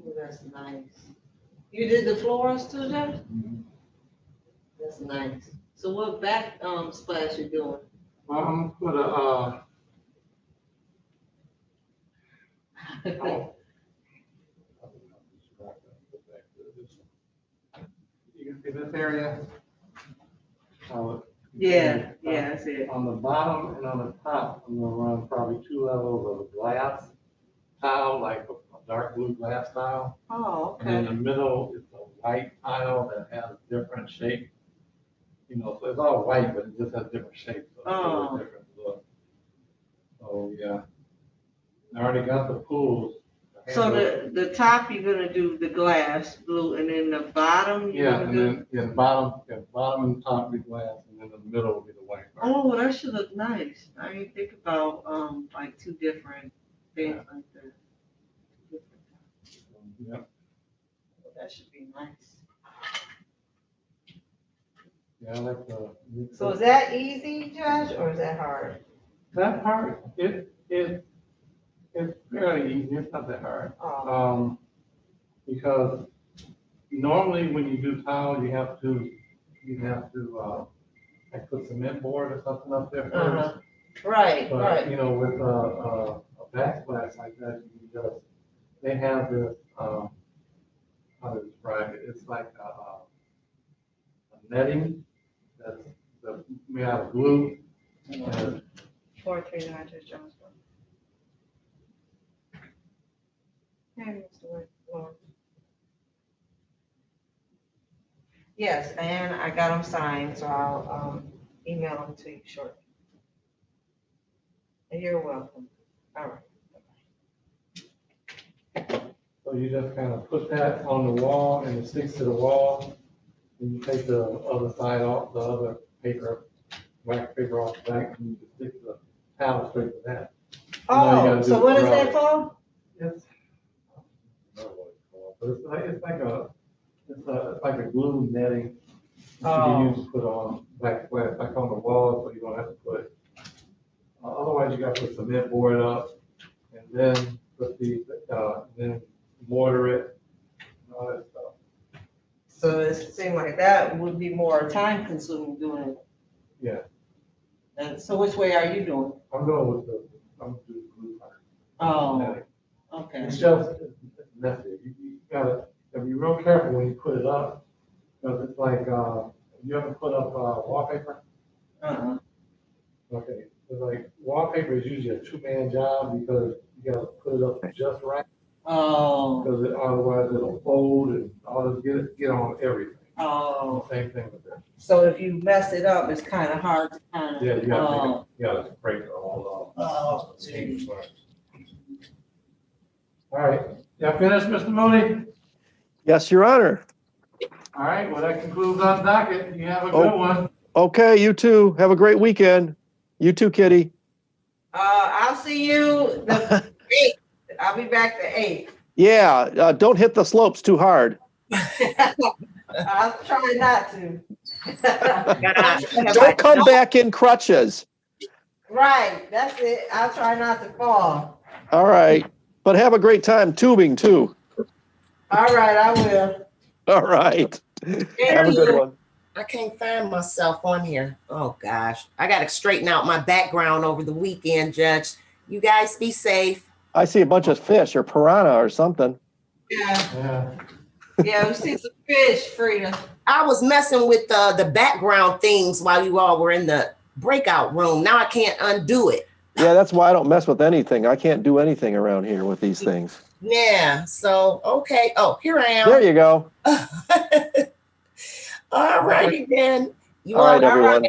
Ooh, that's nice. You did the floors too, Judge? That's nice. So what back, splash you doing? Well, I'm gonna you can see this area? Yeah, yeah, that's it. On the bottom and on the top, I'm gonna run probably 2 levels of glass tile, like a dark blue glass tile. Oh, And in okay. the middle is a white tile that has different shape. You know, so it's all white, but it just has different shapes. So it's a Oh. different look. So, yeah. I already got the pools. So the top, you're gonna do the glass blue, and then the bottom, you're Yeah, gonna and do? then, yeah, the bottom and top be glass, and then the middle will be the white. Oh, well, that should look nice. I didn't think about, like two different things like that. Yep. Well, that should be nice. Yeah, I like the. So is that easy, Judge, or is that hard? That part, it's fairly easy, it's not that hard. Oh. Because normally when you do tile, you have to, like put cement board or something up there Uh-huh. first. Right, But, right. you know, with a backsplash like that, you just, they have this, how to describe it, it's like a netting that's made out of glue. And 439 to Jonesboro. Hey, Mr. Lawrence. Yes, and I got them signed, so I'll, email them to you shortly. And you're welcome. All right. so you just kind of put that on the wall and it sticks to the wall. And you take the other side off, the other paper, wax paper off the back, and you just stick the paddle straight to that. You know, you Oh, gotta so do what is rubber. that for? It's, I don't know what it's called, but it's like a glue netting that you can use to put on like on the wall, so you don't have to put. Otherwise, you got to put cement board up, and then then mortar it, and all that stuff. So it seemed like that would be more time consuming doing it. Yeah, And so which way are you doing? I'm doing glue. Oh, okay. It's just it's messy. You gotta be real careful when you put it up, because it's like, you ever put up wallpaper? Uh-uh. Okay, it's like wallpaper is usually a two-man job because you gotta put it up just right. Oh. Because otherwise it'll fold and all this, get on everything. Oh. Same thing with that. So if you mess it up, it's kind of hard to kind of. Yeah, you gotta break it all off. Oh, geez. All right, y'all finished, Mr. Mooney? Yes, Your Honor. All right, well, that concludes our docket. You have a Oh. good one. Okay, you too. Have a great weekend. You too, Kitty. I'll see you the 8th. I'll be back the 8th. Yeah, don't hit the slopes too hard. I'll try not to. Don't come back in crutches. Right, that's it. I'll try not to fall. All right, but have a great time tubing too. All right, I will. All right. Have a good one. I can't find myself on here. Oh gosh, I got to straighten out my background over the weekend, Judge. You guys be safe. I see a bunch of fish or piranha or something. Yeah. Yeah, we see some fish, Frida. I was messing with the background things while you all were in the breakout room. Now I can't undo it. Yeah, that's why I don't mess with anything. I can't do anything around here with these things. Yeah, so, okay. Oh, here I am. There you go. All righty then. You All right, all- everyone.